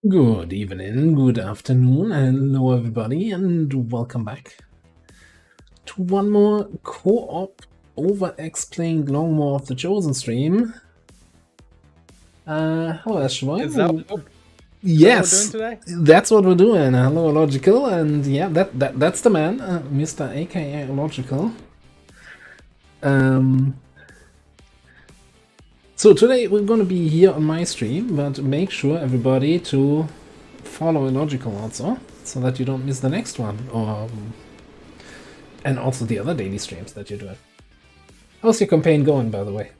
Good evening, good afternoon, hello everybody, and welcome back to one more co-op Overexplained Longmore of the Chosen stream. Hello Ashboy. Is that what Yes, we're doing today? that's what we're doing. Hello Logical, and yeah, that's the man, Mr. AKA Logical. So today we're gonna be here on my stream, but make sure everybody to follow Illogical also, so that you don't miss the next one, and also the other daily streams that you're doing. How's your campaign going, by the way?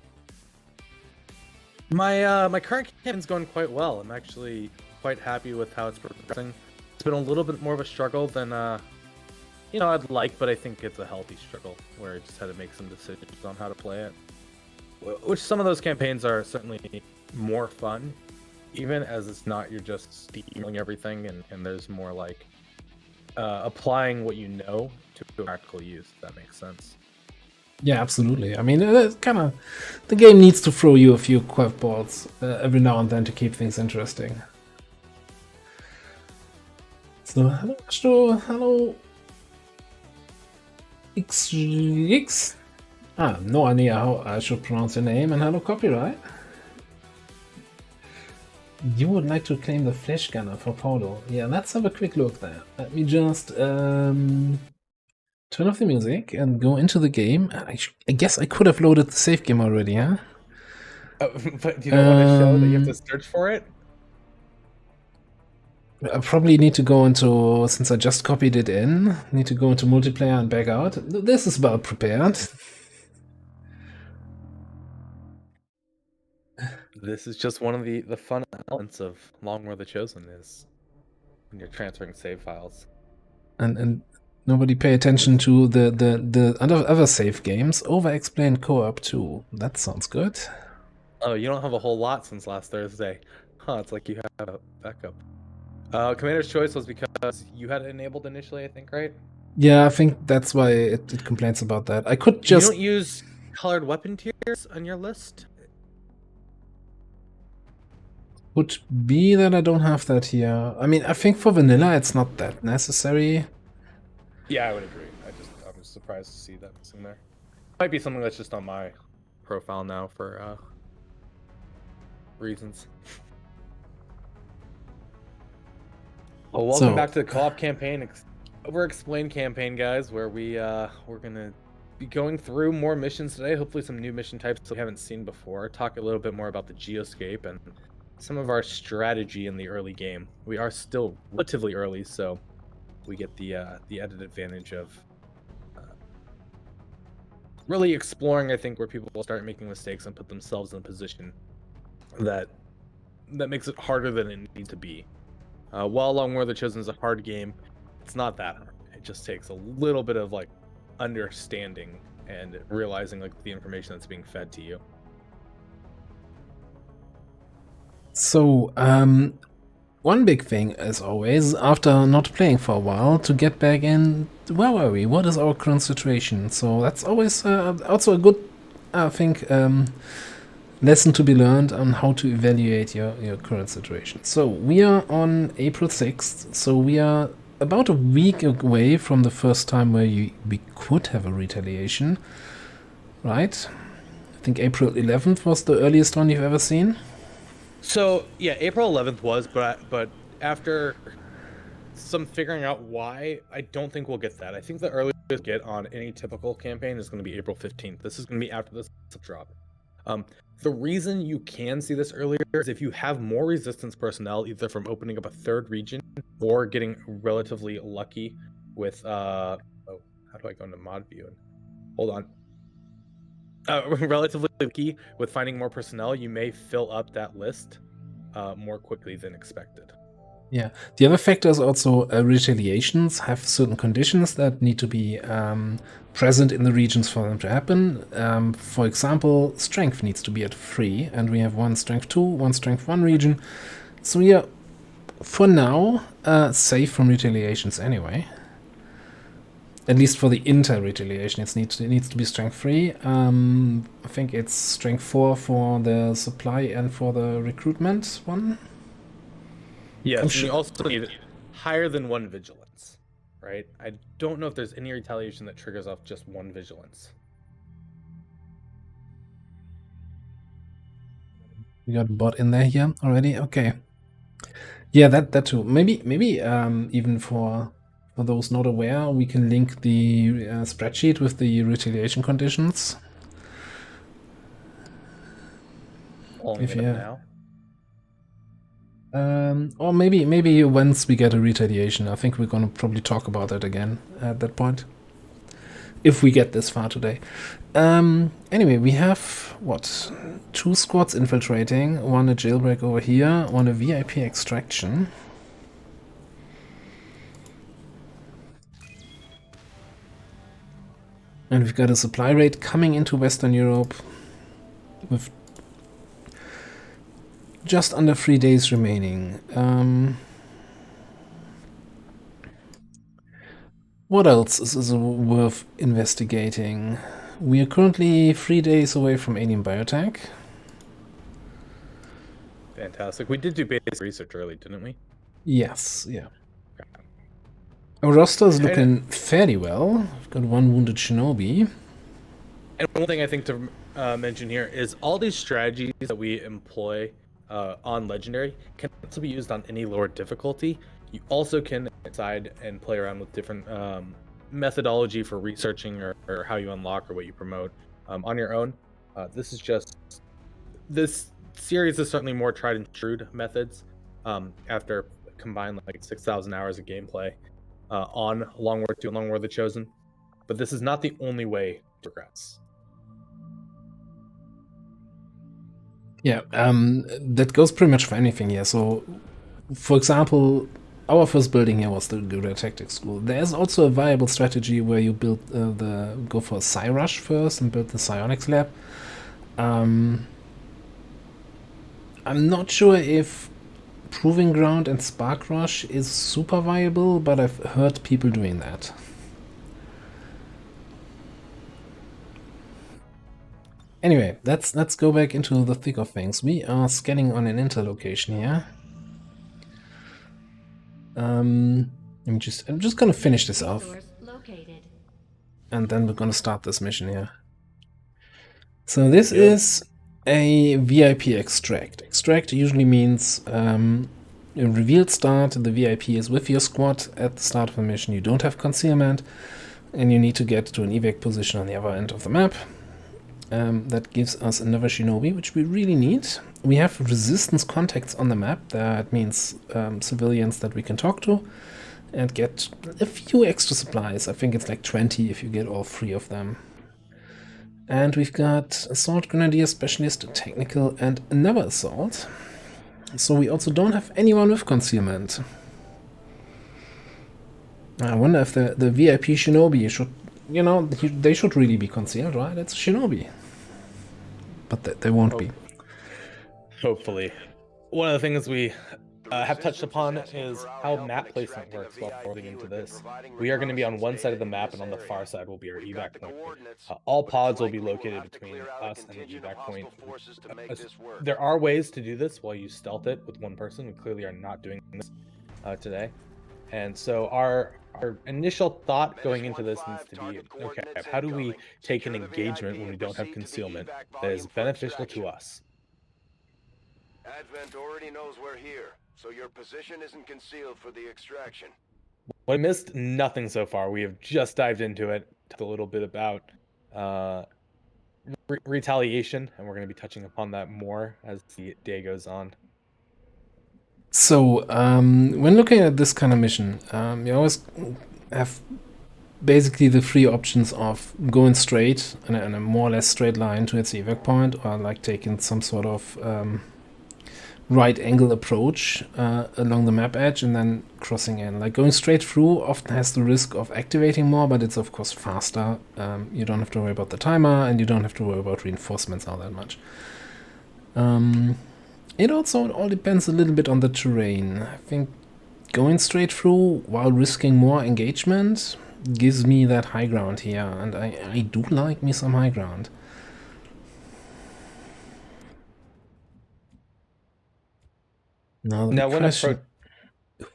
My current campaign's going quite well. I'm actually quite happy with how it's progressing. It's been a little bit more of a struggle than I'd like, but I think it's a healthy struggle where I just had to make some decisions on how to play it. Which some of those campaigns are certainly more fun, even as it's not you're just stealing everything, and there's more like applying what you know to practical use, if that makes sense. Yeah, absolutely. I mean, the game needs to throw you a few curveballs every now and then to keep things interesting. So, hello, X. No idea how I should pronounce your name, and hello, Copyright. You would like to claim the Flash Gunner for Paulo. Yeah, let's have a quick look there. Let me just turn off the music and go into the game. I guess I could have loaded the save game already, huh? But you don't want to show that you have to search for it? I probably need to go into, since I just copied it in, need to go into multiplayer and back out. This is well prepared. This is just one of the fun elements of Longmore the Chosen is when you're transferring save files. And nobody pay attention to the other save games. Overexplained Co-op 2. That sounds good. Oh, you don't have a whole lot since last Thursday. Huh, it's like you have a backup. Commander's Choice was because you had it enabled initially, I think, right? Yeah, I think that's why it complains about that. I could just... You don't use colored weapon tiers on your list? Would be that I don't have that here. I mean, I think for vanilla it's not that necessary. Yeah, I would agree. I'm surprised to see that missing there. Might be something that's just on my profile now for reasons. Well, welcome back to the co-op campaign, Overexplained campaign, guys, where we're gonna be going through more missions today. Hopefully, some new mission types that we haven't seen before. Talk a little bit more about the Geoscape and some of our strategy in the early game. We are still relatively early, so we get the added advantage of really exploring, I think, where people will start making mistakes and put themselves in a position that makes it harder than it needs to be. While Longmore the Chosen is a hard game, it's not that hard. It just takes a little bit of like understanding and realizing like the information that's being fed to you. So, one big thing, as always, after not playing for a while, to get back in, where were we? What is our current situation? So that's always also a good, I think, lesson to be learned on how to evaluate your current situation. So we are on April 6th, so we are about a week away from the first time where we could have a retaliation, right? I think April 11th was the earliest one you've ever seen. So yeah, April 11th was, but after some figuring out why, I don't think we'll get that. I think the earliest we'll get on any typical campaign is going to be April 15th. This is going to be after this drop. The reason you can see this earlier is if you have more resistance personnel, either from opening up a third region or getting relatively lucky with oh, how do I go into mod view? Hold on. Relatively lucky with finding more personnel, you may fill up that list more quickly than expected. Yeah. The other factor is also retaliations have certain conditions that need to be present in the regions for them to happen. For example, strength needs to be at 3, and we have one strength 2, one strength 1 region. So we are, for now, safe from retaliations anyway. At least for the inter-retaliation, it needs to be strength 3. I think it's strength 4 for the supply and for the recruitment one. Yes, I'm and sure. you also need higher than 1 vigilance, right? I don't know if there's any retaliation that triggers off just 1 vigilance. We got a bot in there here already. Okay. Yeah, that too. Maybe even for those not aware, we can link the spreadsheet with the retaliation conditions. Pulling If it up you, now. or maybe once we get a retaliation, I think we're gonna probably talk about that again at that point. If we get this far today. Anyway, we have, what, 2 squads infiltrating, 1 a jailbreak over here, 1 a VIP extraction. And we've got a supply raid coming into Western Europe with just under 3 days remaining. What else is worth investigating? We are currently 3 days away from alien biotech. Fantastic. We did do basic research early, didn't we? Yes, yeah. Our roster is looking fairly well. We've got 1 wounded shinobi. And one thing I think to mention here is all these strategies that we employ on Legendary can also be used on any lower difficulty. You also can decide and play around with different methodology for researching or how you unlock or what you promote on your own. This series is certainly more tried and true methods after combined like 6,000 hours of gameplay on Long War 2 and Long War the Chosen. But this is not the only way to progress. Yeah, that goes pretty much for anything here. So, for example, our first building here was the Guerrilla Tactics School. There's also a viable strategy where you build go for a Psi Rush first and build the Psionics Lab. I'm not sure if Proving Ground and Spark Rush is super viable, but I've heard people doing that. Anyway, let's go back into the thick of things. We are scanning on an interlocation here. I'm just gonna finish this off, and then we're gonna start this mission here. So this is a VIP extract. Extract usually means a revealed start. The VIP is with your squad at the start of the mission. You don't have concealment, and you need to get to an evac position on the other end of the map. That gives us another shinobi, which we really need. We have resistance contacts on the map. That means civilians that we can talk to and get a few extra supplies. I think it's like 20 if you get all 3 of them. And we've got Assault Grenadier Specialist, Technical, and another Assault. So we also don't have anyone with concealment. I wonder if the VIP shinobi should, you know, they should really be concealed, right? It's a shinobi. But they won't be. Hopefully. One of the things we have touched upon is how map placement works while rolling into this. We are going to be on one side of the map, and on the far side will be our evac point. All pods will be located between us and the evac point. There are ways to do this while you stealth it with one person. We clearly are not doing this today. And so our initial thought going into this needs to be, okay, how do we take an engagement when we don't have concealment that is beneficial to us? Advent already knows we're here, so your position isn't concealed for the extraction. What I missed? Nothing so far. We have just dived into it, talked a little bit about retaliation, and we're going to be touching upon that more as the day goes on. So, when looking at this kind of mission, you always have basically the 3 options of going straight in a more or less straight line to its evac point, or like taking some sort of right angle approach along the map edge and then crossing in. Like going straight through often has the risk of activating more, but it's of course faster. You don't have to worry about the timer, and you don't have to worry about reinforcements all that much. It also all depends a little bit on the terrain. I think going straight through while risking more engagement gives me that high ground here, and I do like me some high ground. Now when approach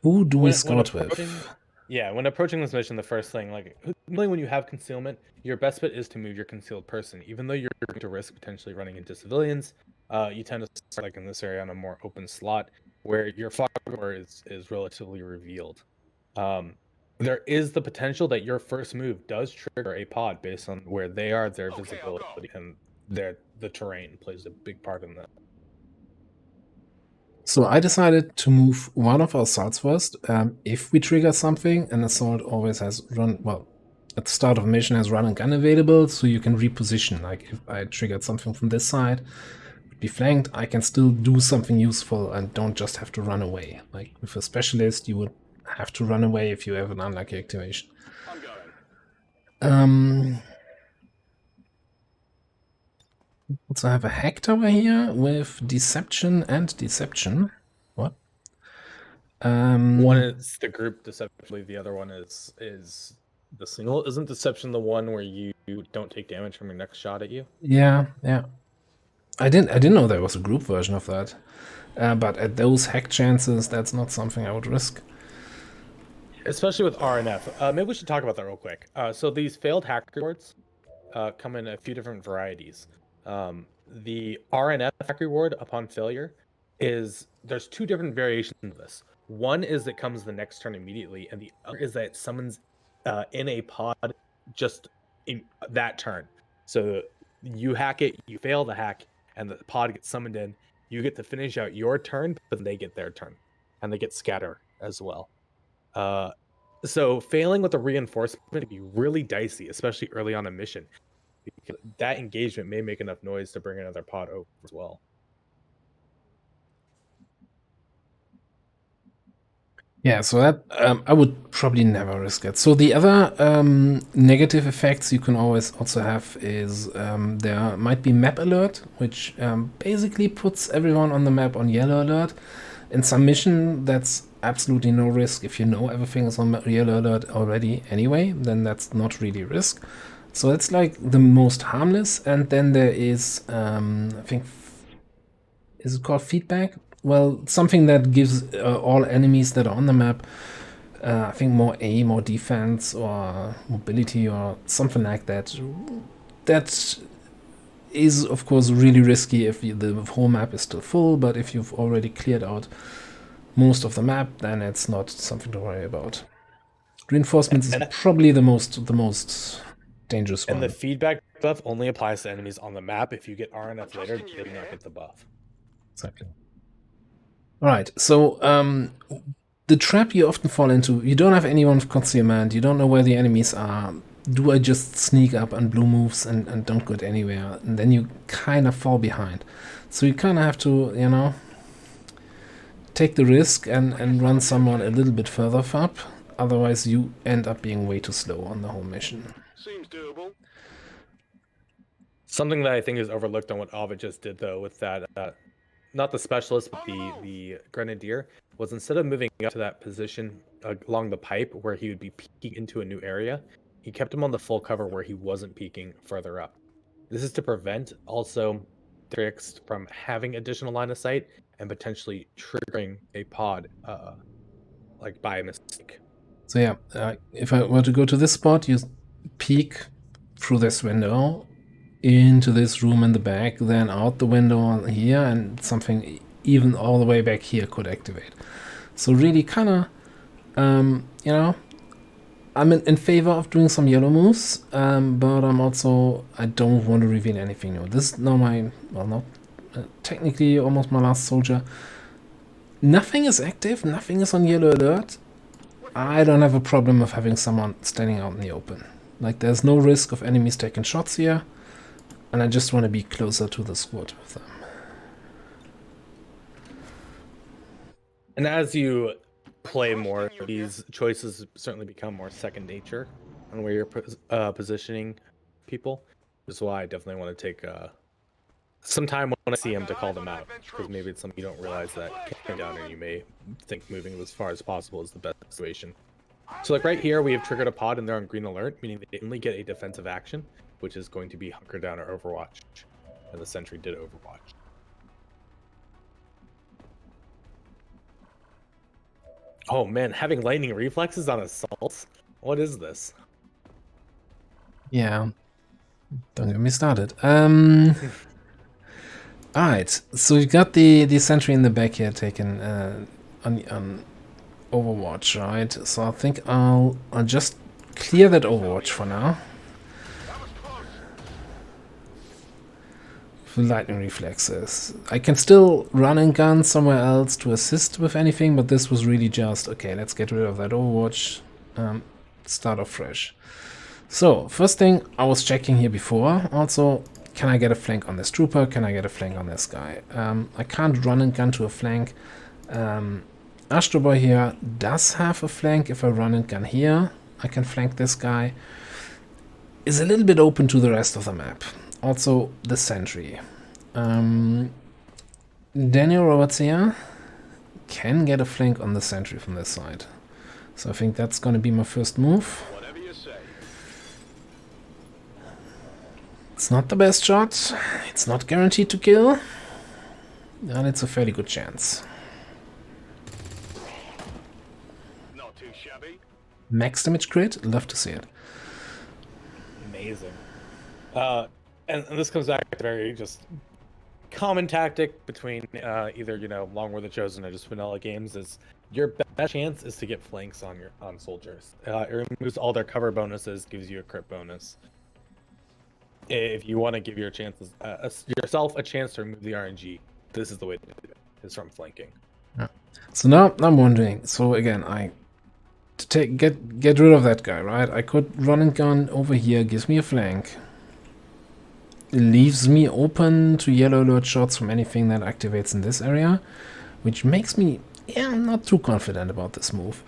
Who do we When scout approaching, with? yeah, when approaching this mission, the first thing, like, normally when you have concealment, your best bet is to move your concealed person. Even though you're going to risk potentially running into civilians, you tend to start, like, in this area on a more open slot where your fog door is relatively revealed. Um, there is the potential that your first move does trigger a pod based on where they are, their visibility, and the terrain plays a big part in that. So I decided to move one of our assaults first. If we trigger something, an assault always has run, well, at the start of a mission has run and gun available, so you can reposition. Like if I triggered something from this side, would be flanked, I can still do something useful and don't just have to run away. Like with a specialist, you would have to run away if you have an unlucky activation. Also have a hack tower here with deception and deception. What? One is the group deception. The other one is the single. Isn't deception the one where you don't take damage from your next shot at you? Yeah. I didn't know there was a group version of that. But at those hack chances, that's not something I would risk. Especially with RNF. Maybe we should talk about that real quick. So these failed hack rewards come in a few different varieties. The RNF hack reward upon failure there's two different variations of this. One is that comes the next turn immediately, and the other is that it summons in a pod just in that turn. So you hack it, you fail the hack, and the pod gets summoned in. You get to finish out your turn, but they get their turn, and they get scatter as well. So failing with a reinforcement can be really dicey, especially early on a mission. Because that engagement may make enough noise to bring another pod over as well. Yeah, so that I would probably never risk it. So the other negative effects you can always also have is there might be map alert, which basically puts everyone on the map on yellow alert. In some mission, that's absolutely no risk. If you know everything is on yellow alert already anyway, then that's not really risk. So that's like the most harmless. And then there is, I think, is it called feedback? Well, something that gives all enemies that are on the map, I think, more aim or defense or mobility or something like that. That is, of course, really risky if the whole map is still full, but if you've already cleared out most of the map, then it's not something to worry about. Reinforcements is probably the most dangerous one. And the feedback buff only applies to enemies on the map. If you get RNF later, they do not get the buff. Exactly. All right, so the trap you often fall into, you don't have anyone with concealment, you don't know where the enemies are. Do I just sneak up on blue moves and don't get anywhere? And then you kind of fall behind. So you kind of have to, you know, take the risk and run someone a little bit further up. Otherwise, you end up being way too slow on the whole mission. Seems doable. Something that I think is overlooked on what Ovid just did, though, with that, not the specialist, but the grenadier, was instead of moving up to that position along the pipe where he would be peeking into a new area, he kept him on the full cover where he wasn't peeking further up. This is to prevent also tricks from having additional line of sight and potentially triggering a pod like by mistake. So yeah, if I were to go to this spot, you peek through this window into this room in the back, then out the window here, and something even all the way back here could activate. So really kind of, you know, I'm in favor of doing some yellow moves, but I don't want to reveal anything new. This is now not technically almost my last soldier. Nothing is active, nothing is on yellow alert. I don't have a problem of having someone standing out in the open. Like, there's no risk of enemies taking shots here, and I just want to be closer to the squad with them. And as you play more, these choices certainly become more second nature on where you're positioning people. Which is why I definitely want to take some time when I see them to call them out, because maybe it's something you don't realize that can down, and you may think moving as far as possible is the best situation. So like right here, we have triggered a pod and they're on green alert, meaning they only get a defensive action, which is going to be hunker down or Overwatch, and the sentry did Overwatch. Oh man, having lightning reflexes on assaults? What is this? Yeah. Don't get me started. Alright, so you got the sentry in the back here taken on Overwatch, right? So I think I'll just clear that Overwatch for now. For lightning reflexes. I can still run and gun somewhere else to assist with anything, but this was really just, okay, let's get rid of that Overwatch, start off fresh. So, first thing I was checking here before, also, can I get a flank on this trooper? Can I get a flank on this guy? I can't run and gun to a flank. Astroboy here does have a flank. If I run and gun here, I can flank this guy. Is a little bit open to the rest of the map. Also, the sentry. DerAva here can get a flank on the sentry from this side. So I think that's going to be my first move. Whatever you say. It's not the best shot. It's not guaranteed to kill. And it's a fairly good chance. Not too shabby. Max damage crit? Love to see it. Amazing. And this comes back to very just common tactic between either Long War the Chosen or just vanilla games is your best chance is to get flanks on soldiers. It removes all their cover bonuses, gives you a crit bonus. If you want to give your chances yourself a chance to remove the RNG, this is the way to do it. Is from flanking. Yeah. So now I'm wondering. So again, get rid of that guy, right? I could run and gun over here, gives me a flank. It leaves me open to yellow alert shots from anything that activates in this area, which makes me, I'm not too confident about this move.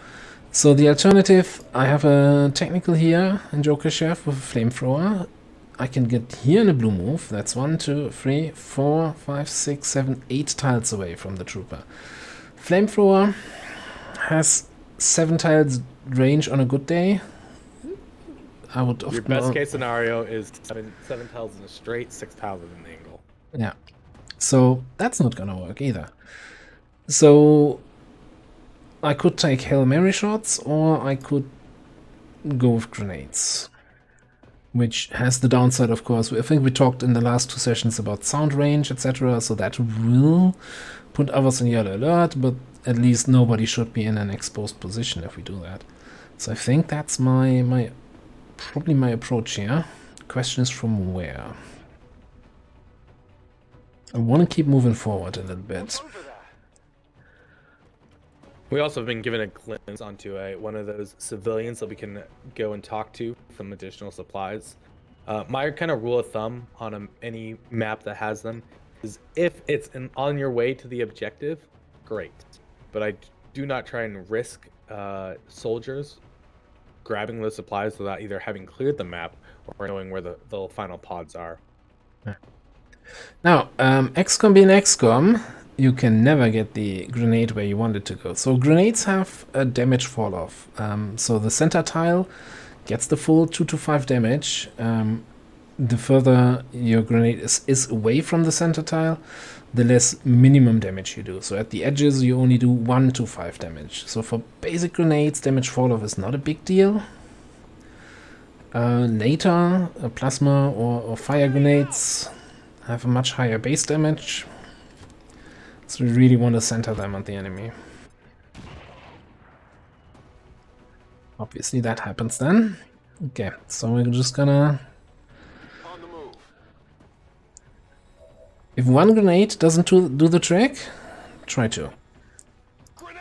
So the alternative, I have a technical here in Joker Chef with a flamethrower. I can get here in a blue move. That's 1, 2, 3, 4, 5, 6, 7, 8 tiles away from the trooper. Flamethrower has 7 tiles range on a good day. I would Your best case scenario is seven tiles in a straight, 6 tiles in an angle. Yeah. So that's not gonna work either. So I could take Hail Mary shots or I could go with grenades. Which has the downside, of course. I think we talked in the last 2 sessions about sound range, etc. So that will put others in yellow alert, but at least nobody should be in an exposed position if we do that. So I think that's probably my approach here. Question is from where? I want to keep moving forward a little bit. We also have been given a glimpse onto one of those civilians that we can go and talk to for some additional supplies. My kind of rule of thumb on any map that has them is if it's on your way to the objective, great. But I do not try and risk soldiers grabbing those supplies without either having cleared the map or knowing where the final pods are. Now, XCOM being XCOM, you can never get the grenade where you want it to go. So grenades have a damage fall off. So the center tile gets the full 2 to 5 damage. The further your grenade is away from the center tile, the less minimum damage you do. So at the edges you only do 1 to 5 damage. So for basic grenades, damage fall off is not a big deal. Later, plasma or fire grenades have a much higher base damage. So we really want to center them on the enemy. Obviously that happens then. Okay, so we're just gonna... On the move. If one grenade doesn't do the trick, try 2. Grenade!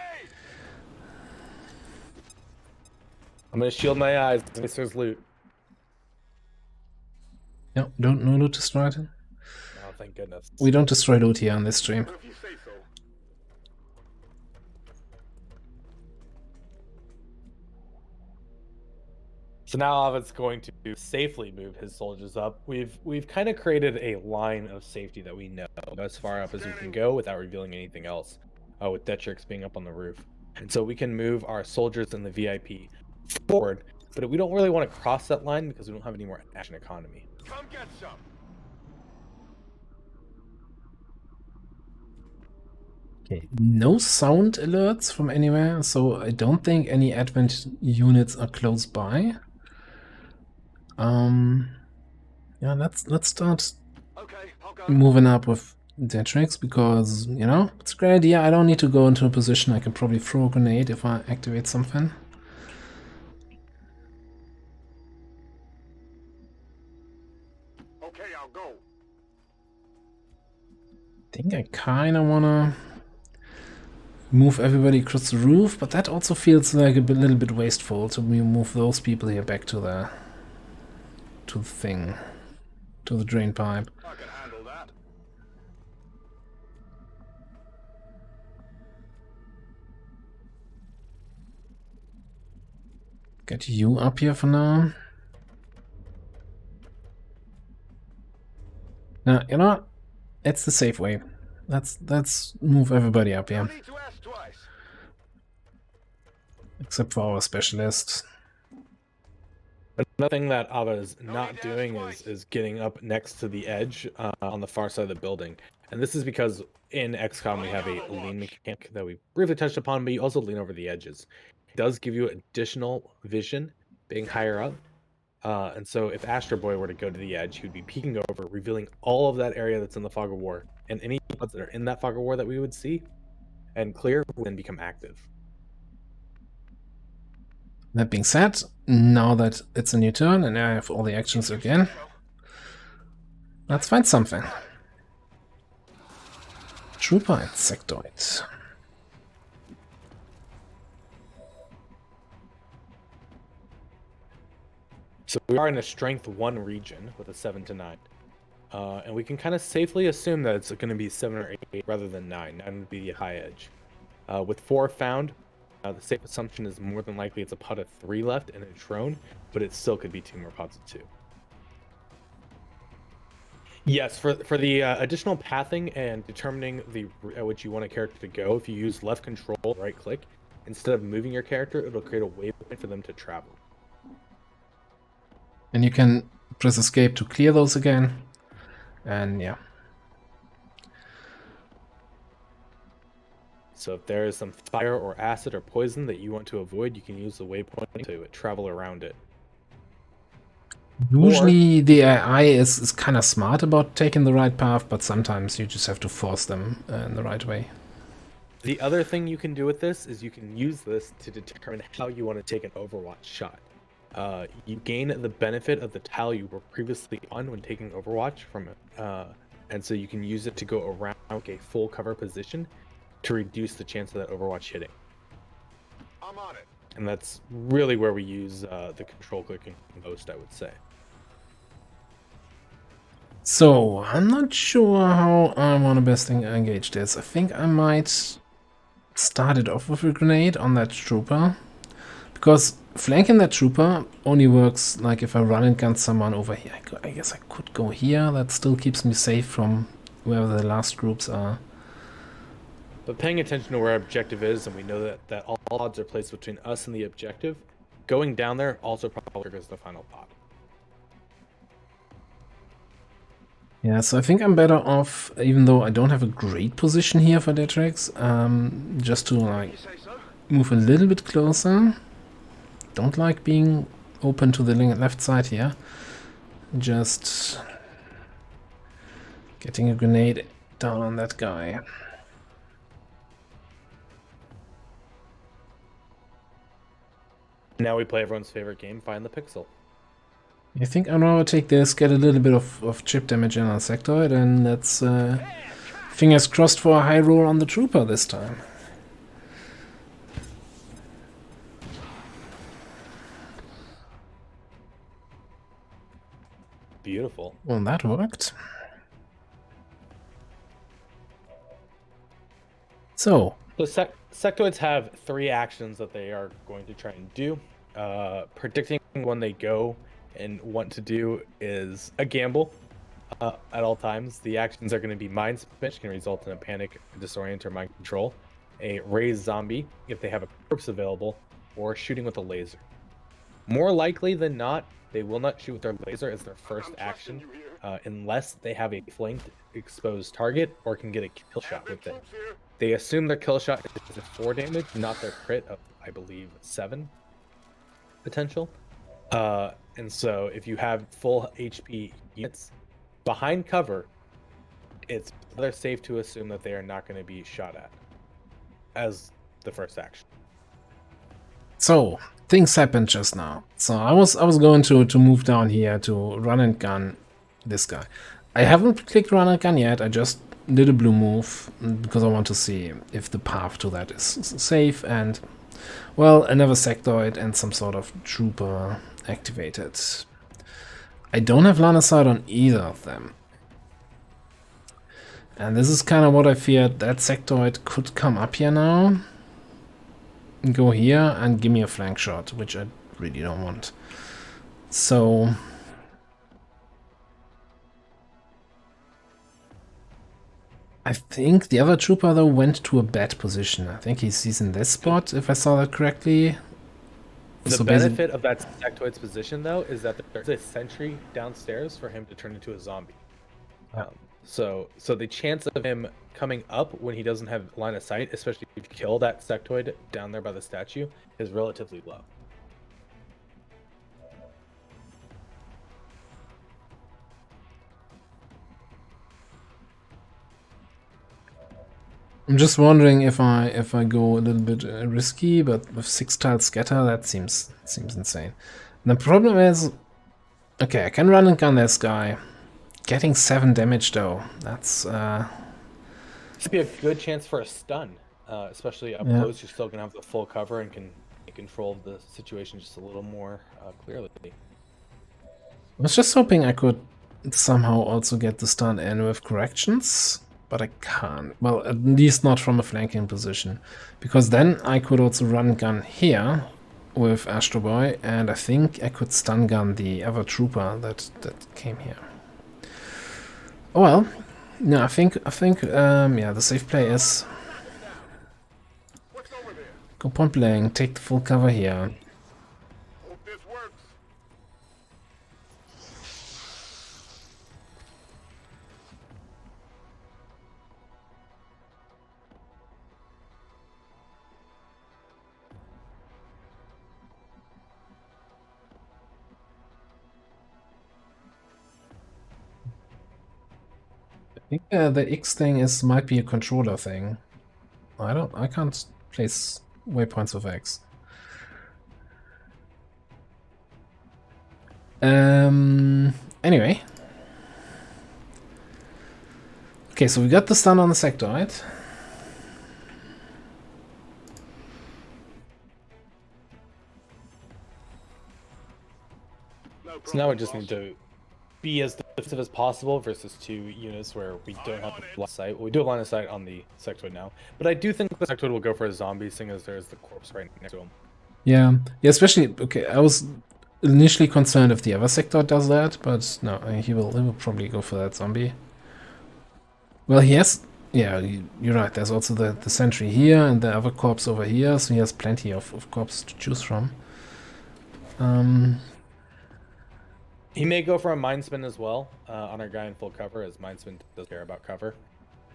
I'm gonna shield my eyes in case there's loot. No, no loot destroyed. Oh, thank goodness. We don't destroy loot here on this stream. If you say so. So now Ovid's going to safely move his soldiers up. We've kind of created a line of safety that we know as far up as we can go without revealing anything else. With Detrix being up on the roof, and so we can move our soldiers in the VIP forward, but we don't really want to cross that line because we don't have any more action economy. Come get some. No sound alerts from anywhere, so I don't think any advent units are close by. Yeah, let's start Okay, I'll go. moving up with Detrix because, you know, it's a great idea. I don't need to go into a position. I can probably throw a grenade if I activate something. Okay, I'll go. I think I kind of want to move everybody across the roof, but that also feels like a little bit wasteful to move those people here back to the thing, to the drain pipe. I can handle that. Get you up here for now. Now, you know what? It's the safe way. Let's move everybody up here. No need to ask twice. Except for our specialist. Another thing that Ava is not doing is getting up next to the edge on the far side of the building. And this is because in XCOM we have a lean mechanic that we briefly touched upon, but you also lean over the edges. It does give you additional vision being higher up. And so if Astro Boy were to go to the edge, he would be peeking over, revealing all of that area that's in the fog of war. And any spots that are in that fog of war that we would see and clear will then become active. That being said, now that it's a new turn and I have all the actions again, let's find something. Trooper and sectoid. So we are in a strength 1 region with a 7 to 9. And we can kind of safely assume that it's going to be 7 or 8 rather than 9. 9 would be the high edge. With 4 found, the safe assumption is more than likely it's a pot of 3 left and a drone, but it still could be 2 more pots of 2. Yes, for the additional pathing and determining the route at which you want a character to go, if you use left control, right click, instead of moving your character, it'll create a waypoint for them to travel. And you can press escape to clear those again. And yeah. So if there is some fire or acid or poison that you want to avoid, you can use the waypoint to travel around it. Usually the AI is kind of smart about taking the right path, but sometimes you just have to force them in the right way. The other thing you can do with this is you can use this to determine how you want to take an Overwatch shot. You gain the benefit of the tile you were previously on when taking Overwatch from it, and so you can use it to go around a full cover position to reduce the chance of that Overwatch hitting. I'm on it. And that's really where we use the control clicking most, I would say. So, I'm not sure how I want to best engage this. I think I might start it off with a grenade on that trooper. Because flanking that trooper only works like if I run and gun someone over here. I guess I could go here. That still keeps me safe from wherever the last groups are. But paying attention to where our objective is, and we know that all odds are placed between us and the objective, going down there also probably triggers the final pot. Yeah, so I think I'm better off, even though I don't have a great position here for Detrix, just to like move a little bit closer. Don't like being open to the left side here. Just getting a grenade down on that guy. Now we play everyone's favorite game, Find the Pixel. I think I'd rather take this, get a little bit of chip damage in our sectoid, and let's fingers crossed for a high roll on the trooper this time. Beautiful. Well, that worked. So Sectoids have 3 actions that they are going to try and do. Predicting when they go and want to do is a gamble at all times. The actions are going to be Mind Spin, which can result in a panic, disorient, or mind control. A Raise Zombie, if they have a corpse available, or shooting with a laser. More likely than not, they will not shoot with their laser as their first action, unless they have a flanked exposed target or can get a kill shot with it. They assume their kill shot is 4 damage, not their crit of, I believe, 7 potential. And so if you have full HP units behind cover, it's rather safe to assume that they are not going to be shot at as the first action. So things happened just now. So I was going to move down here to run and gun this guy. I haven't clicked run and gun yet. I just did a blue move because I want to see if the path to that is safe, and well, another sectoid and some sort of trooper activated. I don't have line of sight on either of them. And this is kind of what I feared. That sectoid could come up here now, go here and give me a flank shot, which I really don't want. So I think the other trooper though went to a bad position. I think he's in this spot, if I saw that correctly. The benefit of that sectoid's position though is that there's a sentry downstairs for him to turn into a zombie. So the chance of him coming up when he doesn't have line of sight, especially if you kill that sectoid down there by the statue, is relatively low. I'm just wondering if I go a little bit risky, but with 6 tile scatter, that seems insane. And the problem is, okay, I can run and gun this guy. Getting 7 damage though, that's Should be a good chance for a stun, especially up close. You're still gonna have the full cover and can control the situation just a little more clearly. I was just hoping I could somehow also get the stun in with corrections, but I can't. Well, at least not from a flanking position, because then I could also run gun here with Astro Boy, and I think I could stun gun the other trooper that came here. Oh well, no, I think yeah, the safe play is go point blank, take the full cover here. Hope this works. I think the X thing might be a controller thing. I can't place waypoints with X. Anyway. Okay, so we got the stun on the sectoid. So now we just need to be as defensive as possible versus 2 units where we don't have line of sight. Well, we do have line of sight on the sectoid now, but I do think the sectoid will go for a zombie, seeing as there's the corpse right next to him. Yeah, especially, okay, I was initially concerned if the other sectoid does that, but no, he will probably go for that zombie. Well, he has, yeah, you're right, there's also the sentry here and the other corpse over here, so he has plenty of corpses to choose from. He may go for a mind spin as well on our guy in full cover, as mind spin does care about cover.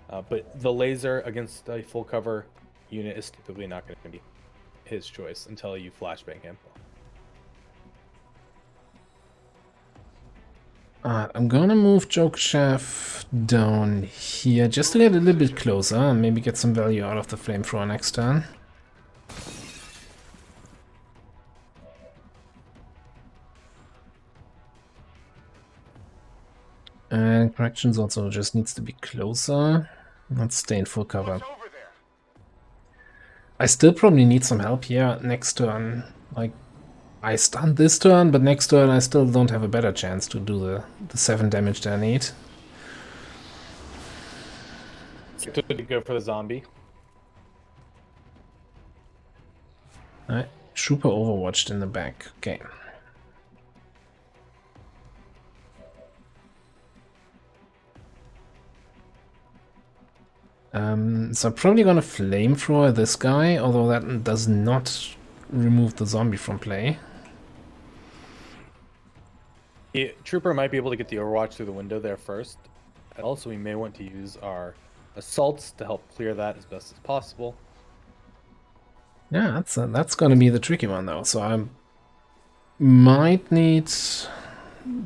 But the laser against a full cover unit is typically not going to be his choice until you flashbang him. I'm gonna move Joke Chef down here just to get a little bit closer and maybe get some value out of the flamethrower next turn. And corrections also just needs to be closer. Let's stay in full cover. I still probably need some help here next turn. Like, I stunned this turn, but next turn I still don't have a better chance to do the 7 damage that I need. To go for the zombie. Alright, Trooper overwatched in the back. Okay. So I'm probably gonna flamethrower this guy, although that does not remove the zombie from play. Trooper might be able to get the overwatch through the window there first. Also, we may want to use our assaults to help clear that as best as possible. Yeah, that's going to be the tricky one though. So I might need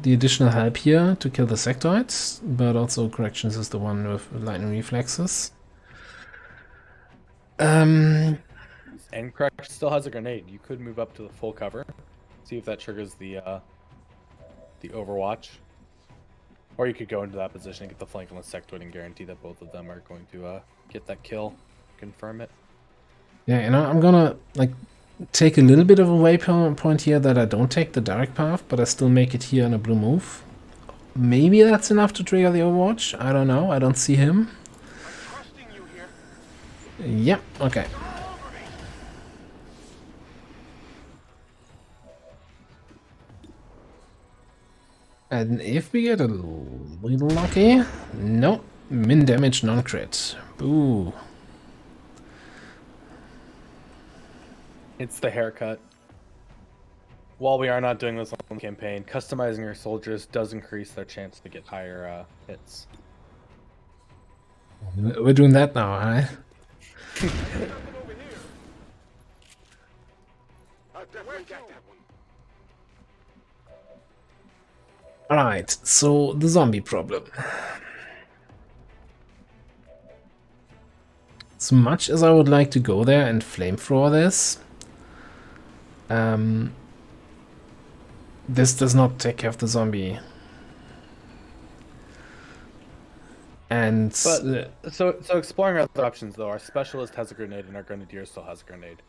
the additional help here to kill the sectoids, but also Corrections is the one with lightning reflexes. And Correction still has a grenade. You could move up to the full cover, see if that triggers the Overwatch. Or you could go into that position and get the flank on the sectoid and guarantee that both of them are going to get that kill, confirm it. Yeah, you know, I'm gonna like take a little bit of a waypoint here that I don't take the direct path, but I still make it here on a blue move. Maybe that's enough to trigger the Overwatch. I don't know. I don't see him. Yeah, okay. And if we get a little lucky, no, min damage non-crit. Boo. It's the haircut. While we are not doing this on the campaign, customizing your soldiers does increase their chance to get higher hits. We're doing that now, huh? Alright, so the zombie problem. As much as I would like to go there and flamethrower this, this does not take care of the zombie. And but so exploring other options though, our specialist has a grenade and our grenadier still has a grenade.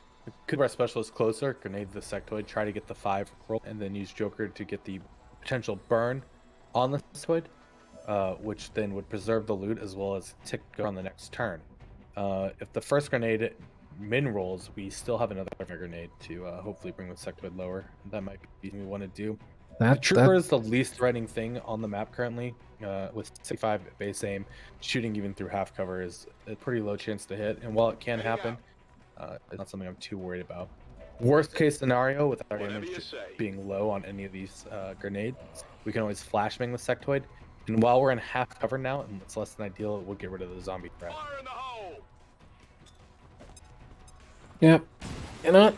Could our specialist closer, grenade the sectoid, try to get the 5 roll, and then use Joker to get the potential burn on the sectoid, which then would preserve the loot as well as tick on the next turn. If the first grenade min rolls, we still have another grenade to hopefully bring the sectoid lower. That might be something we want to do. The trooper is the least threatening thing on the map currently. With 65 base aim, shooting even through half cover is a pretty low chance to hit. And while it can happen, it's not something I'm too worried about. Worst case scenario, with our damage being low on any of these grenades, we can always flashbang the sectoid. And while we're in half cover now, and it's less than ideal, we'll get rid of the zombie threat. Yeah, you know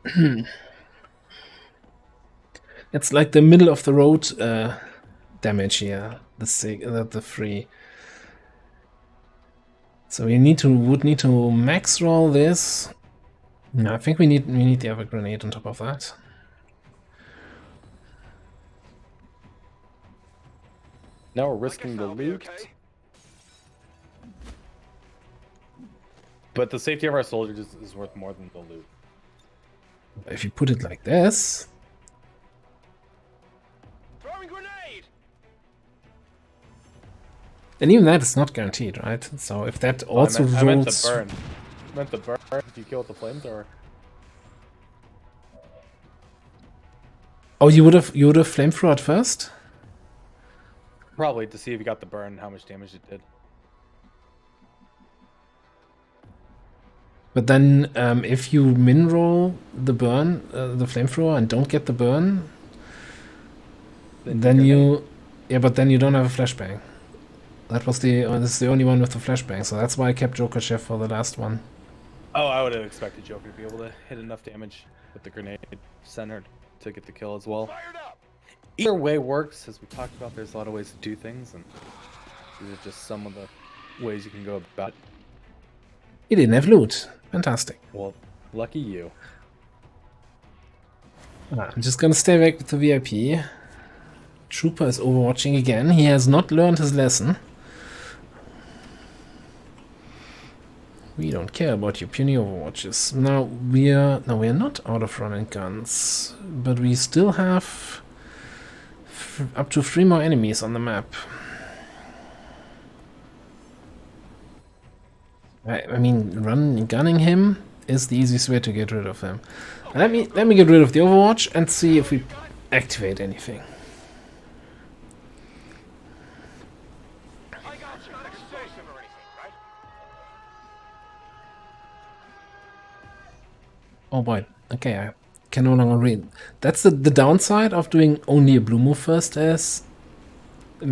what? It's like the middle of the road damage here, the 3. So we would need to max roll this. No, I think we need the other grenade on top of that. Now we're risking the loot. Okay? But the safety of our soldiers is worth more than the loot. If you put it like this... Throwing grenade! And even that is not guaranteed, right? So if that also rolls... I meant the burn. I meant the burn if you kill with the flamethrower. Oh, you would have flamethrowered first? Probably to see if you got the burn and how much damage it did. But then, if you min roll the burn, the flamethrower, and don't get the burn, then you, but then you don't have a flashbang. That was this is the only one with the flashbang, so that's why I kept Joker Chef for the last one. Oh, I would have expected Joker to be able to hit enough damage with the grenade centered to get the kill as well. Either way works, as we talked about. There's a lot of ways to do things, and these are just some of the ways you can go about it. He didn't have loot. Fantastic. Well, lucky you. I'm just gonna stay back with the VIP. Trooper is overwatching again. He has not learned his lesson. We don't care about your puny overwatches. Now we are not out of running guns, but we still have up to 3 more enemies on the map. I mean, gunning him is the easiest way to get rid of him. Let me get rid of the Overwatch and see if we activate anything. Oh boy. Okay, I can no longer read. That's the downside of doing only a blue move first, is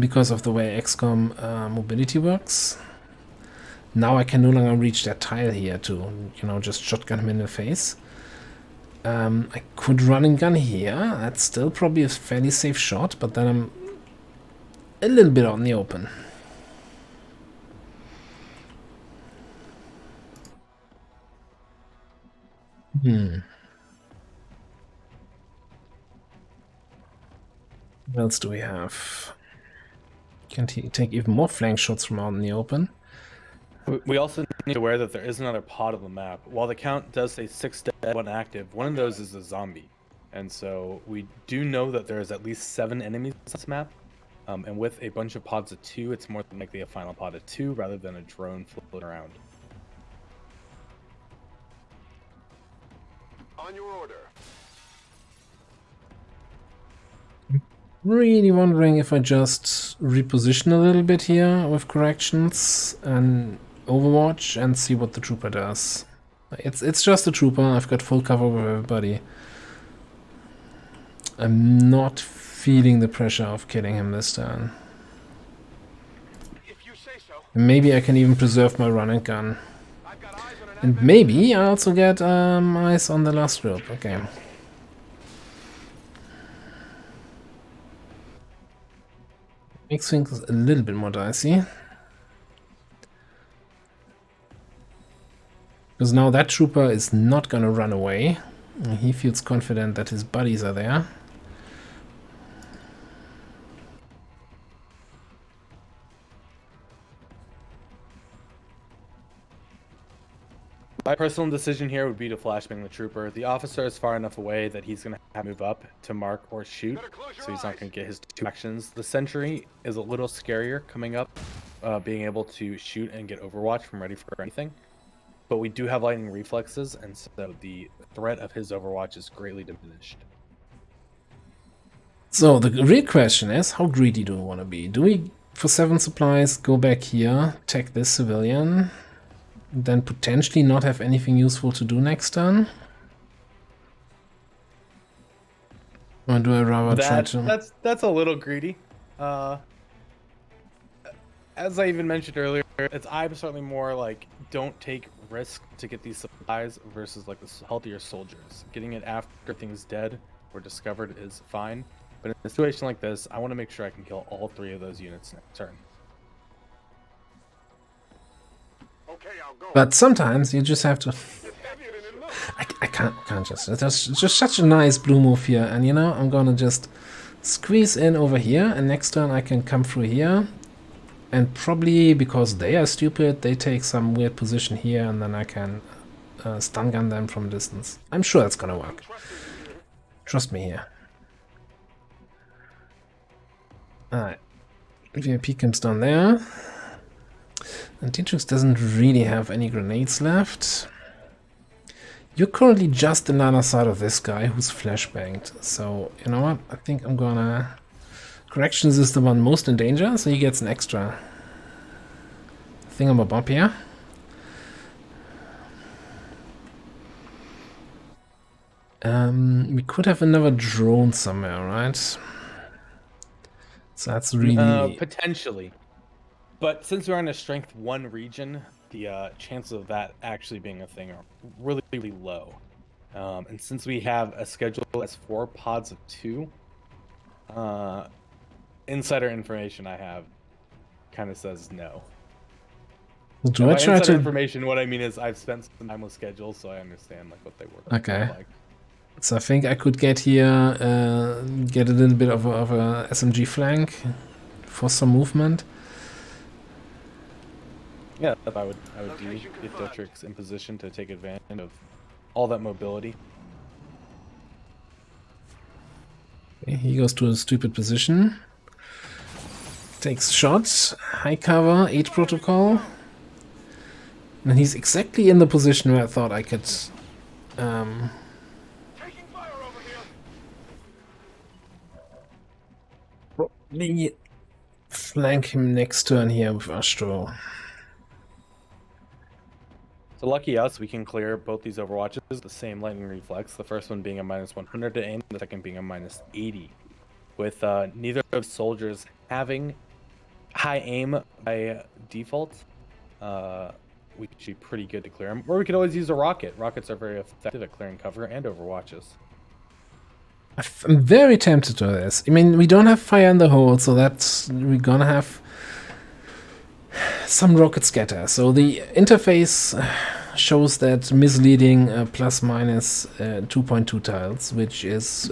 because of the way XCOM mobility works. Now I can no longer reach that tile here to, you know, just shotgun him in the face. I could run and gun here. That's still probably a fairly safe shot, but then I'm a little bit out in the open. What else do we have? Can take even more flank shots from out in the open. We also need to be aware that there is another pod on the map. While the count does say 6 dead, 1 active, one of those is a zombie. And so we do know that there is at least 7 enemies on this map. And with a bunch of pods of 2, it's more than likely a final pod of 2 rather than a drone floating around. On your order. Really wondering if I just reposition a little bit here with corrections and Overwatch and see what the trooper does. It's just a trooper. I've got full cover with everybody. I'm not feeling the pressure of killing him this turn. If you say so. Maybe I can even preserve my run and gun. I've got eyes on an And maybe I also get eyes on the last group. Okay. Makes things a little bit more dicey. Because now that trooper is not gonna run away. He feels confident that his buddies are there. My personal decision here would be to flashbang the trooper. The officer is far enough away that he's going to have to move up to mark or shoot, so he's not going to get his 2 actions. The sentry is a little scarier coming up, being able to shoot and get Overwatch from ready for anything. But we do have lightning reflexes, and so the threat of his Overwatch is greatly diminished. So the real question is, how greedy do we want to be? Do we, for 7 supplies, go back here, take this civilian, then potentially not have anything useful to do next turn? Or do I rather try to... That's a little greedy. As I even mentioned earlier, I'm certainly more like, don't take risk to get these supplies versus like the healthier soldiers. Getting it after things dead or discovered is fine. But in a situation like this, I want to make sure I can kill all 3 of those units next turn. Okay, I'll go. But sometimes you just have to... It's heavier than it looks. I can't just... It's just such a nice blue move here. And you know, I'm gonna just squeeze in over here. And next turn I can come through here. And probably because they are stupid, they take some weird position here. And then I can stun gun them from a distance. I'm sure that's gonna work. Trust me here. Alright. VIP comes down there. And Dietrich doesn't really have any grenades left. You're currently just in line of sight of this guy who's flashbanged. So, you know what? I think I'm gonna... Corrections is the one most in danger, so he gets an extra thingamabob here. We could have another drone somewhere, right? So that's really... Potentially. But since we're in a strength 1 region, the chances of that actually being a thing are really, really low. And since we have a schedule that's 4 pods of 2, insider information I have kind of says no. Do I try to... information, what I mean is I've spent some time with schedules, so I understand like what they work Okay. like. So I think I could get here, get a little bit of a SMG flank for some movement. Yeah, I would do if Dietrich's in position to take advantage of all that mobility. Okay, he goes to a stupid position. Takes shots, high cover, 8 protocol. And he's exactly in the position where I thought I could Taking fire over here. probably flank him next turn here with Astro. So lucky us, we can clear both these Overwatches, the same lightning reflex. The first one being a -100 to aim, the second being a -80 with neither of the soldiers having high aim by default, we should be pretty good to clear them. Or we could always use a rocket. Rockets are very effective at clearing cover and overwatches. I'm very tempted to this. I mean, we don't have fire in the hole, so that's we're gonna have some rocket scatter. So the interface shows that misleading plus minus 2.2 tiles, which is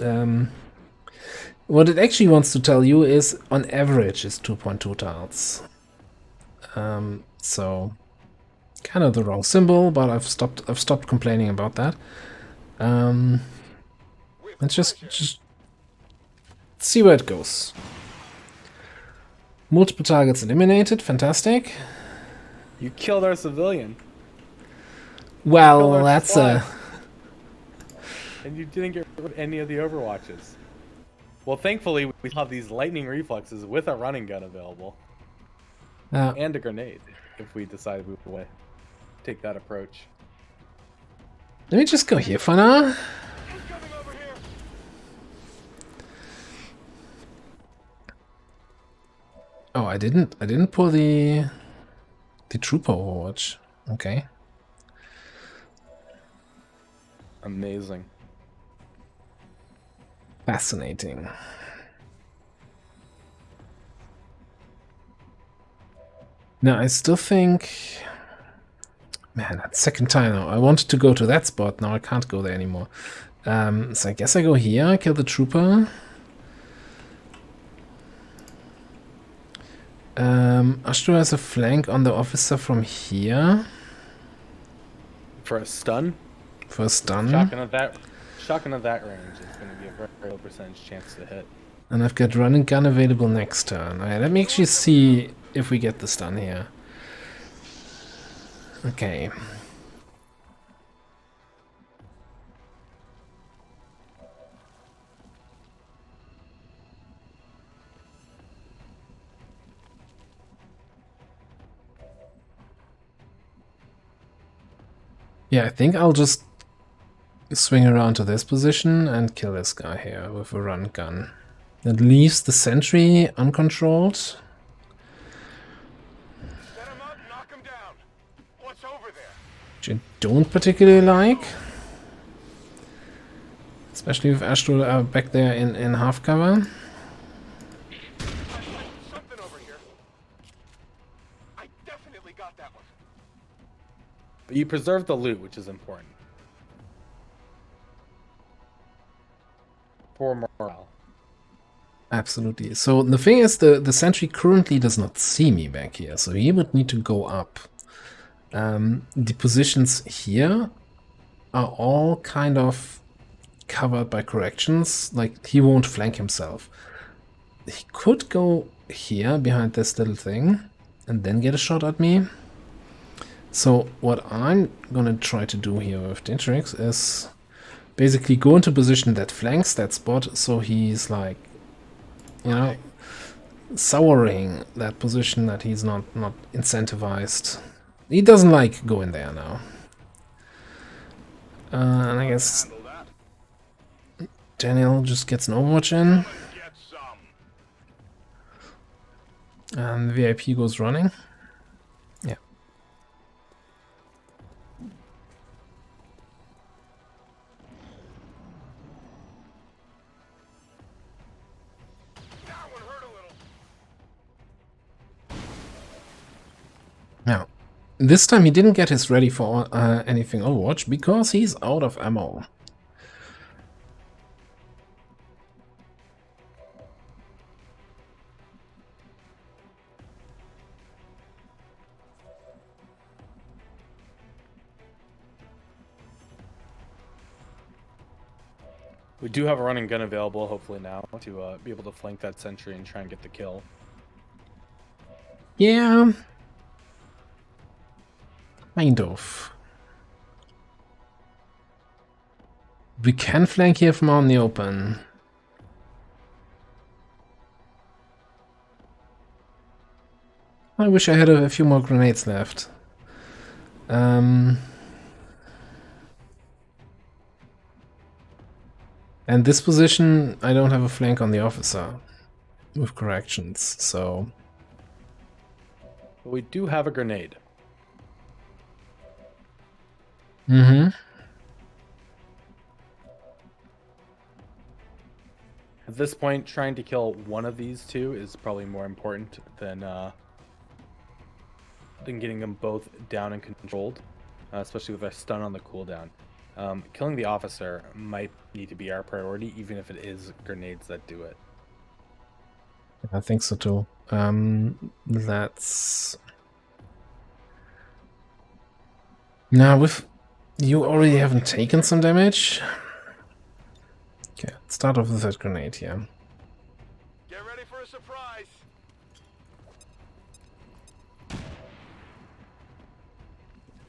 what it actually wants to tell you is on average is 2.2 tiles. So kind of the wrong symbol, but I've stopped complaining about that. Let's just see where it goes. Multiple targets eliminated, fantastic. You killed our civilian. Well, that's a... And you didn't get rid of any of the overwatches. Well, thankfully, we have these lightning reflexes with a running gun available. And a grenade, if we decide we want to take that approach. Let me just go here for now. Oh, I didn't pull the trooper overwatch. Okay. Amazing. Fascinating. Now, I still think... Man, that's second time now. I wanted to go to that spot. Now I can't go there anymore. So I guess I go here, kill the trooper. Ashtur has a flank on the officer from here. For a stun? For a stun. Shotgun at that range is going to be a very, very low percentage chance to hit. And I've got running gun available next turn. Alright, let me actually see if we get the stun here. Okay. Yeah, I think I'll just swing around to this position and kill this guy here with a run gun. That leaves the sentry uncontrolled. Set him up, knock him down. What's over there? Which I don't particularly like. Especially with Ashtur back there in half cover. Something over here. I definitely got that one. But you preserve the loot, which is important. For morale. Absolutely. So the thing is, the sentry currently does not see me back here, so he would need to go up. The positions here are all kind of covered by corrections, like he won't flank himself. He could go here behind this little thing and then get a shot at me. So what I'm gonna try to do here with Dintrix is basically go into a position that flanks that spot, so he's like, you know, souring that position that he's not incentivized. He doesn't like going there now. And I guess Daniel just gets an Overwatch in. And the VIP goes running. Yeah. Now, this time he didn't get his ready for anything Overwatch because he's out of ammo. We do have a running gun available, hopefully now, to be able to flank that sentry and try and get the kill. Yeah. Kind of. We can flank here from out in the open. I wish I had a few more grenades left. And this position, I don't have a flank on the officer with corrections, so... But we do have a grenade. Mm-hmm. At this point, trying to kill one of these two is probably more important than getting them both down and controlled, especially with our stun on the cooldown. Killing the officer might need to be our priority, even if it is grenades that do it. I think so too. That's... Now, with... You already haven't taken some damage? Okay, let's start off with that grenade here. Get ready for a surprise.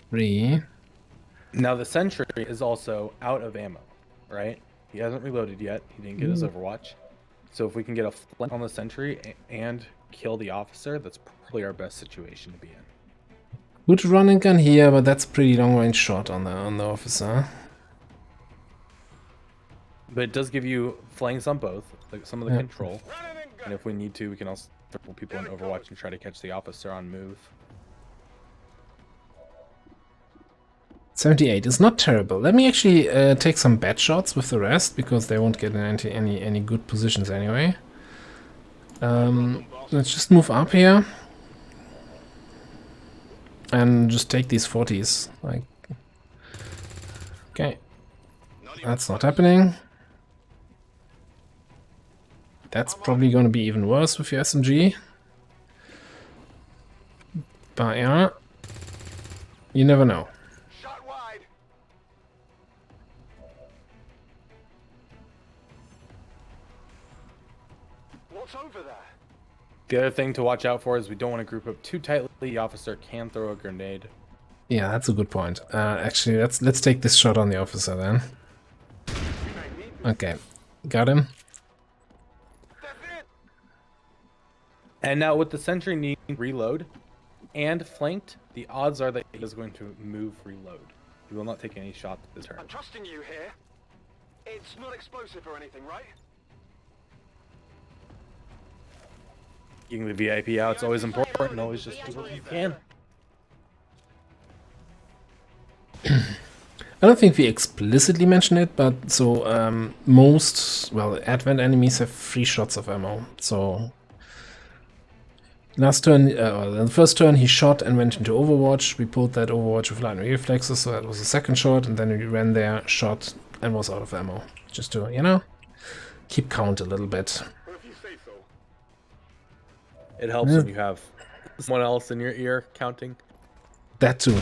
Three. Now the sentry is also out of ammo, right? He hasn't reloaded yet. He didn't get his Overwatch. So if we can get a flank on the sentry and kill the officer, that's probably our best situation to be in. Good running gun here, but that's pretty long range shot on the officer. But it does give you flanks on both, like some of the control. Running and gun. And if we need to, we can also throw people in Overwatch and try to catch the officer on move. 78 is not terrible. Let me actually take some bad shots with the rest, because they won't get into any good positions anyway. Let's just move up here. And just take these 40s. Like, okay. That's not happening. That's probably going to be even worse with your SMG. But yeah, you never know. Shot wide. What's over there? The other thing to watch out for is we don't want to group up too tightly. The officer can throw a grenade. Yeah, that's a good point. Actually, let's take this shot on the officer then. Okay, got him. That's it. And now with the sentry needing reload and flanked, the odds are that he is going to move reload. He will not take any shots this turn. I'm trusting you here. It's not explosive or anything, right? Getting the VIP out, it's always important, and always just do what you can. I don't think we explicitly mentioned it, but so most, well, Advent enemies have 3 shots of ammo. So last turn, the first turn he shot and went into Overwatch. We pulled that Overwatch with lightning reflexes, so that was the second shot, and then he ran there, shot, and was out of ammo. Just to, you know, keep count a little bit. Well, if you say so. It helps when you have someone else in your ear counting. That too.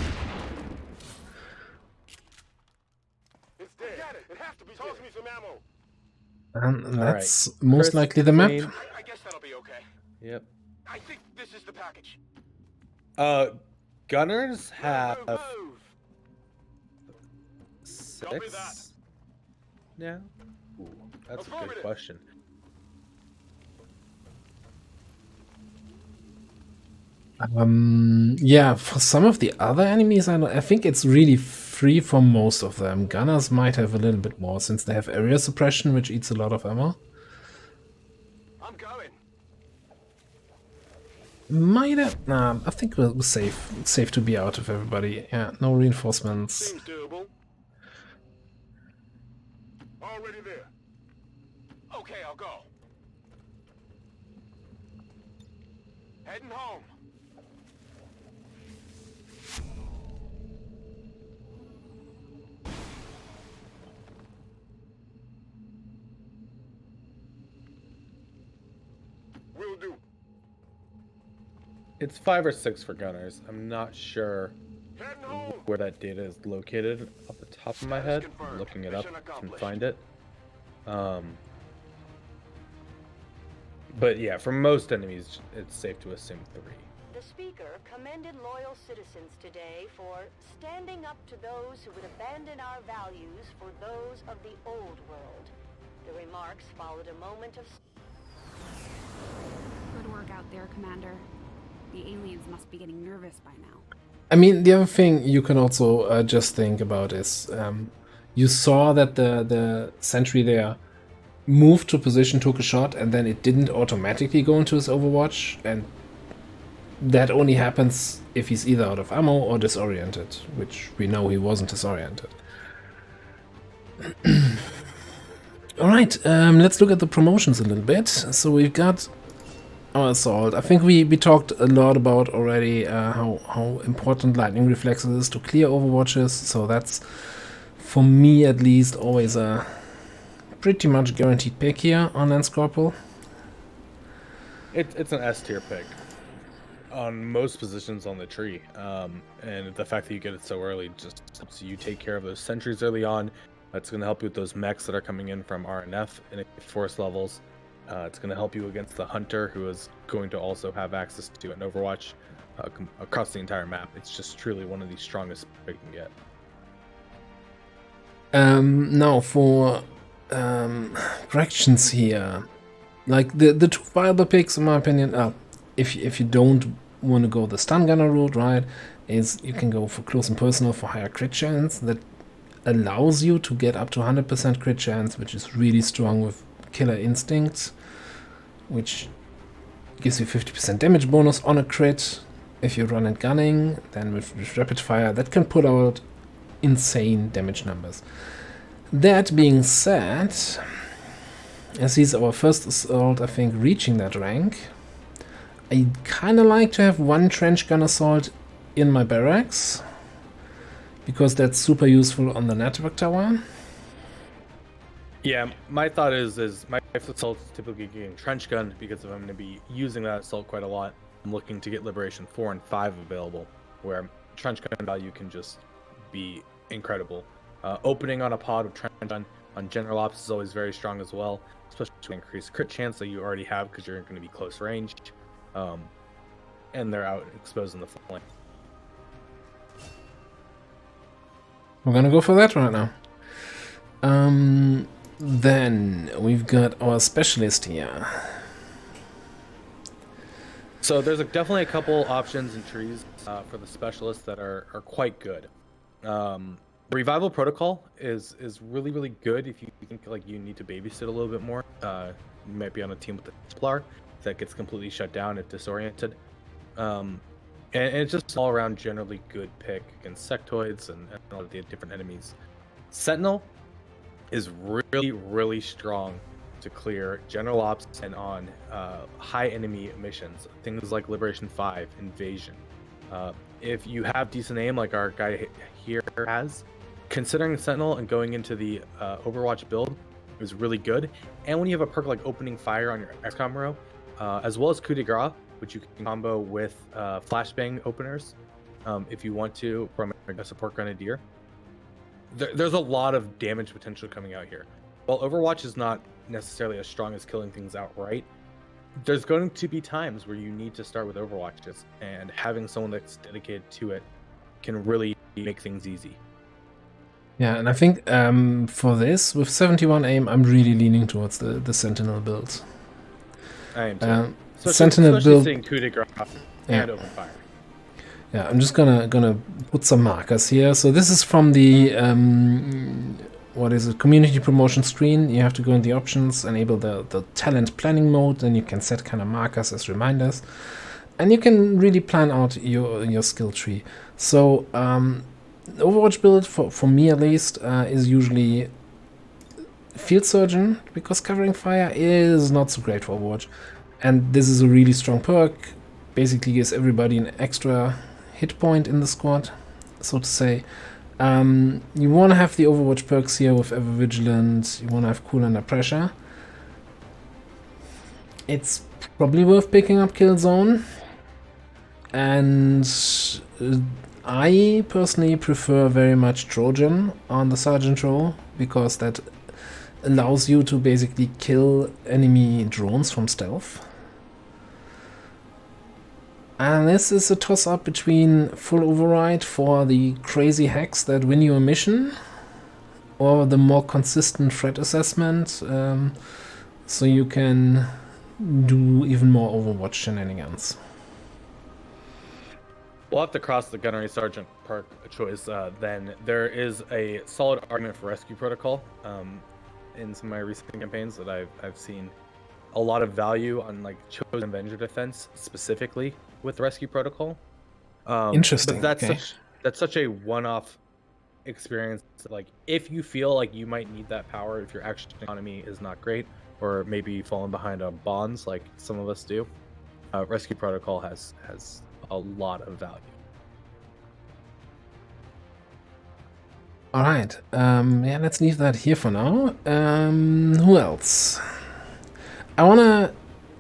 It's dead. It has to be. Toss me some ammo. And that's Alright. most Chris, likely the map. Wayne. I guess that'll be okay. Yep. I think this is the package. Gunners have Move. Copy that. 6 now? Ooh, that's a good Affirmative. question. Yeah, for some of the other enemies, I think it's really free for most of them. Gunners might have a little bit more, since they have area suppression, which eats a lot of ammo. I'm going. Might have... Nah, I think we're safe. It's safe to be out of everybody. Yeah, no reinforcements. Seems doable. Already there. Okay, I'll go. Heading home. Will do. It's 5 or 6 for gunners. I'm not sure Heading home. where that data is located off the top of my head. I'm looking it up Mission and accomplished. find it. But yeah, for most enemies, it's safe to assume 3. The speaker commended loyal citizens today for standing up to those who would abandon our values for those of the old world. The remarks followed a moment of... Good work out there, Commander. The aliens must be getting nervous by now. I mean, the other thing you can also just think about is you saw that the sentry there moved to position, took a shot, and then it didn't automatically go into his Overwatch, and that only happens if he's either out of ammo or disoriented, which we know he wasn't disoriented. Alright, let's look at the promotions a little bit. So we've got our Assault. I think we talked a lot about already how important Lightning Reflexes is to clear Overwatches, so that's, for me at least, always a pretty much guaranteed pick here on Lance Corporal. It's an S tier pick on most positions on the tree, and the fact that you get it so early just helps you take care of those sentries early on. It's going to help you with those mechs that are coming in from RNF and force levels. It's going to help you against the Hunter, who is going to also have access to an Overwatch across the entire map. It's just truly one of the strongest you can get. Now for corrections here, like the two viable picks, in my opinion, if you don't want to go the stun gunner route, right, is you can go for close and personal for higher crit chance. That allows you to get up to 100% crit chance, which is really strong with Killer Instincts, which gives you 50% damage bonus on a crit if you run it gunning. Then with rapid fire, that can put out insane damage numbers. That being said, as he's our first Assault, I think, reaching that rank, I kind of like to have one Trench Gun Assault in my barracks, because that's super useful on the network tower. Yeah, my thought is my assault is typically getting trench gun, because if I'm going to be using that assault quite a lot, I'm looking to get Liberation 4 and 5 available, where trench gun value can just be incredible. Opening on a pod with trench gun on general ops is always very strong as well, especially to increase crit chance that you already have because you're going to be close range, and they're out exposing the flank. We're gonna go for that right now. Then we've got our specialist here. So there's definitely a couple options and trees for the specialists that are quite good. Revival Protocol is really, really good if you think like you need to babysit a little bit more. You might be on a team with the Templar that gets completely shut down if disoriented. And it's just all around generally good pick against sectoids and all the different enemies. Sentinel is really, really strong to clear general ops and on high enemy missions, things like Liberation 5, Invasion. If you have decent aim like our guy here has, considering Sentinel and going into the Overwatch build is really good. And when you have a perk like Opening Fire on your XCOM row, as well as Coup de Grace, which you can combo with flashbang openers if you want to from a support grenadier. There's a lot of damage potential coming out here. While Overwatch is not necessarily as strong as killing things outright, there's going to be times where you need to start with Overwatches, and having someone that's dedicated to it can really make things easy. Yeah, and I think for this, with 71 aim, I'm really leaning towards the Sentinel build. I am too. Sentinel build, seeing Coup de Grace and Open Fire. Yeah, I'm just gonna put some markers here. So this is from the community promotion screen. You have to go in the options, enable the talent planning mode, then you can set kind of markers as reminders, and you can really plan out your skill tree. So Overwatch build for me at least is usually Field Surgeon, because covering fire is not so great for Overwatch. And this is a really strong perk, basically gives everybody an extra hit point in the squad, so to say. You want to have the Overwatch perks here with Ever Vigilant, you want to have Cool Under Pressure. It's probably worth picking up Killzone, and I personally prefer very much Trojan on the Sergeant role, because that allows you to basically kill enemy drones from stealth. And this is a toss-up between full override for the crazy hacks that win you a mission, or the more consistent threat assessment, so you can do even more Overwatch shenanigans. We'll have to cross the Gunnery Sergeant perk choice. Then there is a solid argument for Rescue Protocol. In some of my recent campaigns that I've seen a lot of value on like Chosen Avenger defense specifically with Rescue Protocol. Interesting. But Okay. that's such a one-off experience. Like if you feel like you might need that power if your action economy is not great, or maybe falling behind on bonds like some of us do, Rescue Protocol has a lot of value. All right. Yeah, let's leave that here for now. Who else? I wanna.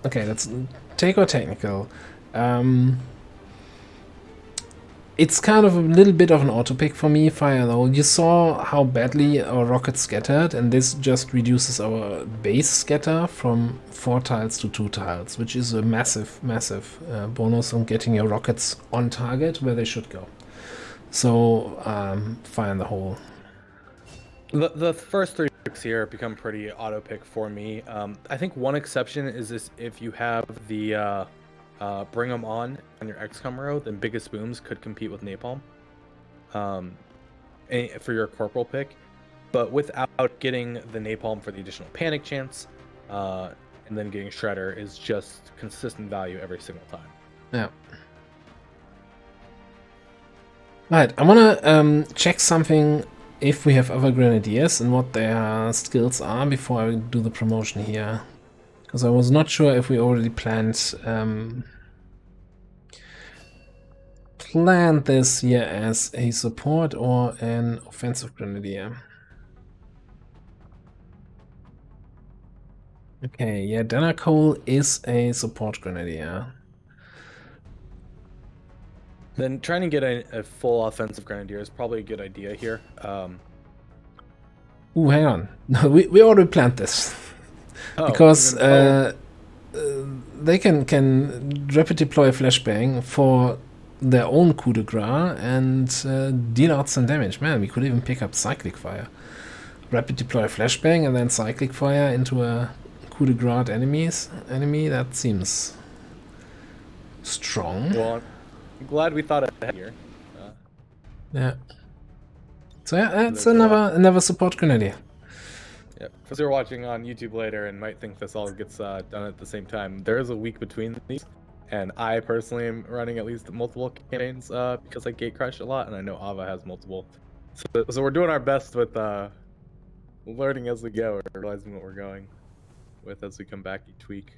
Okay, let's take our technical. It's kind of a little bit of an auto pick for me, fire though. You saw how badly our rockets scattered, and this just reduces our base scatter from 4 tiles to 2 tiles, which is a massive bonus on getting your rockets on target where they should go. So, fire in the hole. The first 3 picks here become pretty auto pick for me. I think one exception is this: if you have the bring them on your XCOM row, then biggest booms could compete with napalm for your corporal pick, but without getting the napalm for the additional panic chance, and then getting shredder is just consistent value every single time. Yeah. Right, I wanna check something if we have other grenadiers and what their skills are before I do the promotion here, because I was not sure if we already planned this here as a support or an offensive grenadier. Okay, yeah, Dana Cole is a support grenadier. Then trying to get a full offensive grenadier is probably a good idea here. Ooh, hang on. we already planned this. Because they can rapid deploy flashbang for their own coup de grace and deal out some damage. Man, we could even pick up cyclic fire. Rapid deploy flashbang and then cyclic fire into a coup de grace enemy. That seems strong. Well, I'm glad we thought ahead here. Yeah. So yeah, that's another support grenadier. Yeah, because you're watching on YouTube later and might think this all gets done at the same time. There is a week between these, and I personally am running at least multiple campaigns because I gate crash a lot, and I know Ava has multiple. So we're doing our best with learning as we go, or realizing what we're going with as we come back each week.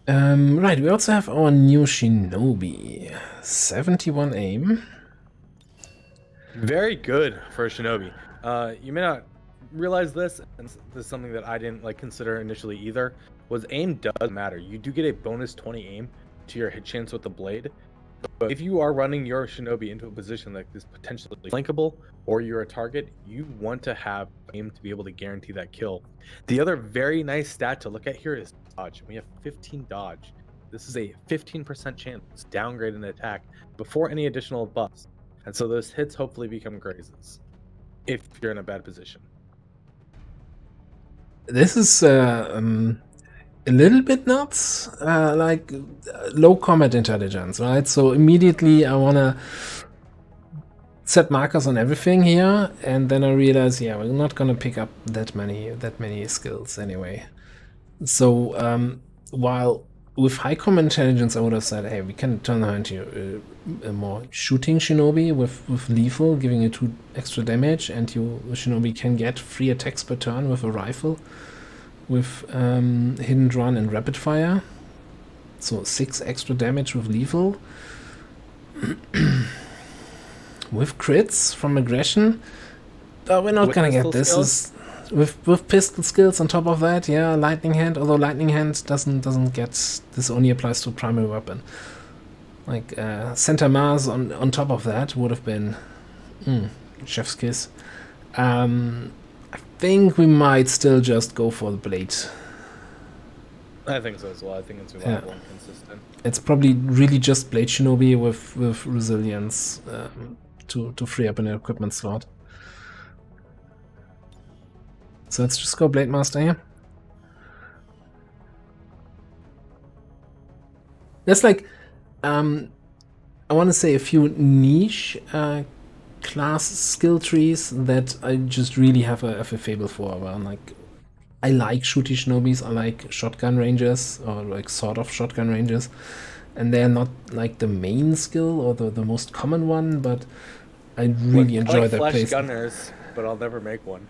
Right, we also have our new Shinobi. 71 aim. Very good for a Shinobi. You may not realize this, and this is something that I didn't consider initially either, was aim does matter. You do get a bonus 20 aim to your hit chance with the blade, but if you are running your Shinobi into a position that is potentially flankable, or you're a target, you want to have aim to be able to guarantee that kill. The other very nice stat to look at here is dodge. We have 15 dodge. This is a 15% chance to downgrade an attack before any additional buffs. And so those hits hopefully become grazes if you're in a bad position. This is a little bit nuts, low combat intelligence, right? So immediately I want to set markers on everything here, and then I realize, yeah, we're not going to pick up that many skills anyway. So while with high combat intelligence I would have said, hey, we can turn her into a more shooting Shinobi with lethal, giving you 2 extra damage, and your Shinobi can get 3 attacks per turn with a rifle, with hidden run and rapid fire. So 6 extra damage with lethal. With crits from aggression. We're not gonna get this. With pistol skills on top of that, yeah, lightning hand, although lightning hand doesn't get, this only applies to primary weapon. Like Center Mars on top of that would have been chef's kiss. I think we might still just go for the blade. I think so as well. I think it's reliable and consistent. It's probably really just blade Shinobi with resilience to free up an equipment slot. So let's just go Blade Master here. There's like, I want to say a few niche class skill trees that I just really have a fable for. Well, like, I like shooty shinobis, I like shotgun rangers, or like sort of shotgun rangers, and they're not like the main skill or the most common one, but I really enjoy I like their flash place. gunners, but I'll never make one.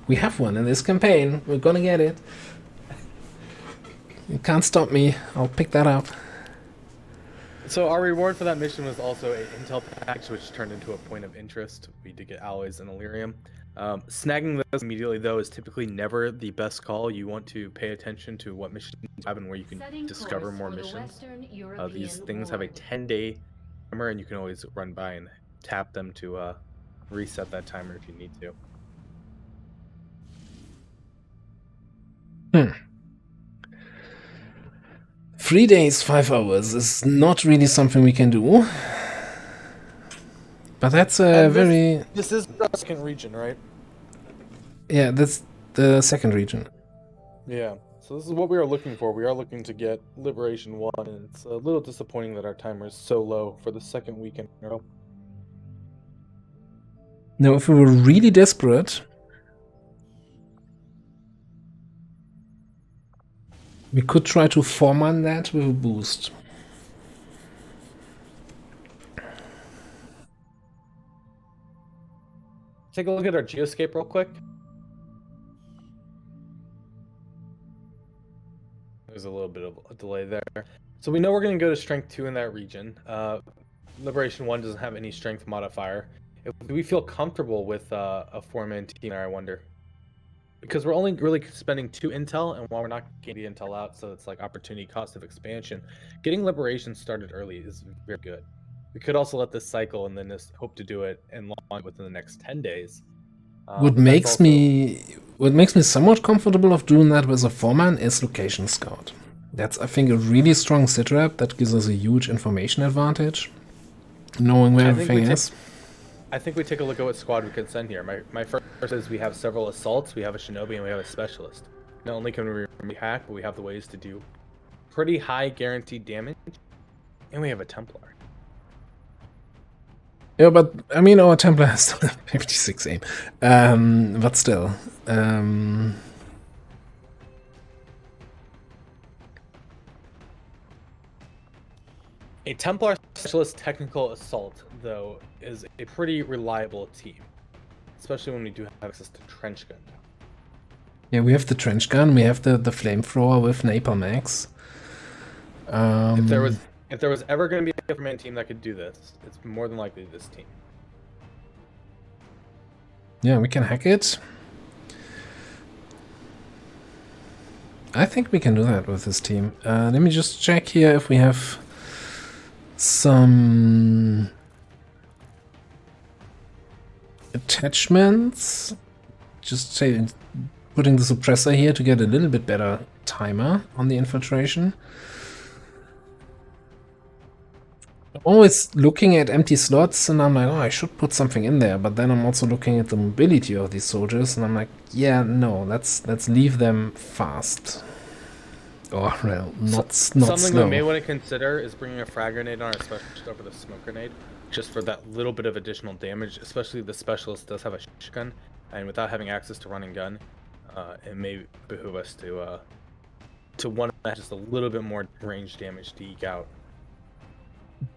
We have one in this campaign. We're gonna get it. You can't stop me. I'll pick that up. So our reward for that mission was also an intel package, which turned into a point of interest. We did get alloys and Illyrium. Snagging those immediately, though, is typically never the best call. You want to pay attention to what missions you have and where you can discover more missions. These things have a 10-day timer, and you can always run by and tap them to reset that timer if you need to. 3 days, 5 hours is not really something we can do. But that's a very... This is the second region, right? Yeah, that's the second region. Yeah. So this is what we are looking for. We are looking to get Liberation 1, and it's a little disappointing that our timer is so low for the second weekend in a row. Now, if we were really desperate, we could try to foreman that with a boost. Take a look at our Geoscape real quick. There's a little bit of a delay there. So we know we're going to go to Strength 2 in that region. Liberation 1 doesn't have any Strength modifier. Do we feel comfortable with a 4-man team there, I wonder? Because we're only really spending 2 intel, and while we're not getting the intel out, so it's like opportunity cost of expansion, getting Liberation started early is very good. We could also let this cycle and then just hope to do it and launch within the next 10 days. What makes me somewhat comfortable of doing that with a 4-man is Location Scout. That's, I think, a really strong sitrep that gives us a huge information advantage, knowing where everything is. I think we take a look at what squad we can send here. My first is we have several assaults, we have a shinobi, and we have a specialist. Not only can we hack, but we have the ways to do pretty high guaranteed damage, and we have a Templar. Yeah, but I mean, our Templar has 56 aim. But still. A Templar Specialist Technical Assault, though, is a pretty reliable team, especially when we do have access to Trench Gun. Yeah, we have the Trench Gun, we have the Flamethrower with Napalm X. If there was ever going to be a 4-man team that could do this, it's more than likely this team. Yeah, we can hack it. I think we can do that with this team. Let me just check here if we have some attachments. Just say putting the suppressor here to get a little bit better timer on the infiltration. I'm always looking at empty slots and I'm like, oh, I should put something in there, but then I'm also looking at the mobility of these soldiers and I'm like, yeah, no, let's leave them fast. Or, well, not Something slow. we may want to consider is bringing a frag grenade on our specialist over the smoke grenade, just for that little bit of additional damage, especially the specialist does have a shotgun, and without having access to run and gun, it may behoove us to want to have just a little bit more range damage to eke out.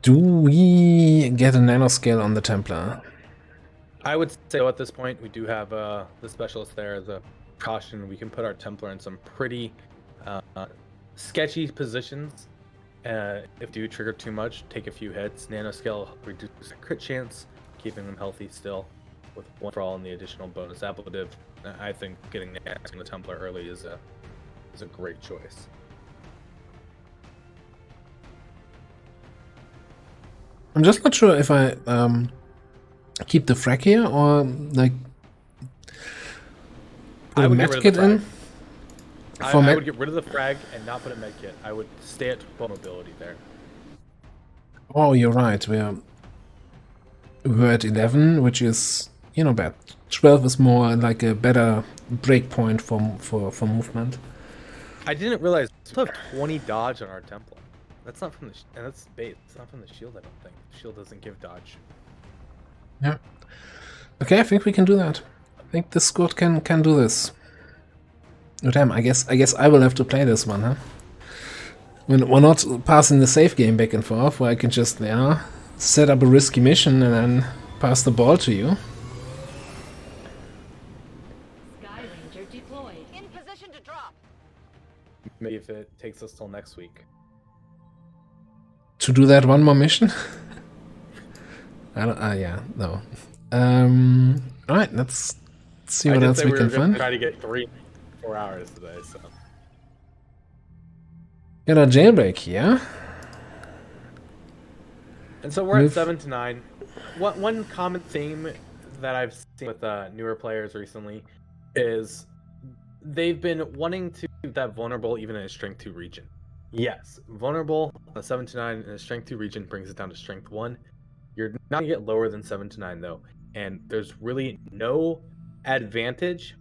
Do we get a nanoscale on the Templar? I would say at this point we do have the specialist there as a precaution. We can put our Templar in some pretty sketchy positions. If you trigger too much, take a few hits. Nanoscale reduces crit chance, keeping them healthy still, with 1 for all and the additional bonus ablative. I think getting the Templar early is a great choice. I'm just not sure if I keep the frag here or like put a medkit in. I would get rid of the frag and not put a medkit. I would stay at 12 mobility there. Oh, you're right. We're at 11, which is, you know, bad. 12 is more like a better breakpoint for movement. I didn't realize we still have 20 dodge on our Templar. That's not from the and that's bait. It's not from the shield. I don't think shield doesn't give dodge. Yeah. Okay, I think we can do that. I think this squad can do this. Oh damn! I guess I will have to play this one, huh? We're not passing the save game back and forth, where I can just set up a risky mission and then pass the ball to you. Sky Ranger deployed. In position to drop. Maybe if it takes us till next week. To do that one more mission? I don't. Yeah, no. All right, let's see what else we can find. Try to get 3-4 hours today. So. Got a jailbreak here. And so we're at 7 to 9. One common theme that I've seen with newer players recently is they've been wanting to keep that vulnerable even in a strength 2 region. Yes, vulnerable, a 7 to 9 in a strength 2 region brings it down to strength 1. You're not going to get lower than 7 to 9 though, and there's really no advantage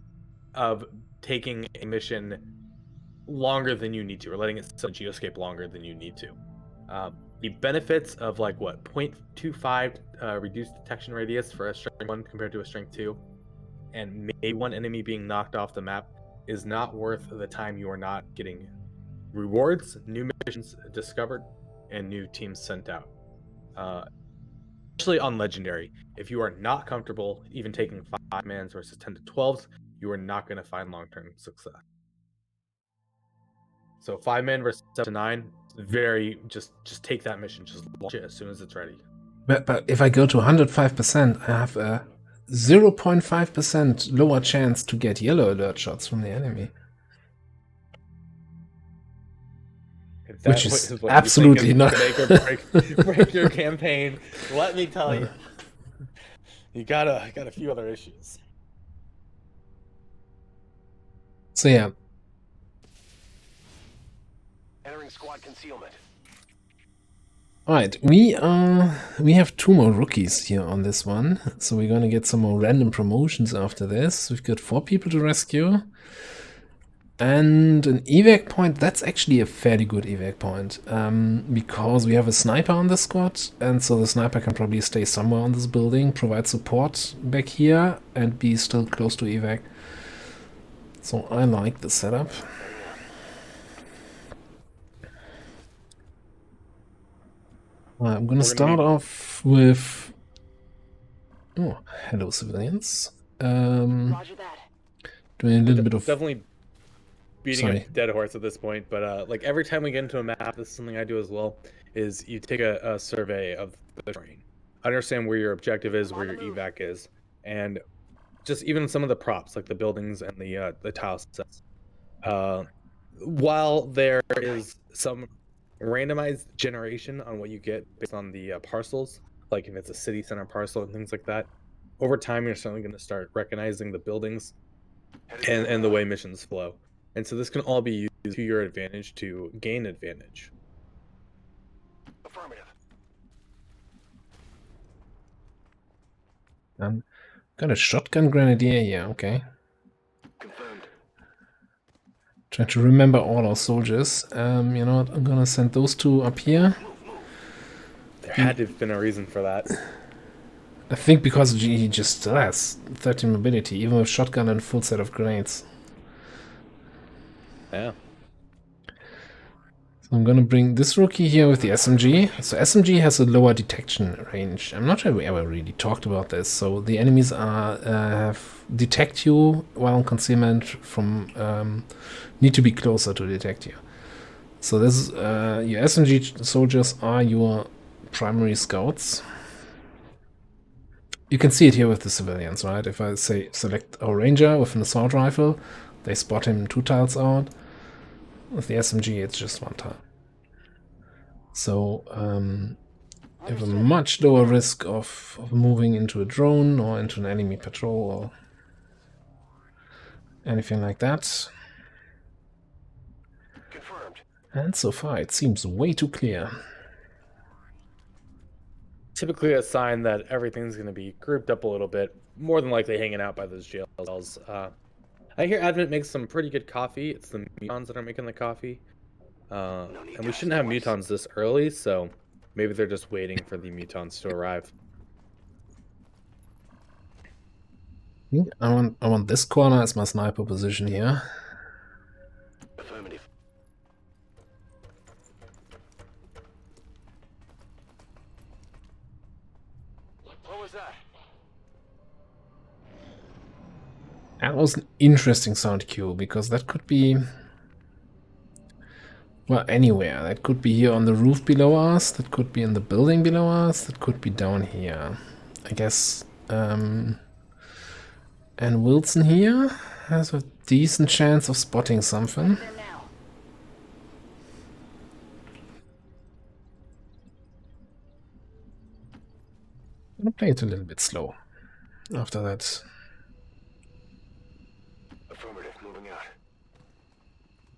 of taking a mission longer than you need to, or letting it sit on Geoscape longer than you need to. The benefits of like what 0.25 reduced detection radius for a strength 1 compared to a strength 2, and maybe one enemy being knocked off the map is not worth the time you are not getting rewards, new missions discovered, and new teams sent out. Especially on Legendary, if you are not comfortable even taking 5-mans versus 10 to 12s, you are not going to find long-term success. So 5-man versus 7 to 9, very just take that mission, just launch it as soon as it's ready. But if I go to 105%, I have a 0.5% lower chance to get yellow alert shots from the enemy. Which is absolutely not make or break your campaign. Let me tell you, you got a few other issues. So yeah. Entering squad concealment. Alright, we have 2 more rookies here on this one, so we're gonna get some more random promotions after this. We've got 4 people to rescue. And an evac point, that's actually a fairly good evac point, because we have a sniper on the squad, and so the sniper can probably stay somewhere on this building, provide support back here, and be still close to evac. So I like the setup. I'm gonna start off with... Oh, hello civilians. Roger that. Doing a little bit of... Definitely beating a dead horse at this point, but like every time we get into a map, this is something I do as well, is you take a survey of the terrain. Understand where your objective is, where your evac is, and just even some of the props, like the buildings and the tile sets. While there is some randomized generation on what you get based on the parcels, like if it's a city center parcel and things like that, over time you're certainly going to start recognizing the buildings and the way missions flow. And so this can all be used to your advantage to gain advantage. Affirmative. Got a shotgun grenadier here, okay. Confirmed. Try to remember all our soldiers. You know what, I'm gonna send those 2 up here. There had to have been a reason for that. I think because he just still has 13 mobility, even with shotgun and full set of grenades. Yeah. So I'm gonna bring this rookie here with the SMG. So SMG has a lower detection range. I'm not sure we ever really talked about this. So the enemies detect you while in concealment from need to be closer to detect you. So this is, your SMG soldiers are your primary scouts. You can see it here with the civilians, right? If I say select our ranger with an assault rifle, they spot him 2 tiles out. With the SMG, it's just 1 tile. So you have a much lower risk of moving into a drone or into an enemy patrol or anything like that. Confirmed. And so far, it seems way too clear. Typically a sign that everything's going to be grouped up a little bit, more than likely hanging out by those jail cells. I hear Advent makes some pretty good coffee. It's the Mutons that are making the coffee. And we shouldn't have mutons this early, so maybe they're just waiting for the mutons to arrive. I want this corner as my sniper position here. Affirmative. What was that? That was an interesting sound cue, because that could be... well, anywhere. That could be here on the roof below us, that could be in the building below us, that could be down here. I guess... and Wilson here has a decent chance of spotting something. There now. I'm gonna play it a little bit slow after that. Affirmative. Moving out.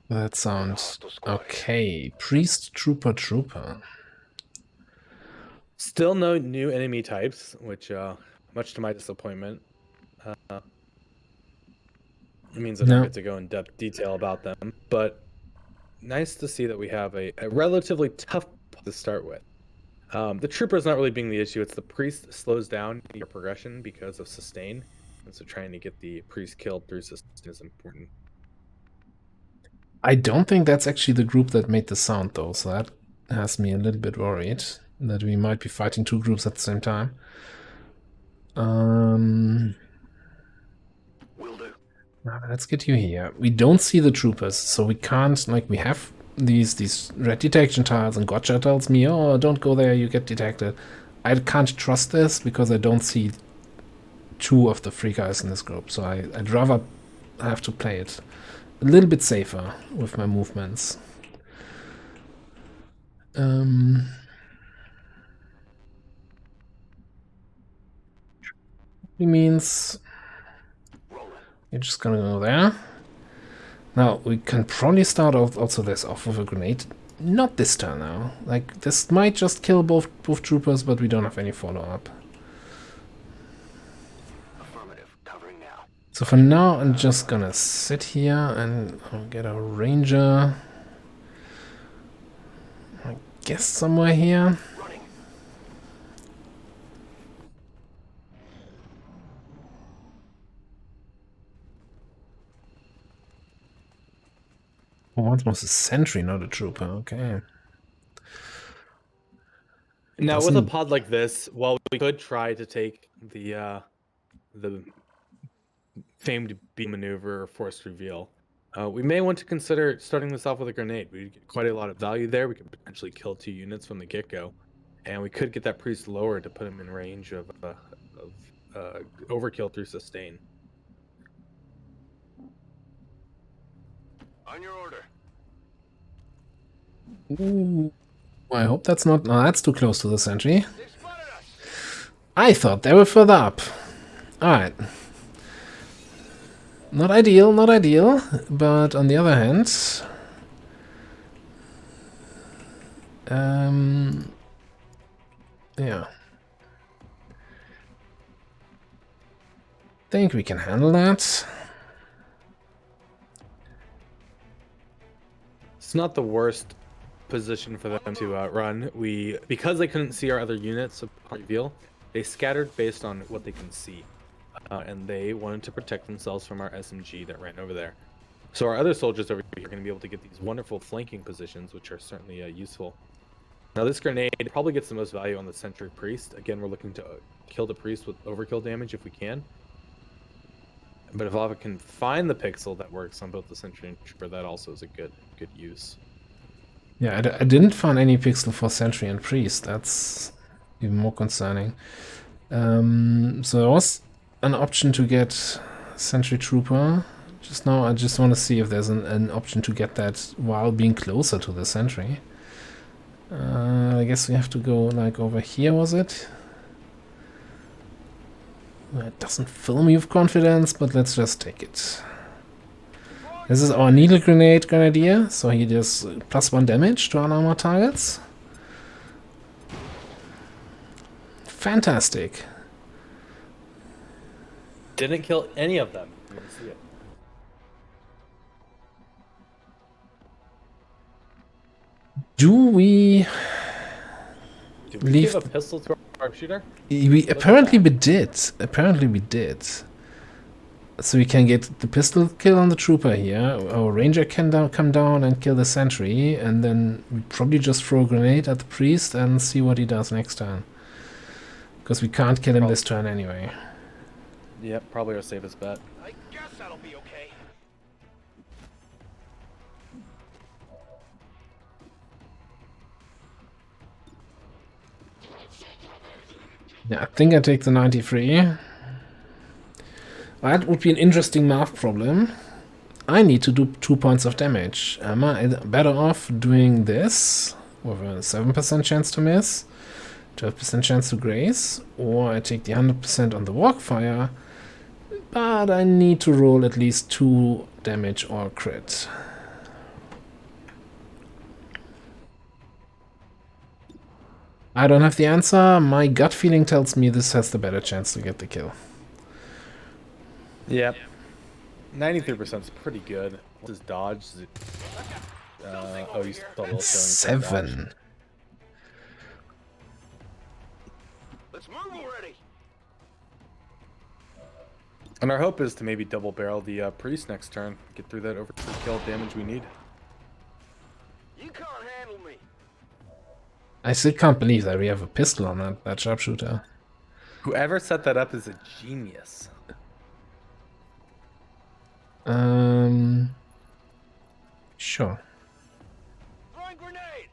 That sounds okay. Priest, trooper. Still no new enemy types, which, much to my disappointment, it means I don't get to go in depth detail about them. But nice to see that we have a relatively tough to start with. The trooper is not really being the issue. It's the priest slows down your progression because of sustain, and so trying to get the priest killed through sustain is important. I don't think that's actually the group that made the sound, though, so that has me a little bit worried that we might be fighting two groups at the same time. Will do. Now, let's get you here. We don't see the troopers, so we can't, like, we have these red detection tiles, and Gotcha tells me, oh, don't go there, you get detected. I can't trust this because I don't see two of the three guys in this group, so I'd rather have to play it a little bit safer with my movements. It means you're just gonna go there. Now, we can probably start also this off with a grenade. Not this turn now. Like, this might just kill both troopers, but we don't have any follow-up. Affirmative. Covering now. So for now, I'm just gonna sit here and I'll get a ranger. I guess somewhere here. Running. Oh, once was a sentry, not a trooper. Okay. Now, with a pod like this, well, we could try to take the famed beam maneuver or forced reveal. We may want to consider starting this off with a grenade. We get quite a lot of value there. We could potentially kill 2 units from the get-go, and we could get that priest lower to put him in range of overkill through sustain. On your order. Ooh, I hope that's not... No, that's too close to the sentry. They spotted us. I thought they were further up. Alright. Not ideal, but on the other hand... yeah. Think we can handle that. It's not the worst position for them to run. Because they couldn't see our other units of reveal, they scattered based on what they can see, and they wanted to protect themselves from our SMG that ran over there. So our other soldiers over here are going to be able to get these wonderful flanking positions, which are certainly useful. Now this grenade probably gets the most value on the sentry priest. Again, we're looking to kill the priest with overkill damage if we can. But if Lava can find the pixel that works on both the sentry and trooper, that also is a good use. Yeah, I didn't find any pixel for sentry and priest. That's even more concerning. So there was an option to get sentry trooper just now. I just want to see if there's an option to get that while being closer to the sentry. I guess we have to go like over here, was it? It doesn't fill me with confidence, but let's just take it. This is our needle grenadier, so he does +1 damage to unarmored targets. Fantastic. Didn't kill any of them. You can see it. Do we Did we leave? give a pistol to our sharpshooter? We apparently we did. Apparently we did. So we can get the pistol kill on the trooper here. Our ranger can come down and kill the sentry, and then we probably just throw a grenade at the priest and see what he does next turn. Because we can't kill him this turn anyway. Yep, probably our safest bet. I guess that'll be okay. Yeah, I think I take the 93. That would be an interesting math problem. I need to do 2 points of damage. Am I better off doing this with a 7% chance to miss, 12% chance to graze, or I take the 100% on the walkfire, but I need to roll at least 2 damage or crit. I don't have the answer. My gut feeling tells me this has the better chance to get the kill. Yep. 93% is pretty good. What's his dodge? Is it, oh, he's still low, showing his dodge. 7. Let's move already. And our hope is to maybe double barrel the priest next turn. Get through that overkill damage we need. You can't handle me. I still can't believe that we have a pistol on that sharpshooter. Whoever set that up is a genius. Sure. Throwing grenade.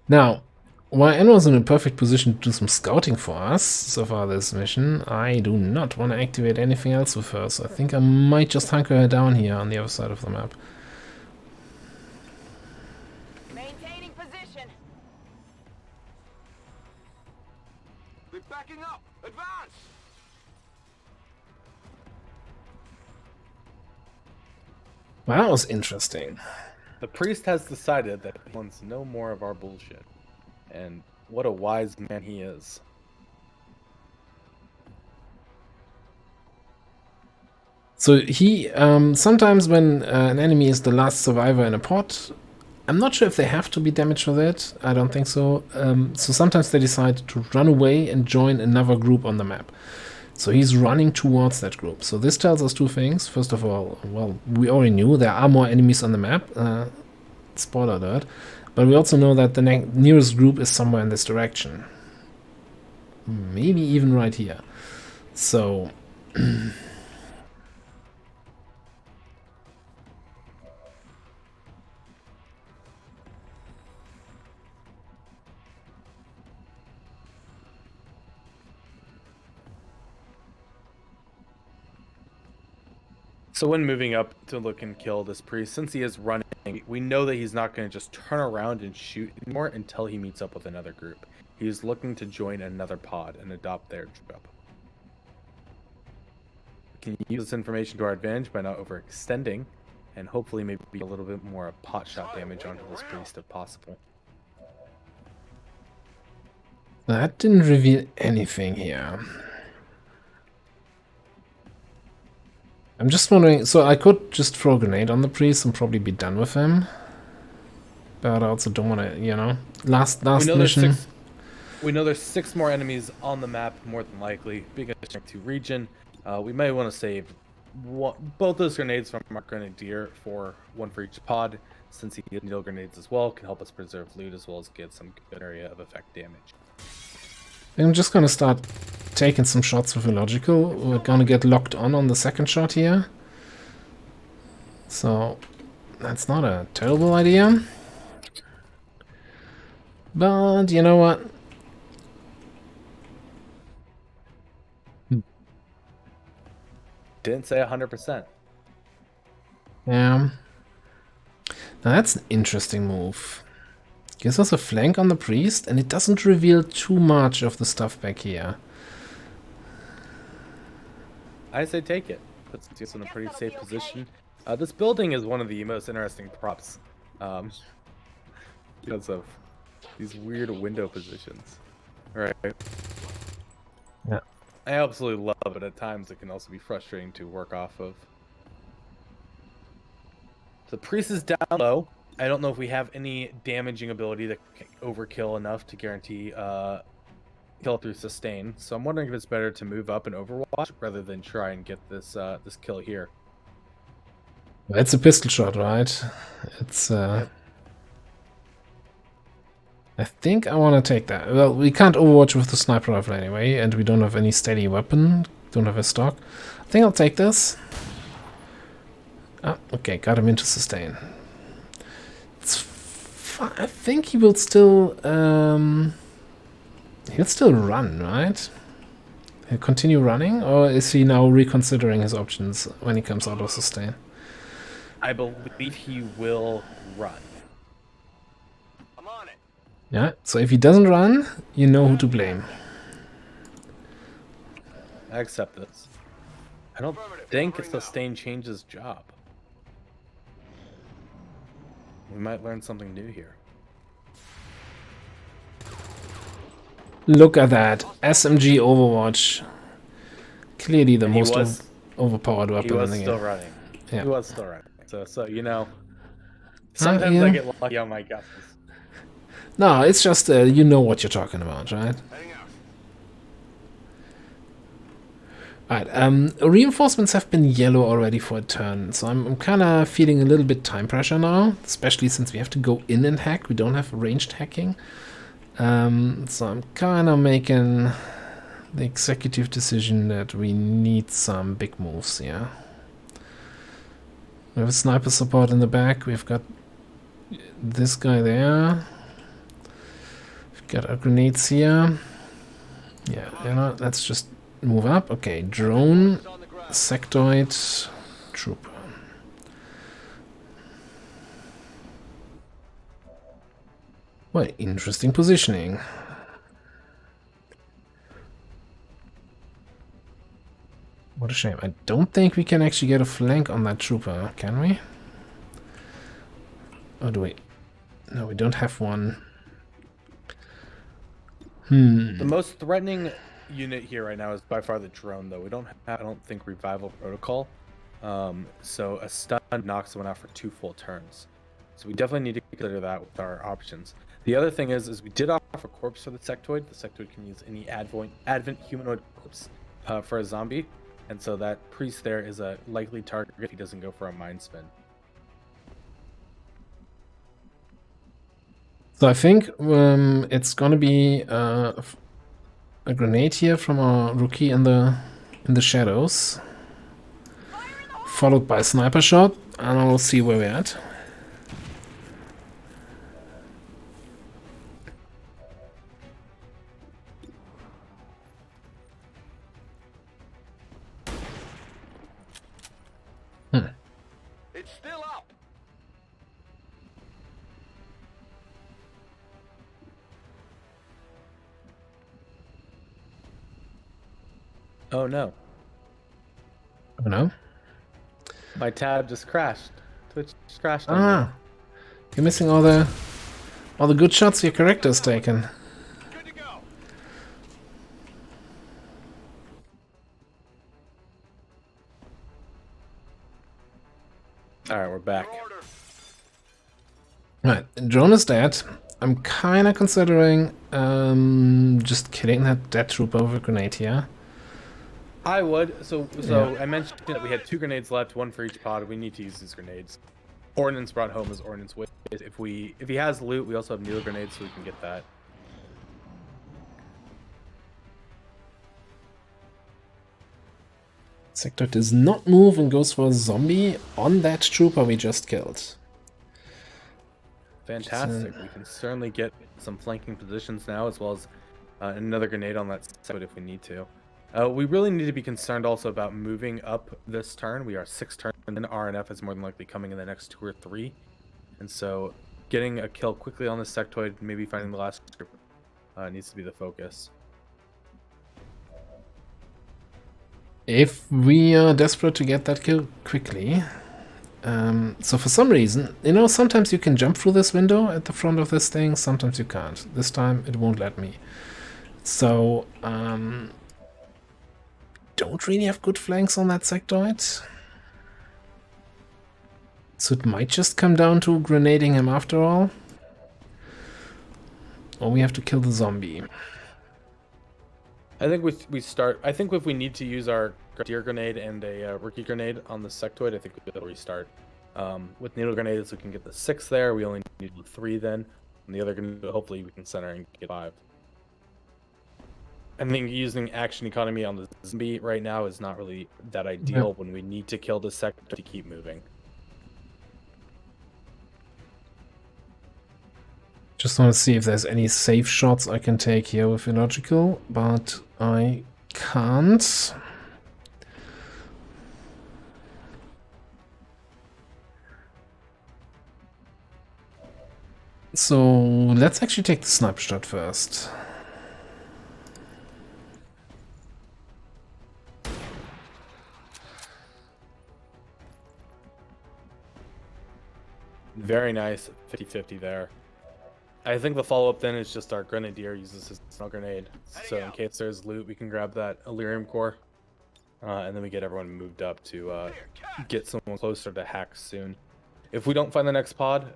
Now, while N was in a perfect position to do some scouting for us so far this mission, I do not want to activate anything else with her, so I think I might just hunker her down here on the other side of the map. Maintaining position. We're backing up. Advance. Well, that was interesting. The priest has decided that he wants no more of our bullshit. And what a wise man he is. So he, sometimes when an enemy is the last survivor in a pod, I'm not sure if they have to be damaged for that. I don't think so. So sometimes they decide to run away and join another group on the map. So he's running towards that group. So this tells us 2 things. First of all, well, we already knew there are more enemies on the map. Spoiler alert. But we also know that the nearest group is somewhere in this direction. Maybe even right here. So... So when moving up to look and kill this priest, since he is running, we know that he's not going to just turn around and shoot anymore until he meets up with another group. He's looking to join another pod and adopt their troop. We can use this information to our advantage by not overextending, and hopefully maybe a little bit more pot shot damage onto this priest if possible. That didn't reveal anything here. I'm just wondering, so I could just throw a grenade on the priest and probably be done with him. But I also don't want to, you know, last mission. We know there's 6 more enemies on the map, more than likely. Being a strength 2 region, we may want to save both those grenades from our grenadier for 1 for each pod, since he can needle grenades as well, can help us preserve loot as well as get some good area of effect damage. I'm just gonna start taking some shots with illogical. We're gonna get locked on the second shot here. So that's not a terrible idea. But you know what? Didn't say 100%. Yeah. Now that's an interesting move. Gives us a flank on the priest, and it doesn't reveal too much of the stuff back here. I say take it. Puts us in a pretty safe position. This building is one of the most interesting props because of these weird window positions. All right. Yeah. I absolutely love it. At times, it can also be frustrating to work off of. The priest is down low. I don't know if we have any damaging ability that can overkill enough to guarantee kill through sustain. So I'm wondering if it's better to move up and Overwatch rather than try and get this this kill here. It's a pistol shot, right? It's Yep. I think I want to take that. Well, we can't Overwatch with the sniper rifle anyway, and we don't have any steady weapon. Don't have a stock. I think I'll take this. Ah, okay, got him into sustain. I think he will still he'll still run, right? He'll continue running, or is he now reconsidering his options when he comes out of sustain? I believe he will run. I'm on it. Yeah, so if he doesn't run, you know who to blame. I accept this. I don't think sustain changes job. We might learn something new here. Look at that. SMG Overwatch. Clearly the most overpowered He weapon in was the still game. running. Yeah. He was still running. So you know, sometimes I get lucky on my guesses. No, it's just you know what you're talking about, right? Heading out. Alright, reinforcements have been yellow already for a turn, so I'm kind of feeling a little bit time pressure now, especially since we have to go in and hack. We don't have ranged hacking. So I'm kind of making the executive decision that we need some big moves here. We have a sniper support in the back. We've got this guy there. We've got our grenades here. Yeah, you know, let's just move up. Okay, drone, sectoid, trooper. Well, interesting positioning. What a shame. I don't think we can actually get a flank on that trooper, can we? Oh, do we? No, we don't have one. The most threatening unit here right now is by far the drone, though. We don't have, I don't think, revival protocol. So a stun knocks someone out for 2 full turns. So we definitely need to consider that with our options. The other thing is we did offer corpse for the sectoid. The sectoid can use any advent humanoid corpse for a zombie. And so that priest there is a likely target if he doesn't go for a mind spin. So I think it's gonna be a grenade here from our rookie in the shadows, followed by a sniper shot, and I'll see where we're at. It's still up. Oh no. Oh no. My tab just crashed. Twitch just crashed on me. Ah, you're missing all the good shots your character's taken. Good to go. Alright, we're back. Your order. Right, drone is dead. I'm kind of considering just killing that dead trooper with a grenade here. I would. So Yeah. I mentioned that we had 2 grenades left, 1 for each pod. We need to use these grenades. Ordnance brought home is ordnance waste. If he has loot, we also have needle grenades, so we can get that. Sector does not move and goes for a zombie on that trooper we just killed. Fantastic. We can certainly get some flanking positions now, as well as another grenade on that side if we need to. We really need to be concerned also about moving up this turn. We are 6 turns, and then RNF is more than likely coming in the next 2 or 3. And so getting a kill quickly on the sectoid, maybe finding the last group, needs to be the focus. If we are desperate to get that kill quickly, so for some reason, you know, sometimes you can jump through this window at the front of this thing, sometimes you can't. This time it won't let me. So don't really have good flanks on that sectoid. So it might just come down to grenading him after all. Or we have to kill the zombie. I think we start. I think if we need to use our deer grenade and a rookie grenade on the sectoid, I think we'll restart. With needle grenades, we can get the 6 there. We only need the 3 then. And the other grenade, hopefully, we can center and get 5. I think using action economy on the zombie right now is not really that ideal when we need to kill the sector to keep moving. Just want to see if there's any safe shots I can take here with illogical, but I can't. So let's actually take the sniper shot first. Very nice, 50-50 there. I think the follow-up then is just our grenadier uses his snow grenade. So in case there's loot, we can grab that Illyrium core. And then we get everyone moved up to get someone closer to hack soon. If we don't find the next pod,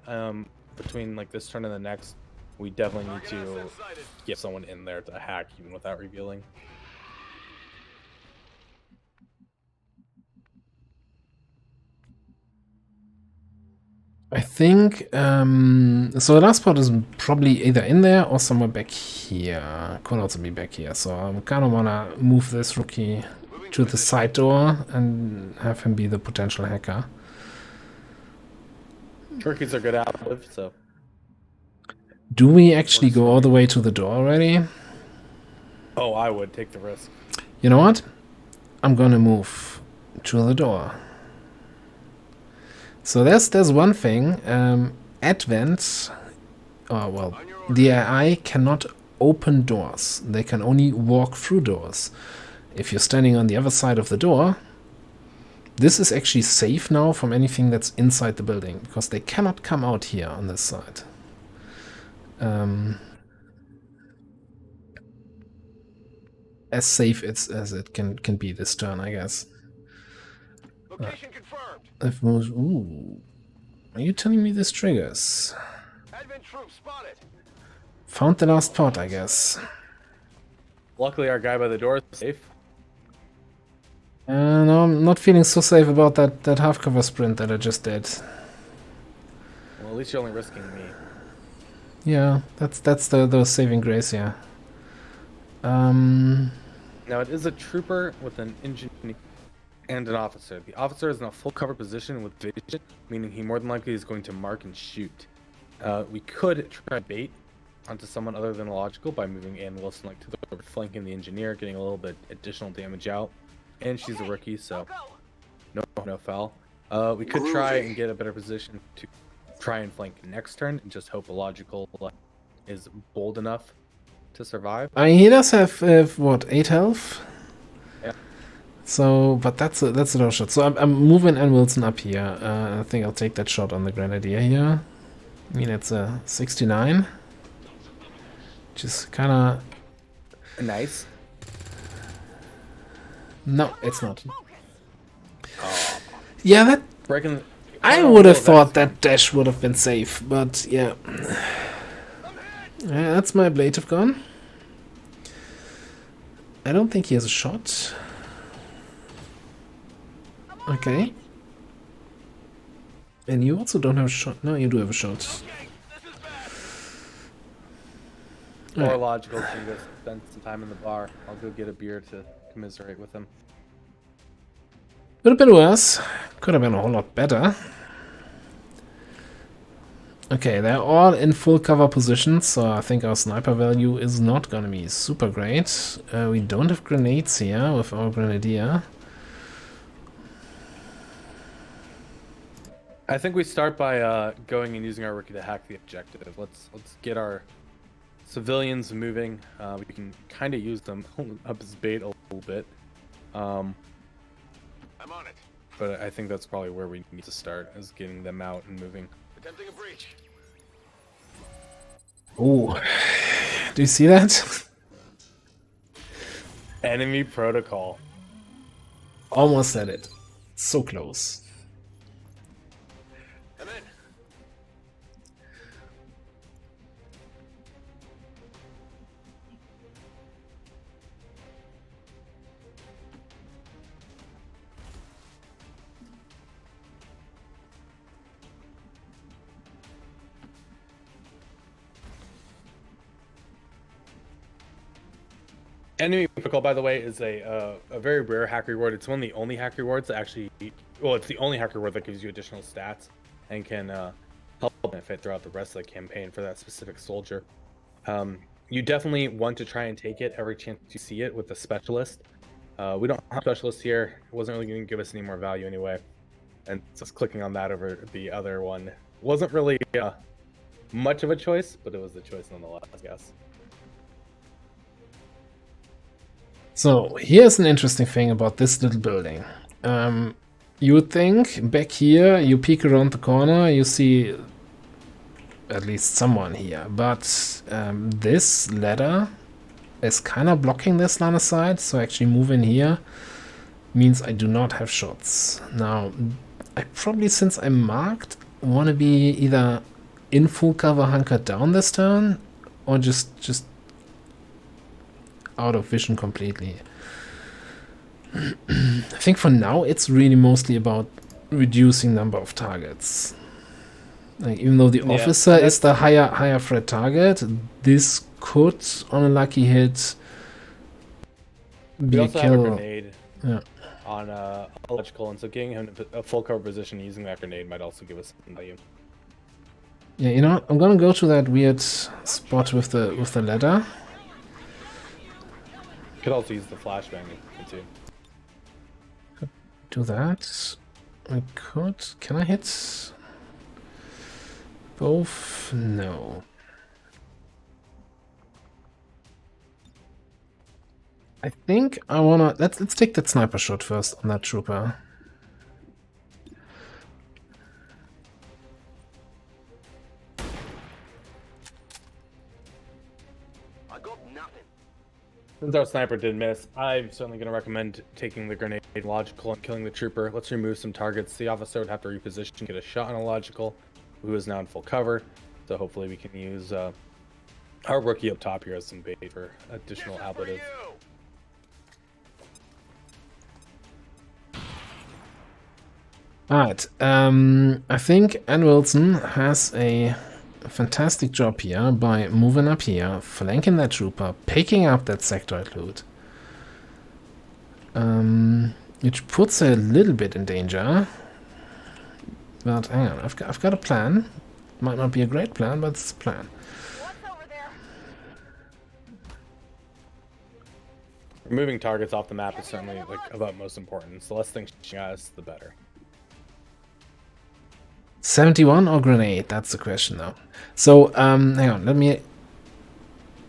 between like this turn and the next, we definitely need to get someone in there to hack even without revealing. I think, so the last part is probably either in there or somewhere back here. Could also be back here, so I kind of want to move this rookie to the side door and have him be the potential hacker. Rookies are good out of, so. Do we actually go all the way to the door already? Oh, I would take the risk. You know what? I'm gonna move to the door. So there's one thing. Advent, the AI cannot open doors. They can only walk through doors. If you're standing on the other side of the door, this is actually safe now from anything that's inside the building, because they cannot come out here on this side. As safe as it can be this turn, I guess. Location confirmed. I've moved. Ooh. Are you telling me this triggers? Advent troops spotted. Found the last pod, I guess. Luckily, our guy by the door is safe. No, I'm not feeling so safe about that half cover sprint that I just did. Well, at least you're only risking me. Yeah, that's the saving grace, yeah. Now, it is a trooper with an engineer and an officer. The officer is in a full cover position with vision, meaning he more than likely is going to mark and shoot. We could try bait onto someone other than illogical by moving Ann Wilson like to the flanking the engineer, getting a little bit additional damage out. And she's a rookie, so no foul. We could try and get a better position to try and flank next turn and just hope illogical is bold enough to survive. He does have what, 8 health? Yeah. So, but that's a low shot. So I'm moving Ann Wilson up here. I think I'll take that shot on the Grenadier here. I mean, it's a 69. Which is kind of nice. No, it's not. Yeah, that Breaking. I would have thought that dash would have been safe, but yeah. That's my ablative gone. I don't think he has a shot. Okay. And you also don't have a shot. No, you do have a shot. More logical to go spend some time in the bar. I'll go get a beer to commiserate with him. Could have been worse. Could have been a whole lot better. Okay, they're all in full cover positions, so I think our sniper value is not gonna be super great. We don't have grenades here with our grenadier. I think we start by going and using our rookie to hack the objective. Let's get our civilians moving. We can kind of use them up as bait a little bit. I'm on it. But I think that's probably where we need to start, is getting them out and moving. Attempting a breach. Oh, do you see that? Enemy protocol. Almost had it. So close. Come in. Enemy protocol, by the way, is a very rare hack reward. It's one of the only hack rewards that actually, well, it's the only hack reward that gives you additional stats and can help benefit throughout the rest of the campaign for that specific soldier. You definitely want to try and take it every chance you see it with the specialist. We don't have specialists here. It wasn't really going to give us any more value anyway. And just clicking on that over the other one wasn't really much of a choice, but it was the choice nonetheless, I guess. So here's an interesting thing about this little building. You would think back here, you peek around the corner, you see at least someone here, but this ladder is kind of blocking this line of sight, so actually moving here means I do not have shots. Now, I probably, since I'm marked, want to be either in full cover hunkered down this turn, or just out of vision completely. I think for now it's really mostly about reducing number of targets. Like, even though the officer is the higher threat target, this could, on a lucky hit, be We a also have a kill. grenade Yeah. on electrical, and so getting him a full cover position using that grenade might also give us some value. Yeah, you know what? I'm gonna go to that weird spot with the ladder. Could also use the flashbang too. Do that. I could. Can I hit both? No. I think I wanna let's take that sniper shot first on that trooper. I got nothing. Since our sniper did miss, I'm certainly going to recommend taking the grenade logical and killing the trooper. Let's remove some targets. The officer would have to reposition, get a shot on a logical, who is now in full cover. So hopefully we can use our rookie up top here as some bait for additional This is for ablative. you. Alright, I think Ann Wilson has a fantastic job here by moving up here, flanking that trooper, picking up that sectoid loot. Which puts her a little bit in danger. But hang on, I've got a plan. Might not be a great plan, but it's a plan. What's over there? Removing targets off the map is certainly of utmost importance. The less things she has, the better. 71 or grenade? That's the question now. So, hang on, let me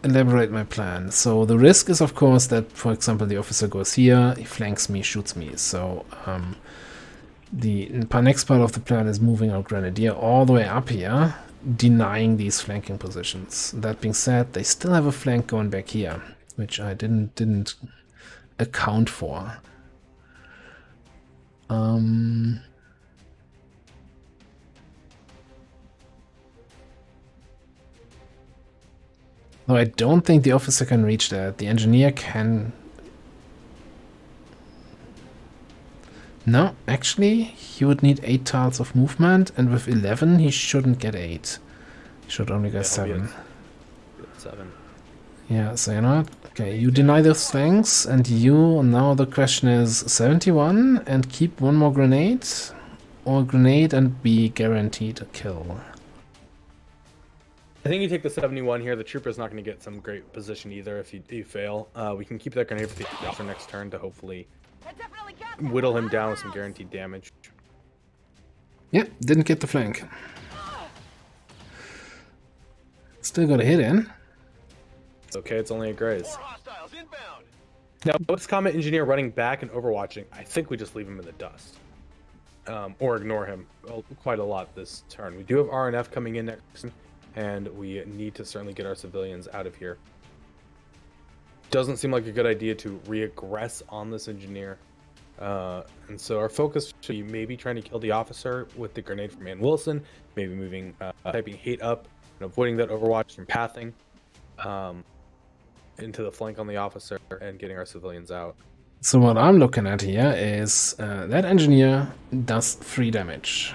elaborate my plan. So the risk is, of course, that, for example, the officer goes here, he flanks me, shoots me. So the next part of the plan is moving our grenadier all the way up here, denying these flanking positions. That being said, they still have a flank going back here, which I didn't account for. No, I don't think the officer can reach that. The engineer can. No, actually, he would need 8 tiles of movement, and with 11, he shouldn't get 8. He should only get 7. 7. Yeah, so you know what? Okay, you deny those flanks, and now the question is 71 and keep one more grenade, or grenade and be guaranteed a kill. I think you take the 71 here. The trooper's not going to get some great position either if you fail. We can keep that grenade for the officer next turn to hopefully whittle him down with some guaranteed damage. Yeah, didn't get the flank. Still got a hit in. It's okay, it's only a graze. More hostiles inbound. Now, what's Comet Engineer running back and overwatching? I think we just leave him in the dust. Or ignore him quite a lot this turn. We do have RNF coming in next, and we need to certainly get our civilians out of here. Doesn't seem like a good idea to reaggress on this engineer. And so our focus should be maybe trying to kill the officer with the grenade from Man Wilson, maybe moving, typing hate up, and avoiding that Overwatch from pathing into the flank on the officer and getting our civilians out. So what I'm looking at here is that engineer does 3 damage.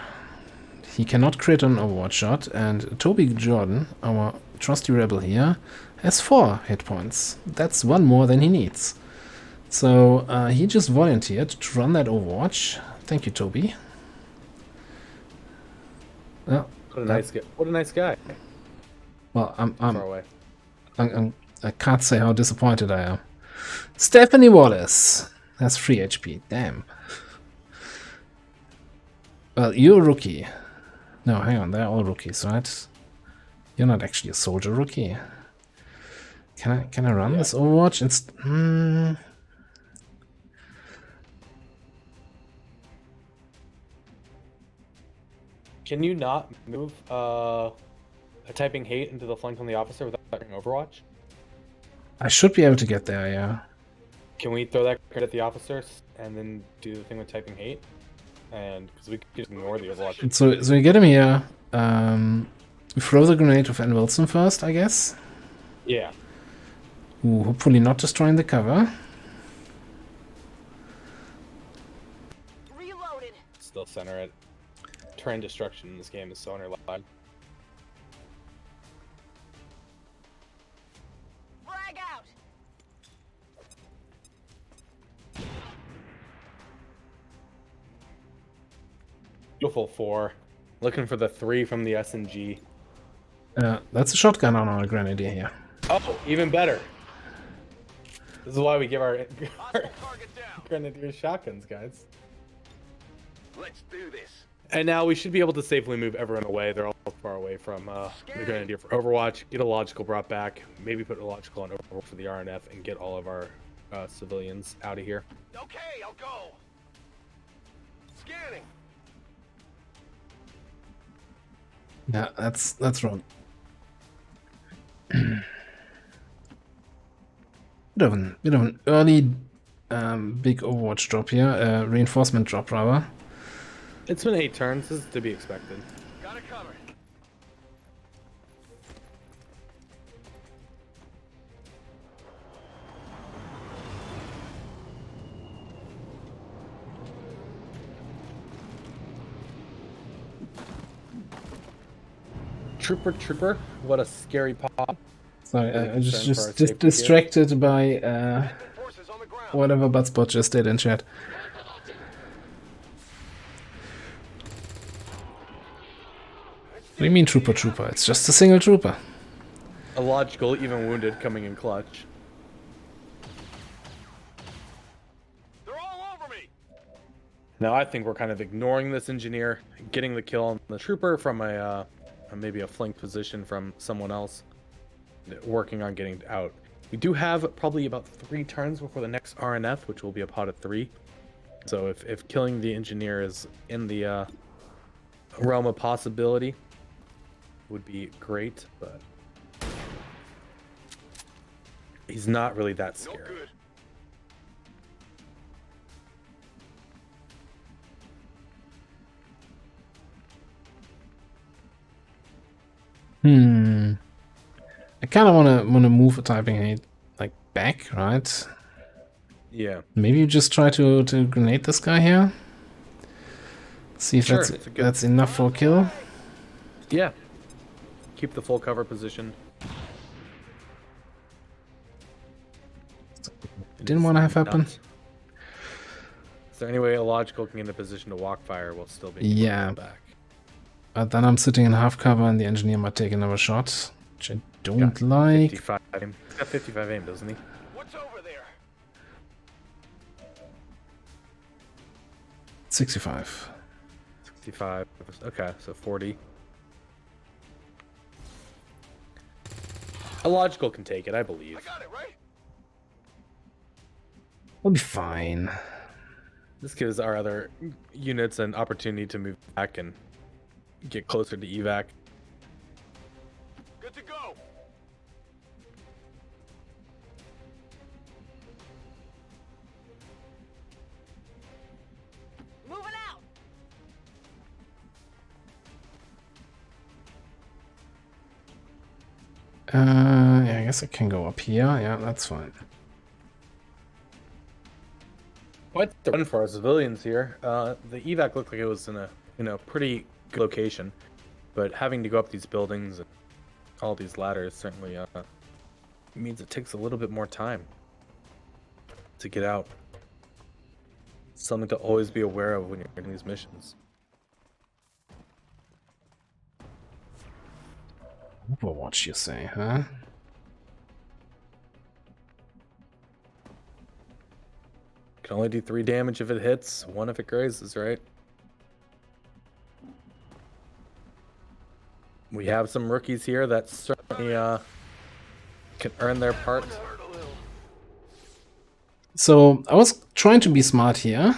He cannot crit an Overwatch shot, and Toby Jordan, our trusty rebel here, has 4 hit points. That's 1 more than he needs. So he just volunteered to run that Overwatch. Thank you, Toby. Well, What a nice guy. What a nice guy. well, Far away. I can't say how disappointed I am. Stephanie Wallace has 3 HP. Damn. Well, you're a rookie. No, hang on. They're all rookies, right? You're not actually a soldier rookie. Can I run this Overwatch? Can you not move a typing hate into the flank on the officer without doing Overwatch? I should be able to get there, yeah. Can we throw that crit at the officers and then do the thing with typing hate? And because we could just ignore the Overwatch. So you get him here. We throw the grenade of N. Wilson first, I guess. Yeah. Ooh, hopefully not destroying the cover. Reloaded. Still center it. Terrain destruction in this game is so underlined. Frag out. Beautiful 4. Looking for the 3 from the SMG. That's a shotgun on our grenadier here. Oh, even better. This is why we give our Hostile target down. grenadiers shotguns, guys. Let's do this. And now we should be able to safely move everyone away. They're all far away from the Grenadier for Overwatch. Get a logical brought back. Maybe put a logical on Overwatch for the RNF and get all of our civilians out of here. Okay, I'll go. Scanning. Yeah, that's wrong. bit of an early big Overwatch drop here. Reinforcement drop, rather. It's been 8 turns. This is to be expected. Got it covered. Trooper, what a scary pop. Sorry, I Concern just for our safety here. distracted by Enemy forces on the ground. whatever Buttspot just did in chat. What do you mean trooper? It's just a single trooper. A logical, even wounded, coming in clutch. They're all over me. Now I think we're kind of ignoring this engineer, getting the kill on the trooper from a maybe a flank position from someone else, working on getting out. We do have probably about 3 turns before the next RNF, which will be a pot of 3. So if killing the engineer is in the realm of possibility, would be great, but he's not really that No scary. good. I kind of wanna move a typing hate like back, right? Yeah. Maybe you just try to grenade this guy here. See if Sure, it's a good- that's enough for a kill. Yeah. Keep the full cover position. Didn't want to have happen. Nuts. Is there any way a logical can get in a position to walk fire while still being Yeah. back? But then I'm sitting in half cover and the engineer might take another shot, which I don't like. 55 aim. He's got 55 aim, doesn't he? What's over there? 65. 65. Okay, so 40. A logical can take it, I believe. I got it, right? We'll be fine. This gives our other units an opportunity to move back and get closer to evac. Good to go. Yeah, I guess I can go up here. Yeah, that's fine. Quite the run for our civilians here. The evac looked like it was in a pretty good location, but having to go up these buildings and all these ladders certainly means it takes a little bit more time to get out. Something to always be aware of when you're doing these missions. Overwatch, you say, huh? Can only do 3 damage if it hits, 1 if it grazes, right? We have some rookies here that certainly can earn their part. So I was trying to be smart here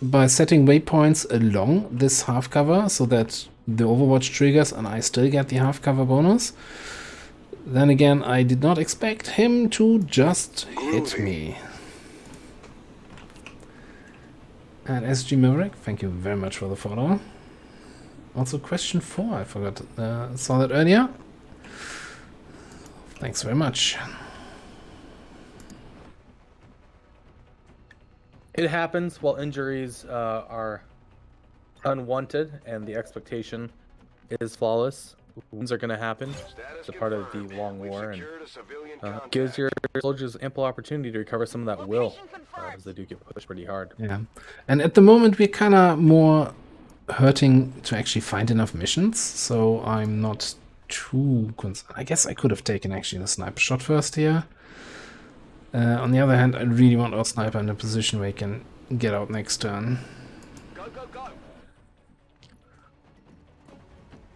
by setting waypoints along this half cover so that the Overwatch triggers and I still get the half cover bonus. Then again, I did not expect him to just hit me. And SG Maverick, thank you very much for the follow. Also question 4, I forgot, saw that earlier. Thanks very much. It happens while injuries are unwanted and the expectation is flawless. Wounds are going to happen. It's a part of the long war and gives your soldiers ample opportunity to recover some of that will as they do get pushed pretty hard. Yeah, and at the moment we're kind of more hurting to actually find enough missions, so I'm not too concerned. I guess I could have taken actually the sniper shot first here. On the other hand, I really want our sniper in a position where he can get out next turn. Go, go, go!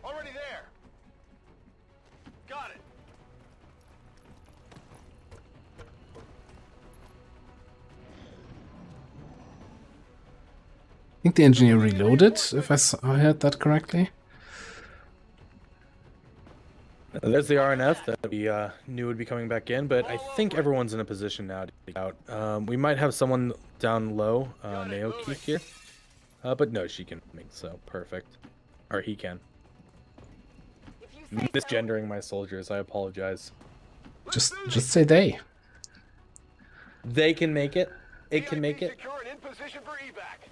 Already there! Got it! I think the engineer reloaded, if I heard that correctly. There's the RNF that we knew would be coming back in, but I think everyone's in a position now to get out. We might have someone down low, Naoki here, but no, she can make so perfect, or he can. Misgendering my soldiers, I apologize. Just say they. They can make it. It can make it. Secure and in position for evac.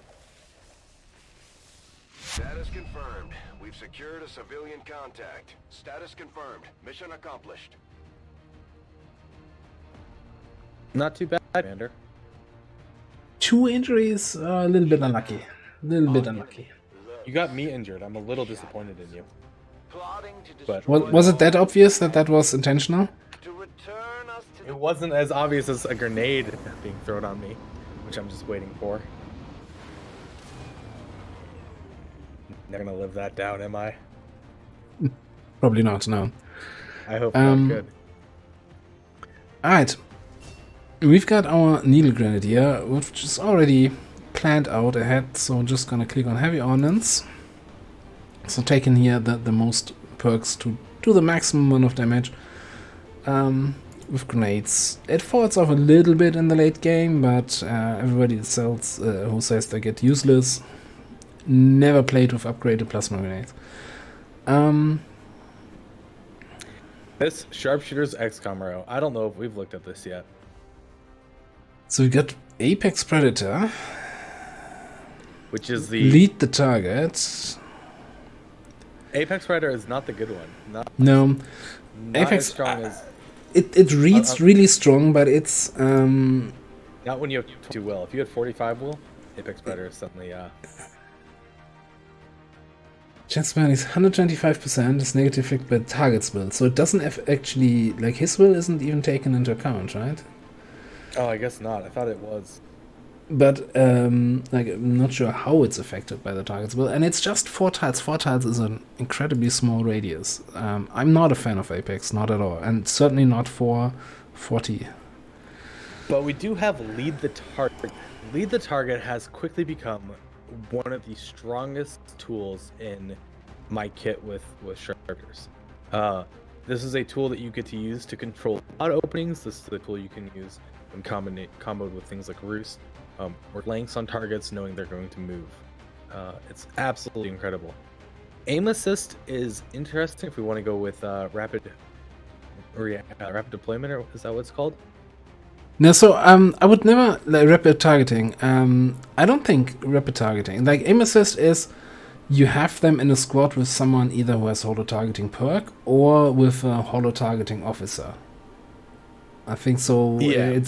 Status confirmed. We've secured a civilian contact. Status confirmed. Mission accomplished. Not too bad, Commander. 2 injuries, a little bit unlucky. You got me injured. I'm a little disappointed in you. But Was it that obvious that that was intentional? it wasn't as obvious as a grenade being thrown on me, which I'm just waiting for. Never gonna live that down, am I? Probably not, no. I hope not. Good. Alright. We've got our needle grenadier, which is already planned out ahead, so I'm just gonna click on heavy ordnance. So taking here the most perks to do the maximum amount of damage. With grenades. It falls off a little bit in the late game, but everybody who says they get useless never played with upgraded plasma grenades. This sharpshooter's XCOM row. I don't know if we've looked at this yet. So we got Apex Predator, Which is the lead the target. Apex Predator is not the good one. No, Not Apex as strong as it reads really strong, but it's not when you have too well. If you had 45 will, Apex Predator is suddenly chance man is 125%. Is negative effect by target's will, so it doesn't actually, like, his will isn't even taken into account, right? Oh, I guess not. I thought it was. But like, I'm not sure how it's affected by the target's will, and it's just 4 tiles. 4 tiles is an incredibly small radius. I'm not a fan of Apex, not at all, and certainly not for 40. But we do have Lead the Target. Lead the Target has quickly become one of the strongest tools in my kit with sharpshooters. This is a tool that you get to use to control auto openings. This is the tool you can use when comboed with things like Roost, or lengths on targets, knowing they're going to move. It's absolutely incredible. Aim assist is interesting if we want to go with rapid rapid deployment, or is that what it's called? No, so I would never like rapid targeting. I don't think rapid targeting. Like aim assist is you have them in a squad with someone either who has holo targeting perk or with a holo targeting officer. I think so. Yeah.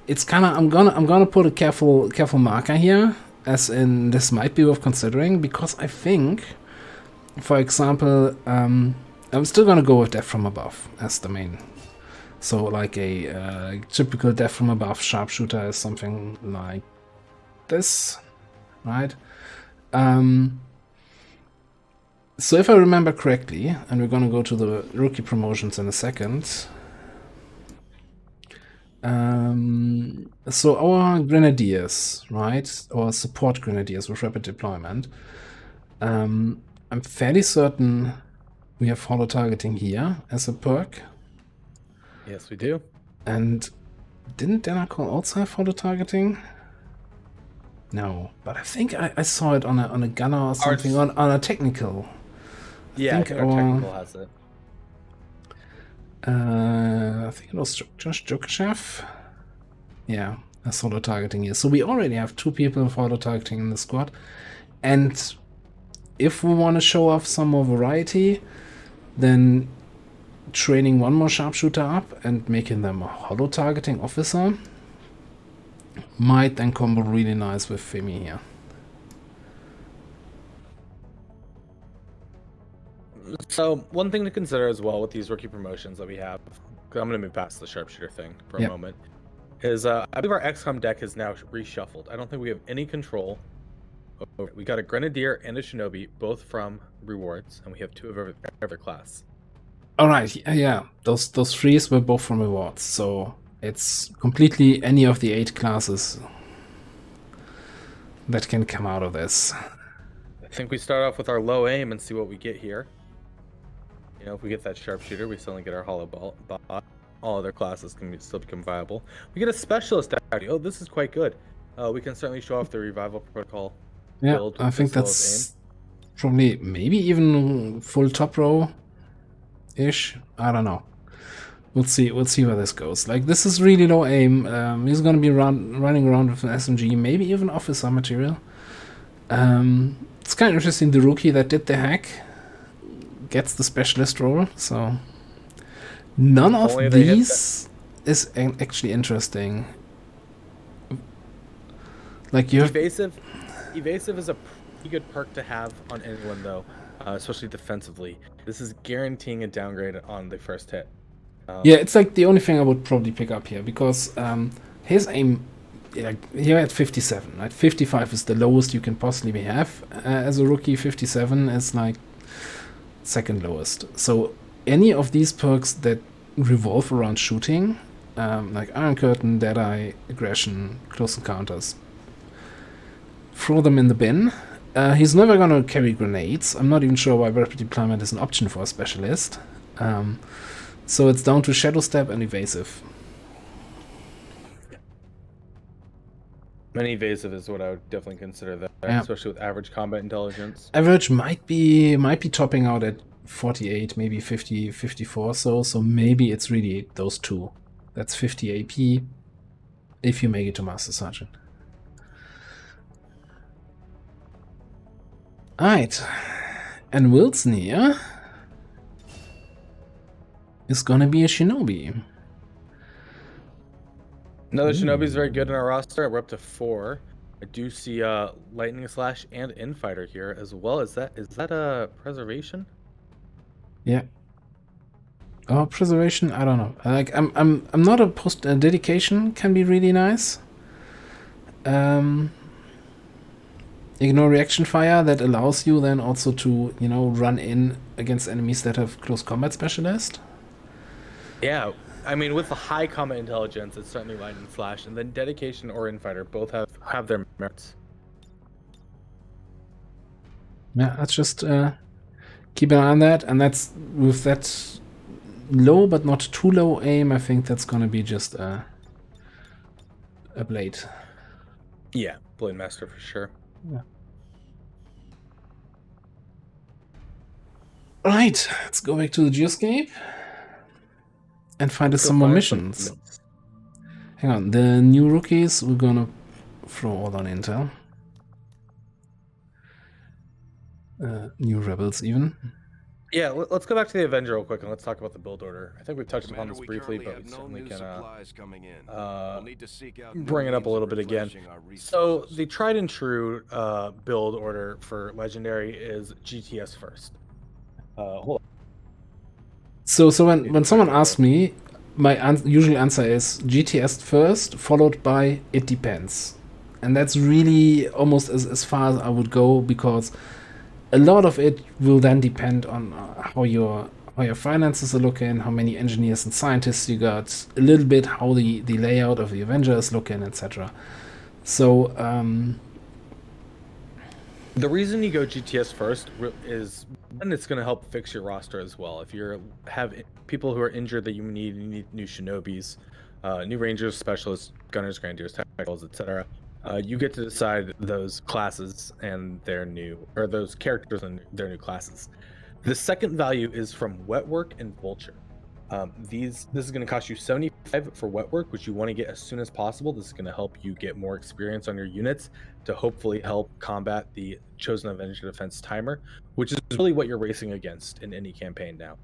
It's kind of I'm gonna put a careful marker here, as in this might be worth considering, because I think, for example, I'm still gonna go with Death from Above as the main. So like a typical Death from Above sharpshooter is something like this, right? So if I remember correctly, and we're gonna go to the rookie promotions in a second. So our grenadiers, right, or support grenadiers with rapid deployment, I'm fairly certain we have holo targeting here as a perk. Yes, we do. And didn't Denarcol also have holo targeting? No, but I think I saw it on a gunner or something, on a technical. I think our technical has it. I think it was Josh Jokachev. Yeah, that's holo targeting here. So we already have 2 people with holo targeting in the squad. And if we want to show off some more variety, then training 1 more sharpshooter up and making them a holo targeting officer might then combo really nice with Femi here. So one thing to consider as well with these rookie promotions that we have, 'cause I'm going to move past the sharpshooter thing for a moment, is I believe our XCOM deck is now reshuffled. I don't think we have any control over it. We got a Grenadier and a Shinobi, both from rewards, and we have 2 of every class. All right, yeah, those 3s were both from rewards, so it's completely any of the 8 classes that can come out of this. I think we start off with our low aim and see what we get here. You know, if we get that sharpshooter, we still get our hollow bot. All other classes can still become viable. We get a specialist actually. Oh, this is quite good. We can certainly show off the revival protocol. Yeah, I think that's probably maybe even full top row ish. I don't know. We'll see where this goes. Like, this is really low aim. He's gonna be running around with an SMG, maybe even officer material. It's kind of interesting. The rookie that did the hack gets the specialist role, so none of these is actually interesting. Like, you have evasive is a pretty good perk to have on anyone though, especially defensively. This is guaranteeing a downgrade on the first hit. Yeah, it's like the only thing I would probably pick up here, because his aim, here at 57, right? 55 is the lowest you can possibly have as a rookie. 57 is like second lowest. So any of these perks that revolve around shooting, like Iron Curtain, Deadeye, Aggression, Close Encounters, throw them in the bin. He's never gonna carry grenades. I'm not even sure why rapid deployment is an option for a specialist. So it's down to Shadow Step and Evasive. Many evasive is what I would definitely consider that, especially with average combat intelligence. Average might be topping out at 48, maybe 50, 54. So maybe it's really those 2. That's 50 AP if you make it to Master Sergeant. Alright, and Wilson here is gonna be a Shinobi. Another Shinobi is very good in our roster. We're up to 4. I do see Lightning Slash and Infighter here as well. Is that a Preservation? Yeah. Oh, Preservation. I don't know. Like, I'm not opposed. Dedication can be really nice. Ignore reaction fire, that allows you then also to, run in against enemies that have close combat specialist. Yeah, I mean, with the high combat intelligence, it's certainly Lightning Slash, and then Dedication or Infighter both have their merits. Yeah, let's just keep an eye on that, and that's with that low but not too low aim. I think that's gonna be just a blade. Yeah, Blade Master for sure. Yeah. Right, let's go back to the Geoscape. and find us Go some more find missions. Hang on, the new rookies, we're gonna throw all on intel. New rebels even. Yeah, let's go back to the Avenger real quick and let's talk about the build order. I think we've touched upon Commander, this we briefly, currently but have we no certainly new can supplies coming in. We'll need to seek out bring it up a means little of bit again. replenishing our So resources. the tried and true build order for Legendary is GTS first. Hold on. So when someone asks me, my usual answer is GTS first, followed by it depends. And that's really almost as far as I would go, because a lot of it will then depend on how your finances are looking, how many engineers and scientists you got, a little bit how the layout of the Avenger is looking, etc. So The reason you go GTS first is one, it's going to help fix your roster as well. If you have people who are injured that you need new Shinobis, new Rangers, Specialists, Gunners, Grenadiers, Tacticals, etc. You get to decide those classes and those characters and their new classes. The second value is from Wet Work and Vulture. This is going to cost you 75 for Wet Work, which you want to get as soon as possible. This is going to help you get more experience on your units to hopefully help combat the Chosen Avenger Defense timer, which is really what you're racing against in any campaign now.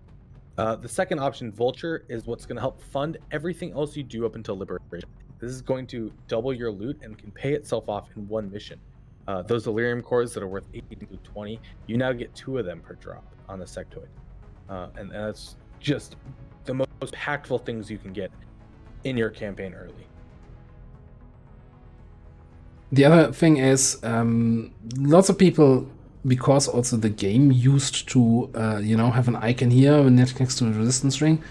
The second option, Vulture, is what's going to help fund everything else you do up until Liberation. This is going to double your loot and can pay itself off in one mission. Those Delirium cores that are worth 18 to 20, you now get 2 of them per drop on the sectoid. And that's just the most impactful things you can get in your campaign early. the other thing is, lots of people, because also the game used to, have an icon here next to the resistance ring,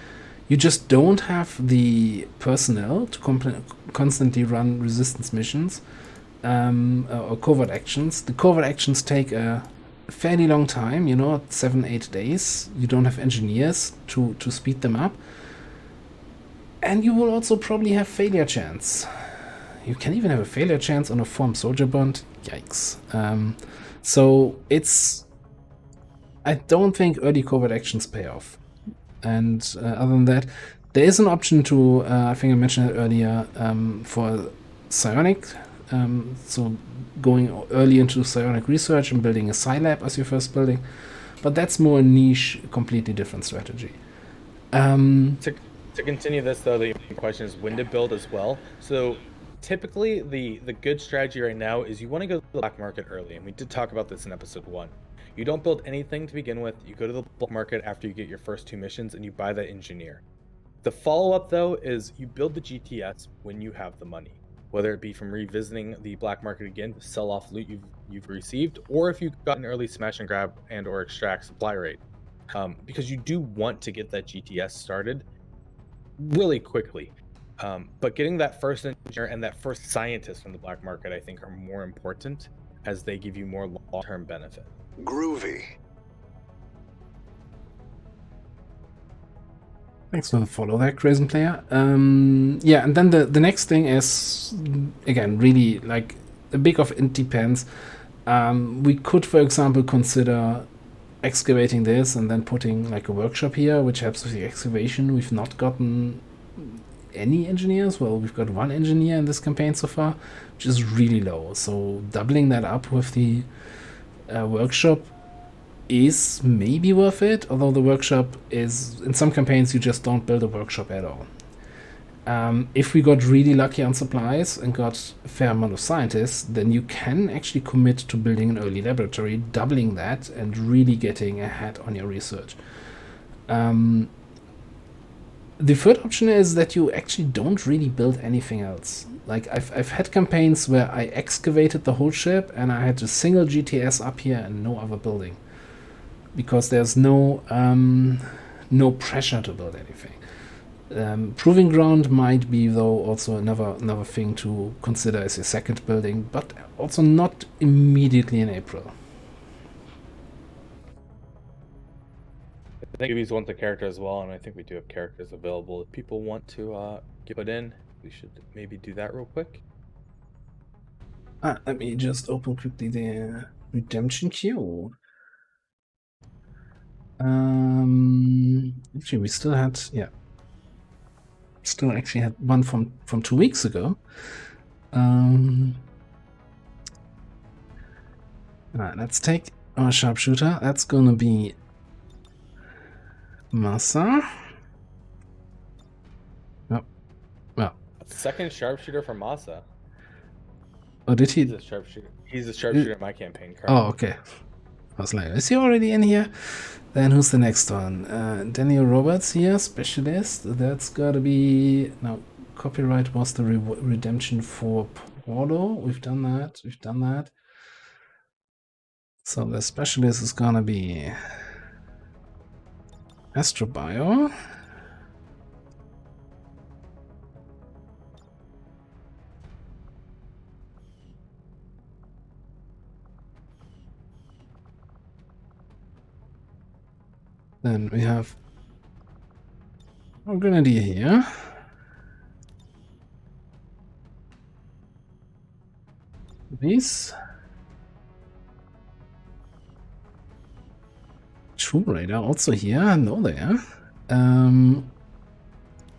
you just don't have the personnel to constantly run resistance missions or covert actions. The covert actions take a fairly long time, 7-8 days. You don't have engineers to speed them up. And you will also probably have failure chance. You can even have a failure chance on a formed soldier bond. Yikes. So I don't think early covert actions pay off. And other than that, there is an option to, I think I mentioned it earlier, for psionic. So going early into psionic research and building a Scilab as your first building. But that's more a niche, completely different strategy. To continue this, though, the question is when to build as well. So typically, the good strategy right now is you want to go to the black market early, and we did talk about this in episode 1. You don't build anything to begin with. You go to the black market after you get your first 2 missions, and you buy that engineer. The follow-up, though, is you build the GTS when you have the money, whether it be from revisiting the black market again to sell off loot you've received, or if you've got an early smash and grab and or extract supply rate, because you do want to get that GTS started really quickly. But getting that first engineer and that first scientist from the black market, I think, are more important as they give you more long-term benefit. Groovy. Thanks for the follow there, Crazen Player. Yeah, and then the next thing is, again, really like a big of it depends. We could, for example, consider excavating this and then putting like a workshop here, which helps with the excavation. We've not gotten any engineers. Well, we've got 1 engineer in this campaign so far, which is really low. So doubling that up with the workshop is maybe worth it, although the workshop is, in some campaigns, you just don't build a workshop at all. If we got really lucky on supplies and got a fair amount of scientists, then you can actually commit to building an early laboratory, doubling that, and really getting ahead on your research. The third option is that you actually don't really build anything else. Like, I've had campaigns where I excavated the whole ship and I had a single GTS up here and no other building, because there's no pressure to build anything. Proving ground might be, though, also another thing to consider as your second building, but also not immediately in April. I think Ubi's wants a character as well, and I think we do have characters available. If people want to get it in, we should maybe do that real quick. Let me just open quickly the redemption queue. Actually, we still had, yeah. Still actually had one from 2 weeks ago. Alright, let's take our sharpshooter. That's gonna be Massa. Oh, well. Second sharpshooter for Massa. Oh, did he? He's a sharpshooter. He's a sharpshooter in my campaign currently. Oh, okay. I was like, is he already in here? Then who's the next one? Daniel Roberts here, specialist. That's gotta be... No, copyright was the redemption for Porto. We've done that. So the specialist is gonna be Astrobio. Then we have our grenadier here. These. Tomb Raider also here. Hello there.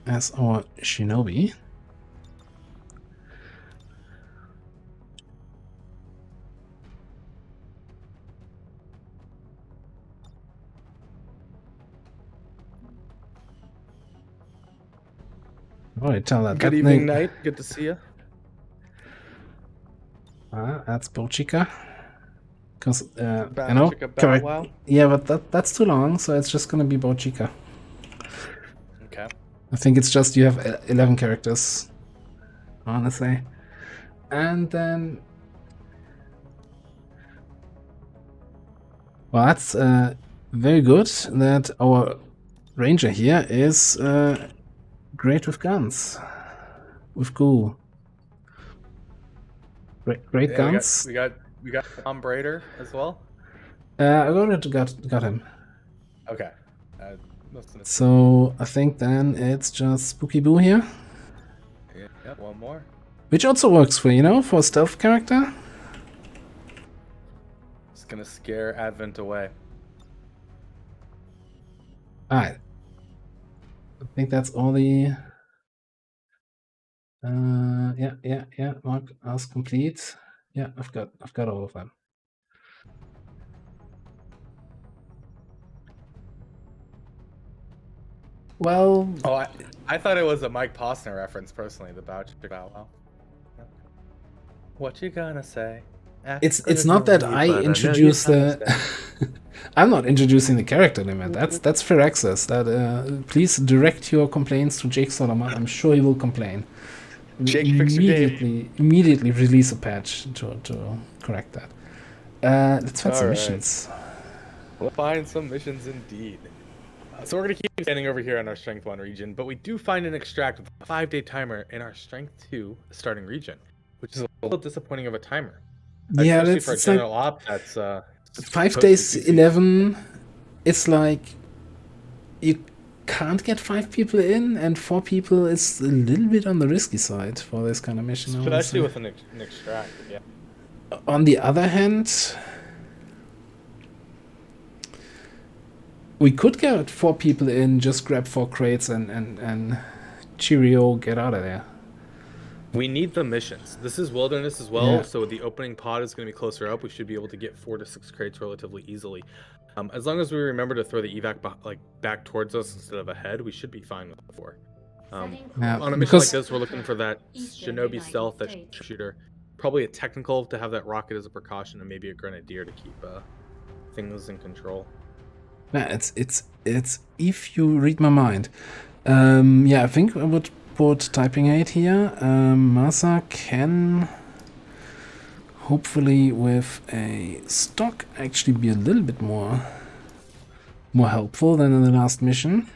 As our shinobi. Alright, tell that. Good evening, Knight. Good to see you. That's Bochika. Because, I know, correct. Wow. Yeah, but that's too long, so it's just gonna be Bochika. Okay. I think it's just you have 11 characters, honestly. And then... Well, that's very good that our ranger here is great with guns. With goo. Great Yeah, guns. We got Tom Brader as well. I already got him. Okay. So I think then it's just Spooky Boo here. Yeah, one more. Which also works for, for a stealth character. Just gonna scare Advent away. Alright. I think that's all the... yeah. Mark as complete. Yeah, I've got all of them. Well... Oh, I thought it was a Mike Posner reference, personally, the Bow Wow. What you gonna say? It's not that I introduce the... I'm not introducing the character limit. That's fair access. That please direct your complaints to Jake Solomon. I'm sure he will complain. Jake, immediately release a patch to correct that. Let's find some missions. We'll find some missions indeed. So we're going to keep standing over here in our Strength 1 region, but we do find an extract with a 5-day timer in our Strength 2 starting region, which is a little disappointing of a timer. Yeah, especially that's for a general op. That's 5 days 11. It's like you can't get 5 people in, and 4 people is a little bit on the risky side for this kind of mission. Especially with an extract, yeah. On the other hand, we could get 4 people in, just grab 4 crates and cheerio, get out of there. We need the missions. This is wilderness as well, so the opening pod is going to be closer up. We should be able to get 4 to 6 crates relatively easily. As long as we remember to throw the evac back towards us instead of ahead, we should be fine with the 4. On a mission like this, we're looking for that shinobi stealth, that shooter. Probably a technical to have that rocket as a precaution, and maybe a grenadier to keep things in control. Yeah, it's if you read my mind. I think I would put typing aid here. Masa can hopefully with a stock actually be a little bit more helpful than in the last mission.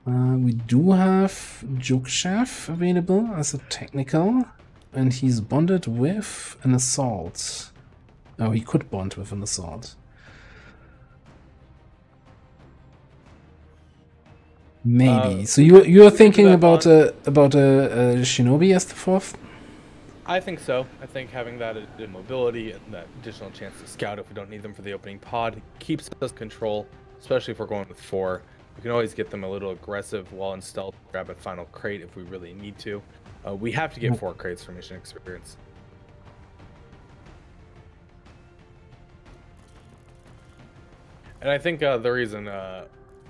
We do have Jokshev available as a technical, and he's bonded with an assault. Oh, he could bond with an assault. Maybe. So you're thinking about a shinobi as the 4th? I think so. I think having that mobility and that additional chance to scout if we don't need them for the opening pod keeps us in control, especially if we're going with 4. We can always get them a little aggressive while in stealth, grab a final crate if we really need to. We have to get 4 crates for mission experience. And I think the reason we're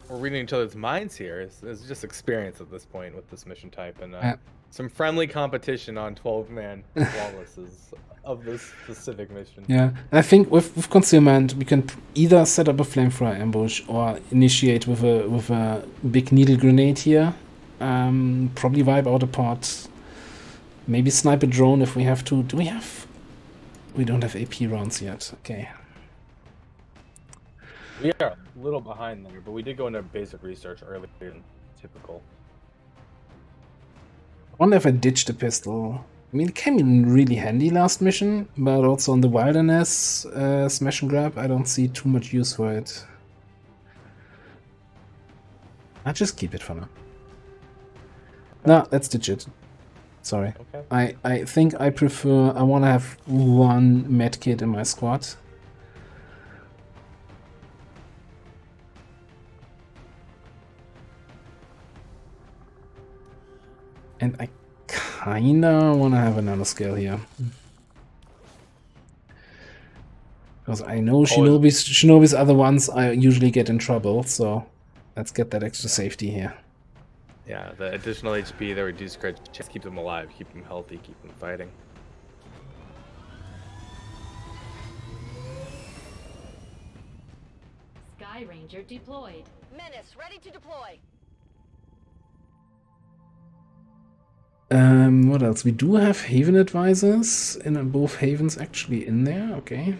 reading each other's minds here is just experience at this point with this mission type, and some friendly competition on 12-man flawlesses of this specific mission. Yeah, I think with concealment we can either set up a flamethrower ambush or initiate with a big needle grenade here. Probably wipe out a pod. Maybe snipe a drone if we have to. Do we have? We don't have AP rounds yet. Okay. We are a little behind there, but we did go into basic research earlier than typical. I wonder if I ditched the pistol. I mean, it came in really handy last mission, but also on the wilderness smash and grab, I don't see too much use for it. I'll just keep it for now. No, let's ditch it. Sorry. Okay. I think I prefer... I want to have 1 medkit in my squad. And I kinda want to have a nanoscale here. Because I know Shinobi's other ones I usually get in trouble, so let's get that extra safety here. Yeah, the additional HP, the reduced crit chance, keep them alive, keep them healthy, keep them fighting. Sky Ranger deployed. Menace, ready to deploy. What else? We do have Haven advisors, and both Havens actually in there. Okay.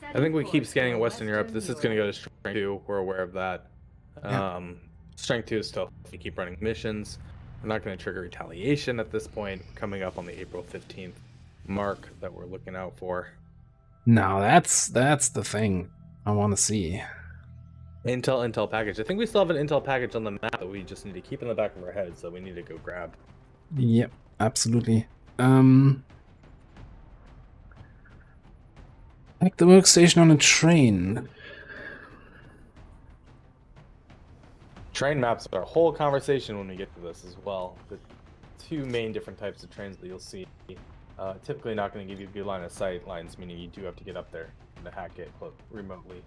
I think we keep scanning at Western Europe. This is going to go to Strength 2. We're aware of that. Strength 2 is still, we keep running missions. We're not going to trigger retaliation at this point. Coming up on the April 15th mark that we're looking out for. Now that's the thing I want to see. Intel package. I think we still have an Intel package on the map that we just need to keep in the back of our head, so we need to go grab. Yep, absolutely. Like the workstation on a train. Train maps are a whole conversation when we get to this as well. The 2 main different types of trains that you'll see. Typically not going to give you good line of sight lines, meaning you do have to get up there and hack it remotely.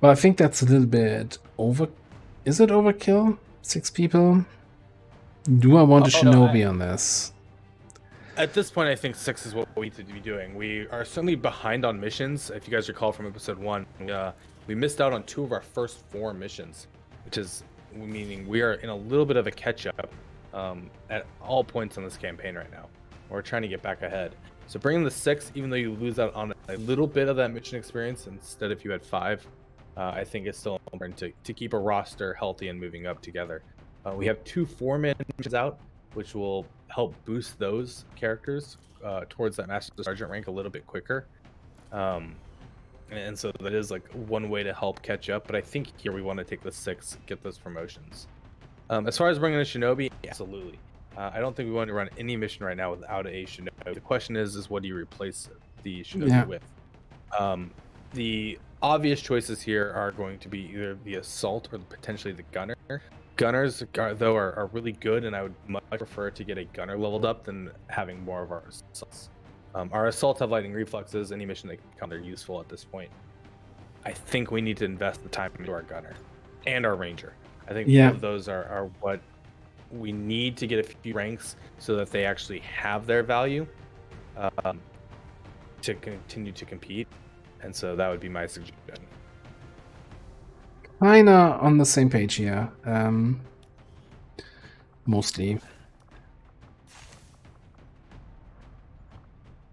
Well, I think that's a little bit over. Is it overkill? 6 people? Do I want a Shinobi on this? At this point, I think 6 is what we need to be doing. We are certainly behind on missions. If you guys recall from episode 1, we missed out on 2 of our first 4 missions, which is meaning we are in a little bit of a catch-up at all points in this campaign right now. We're trying to get back ahead. So bringing the 6, even though you lose out on a little bit of that mission experience, instead if you had 5, I think it's still important to keep a roster healthy and moving up together. We have 2 4-man missions out, which will help boost those characters towards that Master Sergeant rank a little bit quicker. And so that is like one way to help catch up. But I think here we want to take the 6, get those promotions. As far as bringing a Shinobi, absolutely. I don't think we want to run any mission right now without a Shinobi. The question is what do you replace the Shinobi with? The obvious choices here are going to be either the assault or potentially the gunner. Gunners, though, are really good, and I would much prefer to get a gunner leveled up than having more of our assaults. Our assaults have lightning reflexes. Any mission they come, they're useful at this point. I think we need to invest the time into our gunner and our ranger. I think both of those are what we need to get a few ranks so that they actually have their value to continue to compete. And so that would be my suggestion. Kinda on the same page here. Mostly.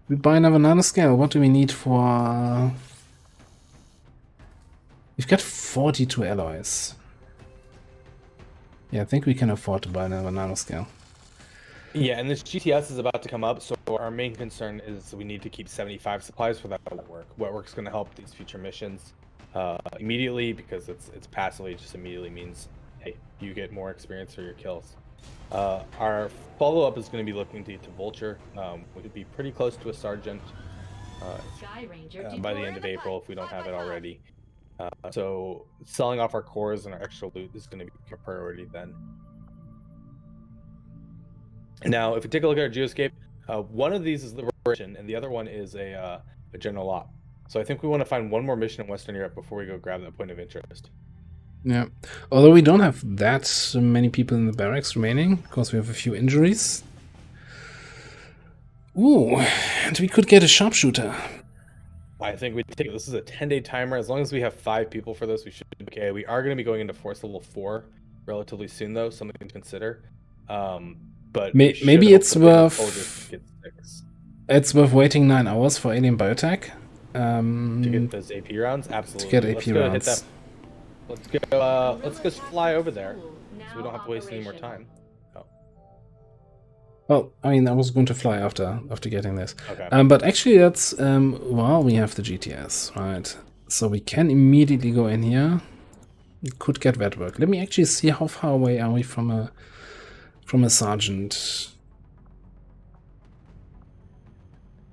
We buy another nanoscale. What do we need for... We've got 42 alloys. Yeah, I think we can afford to buy another nanoscale. Yeah, and this GTS is about to come up, so our main concern is we need to keep 75 supplies for that Wetwork. Wetwork's going to help these future missions immediately because it's passively, it just immediately means, hey, you get more experience for your kills. Our follow-up is going to be looking to get to Vulture. We could be pretty close to a Sergeant Sky Ranger by the deployed. end of April if we don't have it already. So selling off our cores and our extra loot is going to be a priority then. Now, if we take a look at our Geoscape, one of these is the Liberation, and the other one is a General Op. So I think we want to find one more mission in Western Europe before we go grab that point of interest. Yeah. Although we don't have that many people in the barracks remaining, because we have a few injuries. Ooh, and we could get a sharpshooter. I think we take this is a 10-day timer. As long as we have 5 people for this, we should be okay. We are going to be going into Force Level 4 relatively soon, though, something to consider. But maybe it's worth waiting 9 hours for alien biotech. To get those AP rounds, absolutely. To get AP rounds. Let's go fly over there, so we don't have to waste any more time. Well, I mean, I was going to fly after getting this. Okay. But actually, that's well, we have the GTS, right? So we can immediately go in here. We could get that work. Let me actually see how far away are we from a sergeant.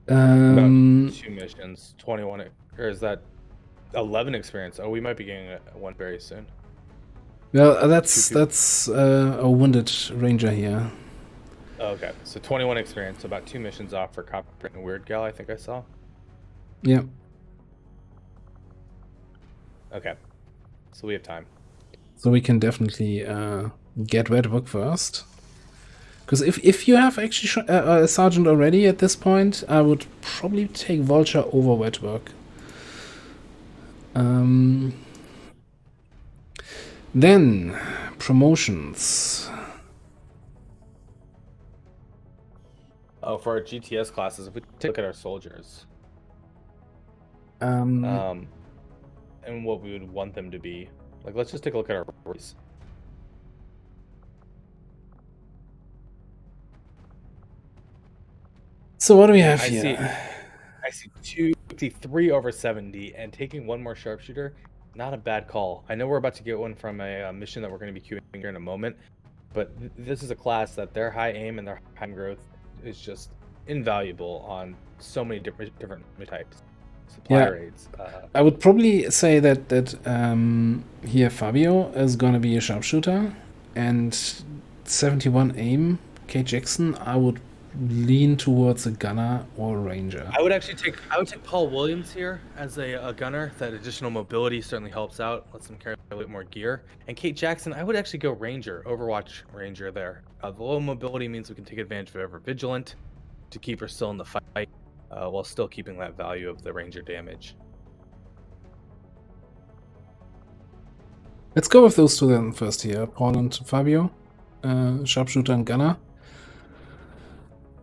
About 2 missions, 21, or is that 11 experience? Oh, we might be getting one very soon. Well, that's a wounded ranger here. Okay, so 21 experience, so about 2 missions off for Copper and Weird Gal, I think I saw. Yeah. Okay, so we have time. So we can definitely get red work first. Because if you have actually a sergeant already at this point, I would probably take Vulture over wet work. Then promotions. Oh, for our GTS classes, if we take a look at our soldiers, Um, and what we would want them to be, like, let's just take a look at our race. So what do we have here? I see 253 over 70, and taking one more sharpshooter, not a bad call. I know we're about to get one from a mission that we're going to be queuing here in a moment, but this is a class that their high aim and their high growth is just invaluable on so many different types. Supply raids. I would probably say that here Fabio is going to be a sharpshooter, and 71 aim, K. Jackson, I would lean towards a gunner or a ranger. I would take Paul Williams here as a gunner. That additional mobility certainly helps out, lets them carry a little more gear. And Kate Jackson, I would actually go ranger, Overwatch ranger there. The low mobility means we can take advantage of Ever Vigilant to keep her still in the fight, while still keeping that value of the ranger damage. Let's go with those two then first here, Paul and Fabio, sharpshooter and gunner.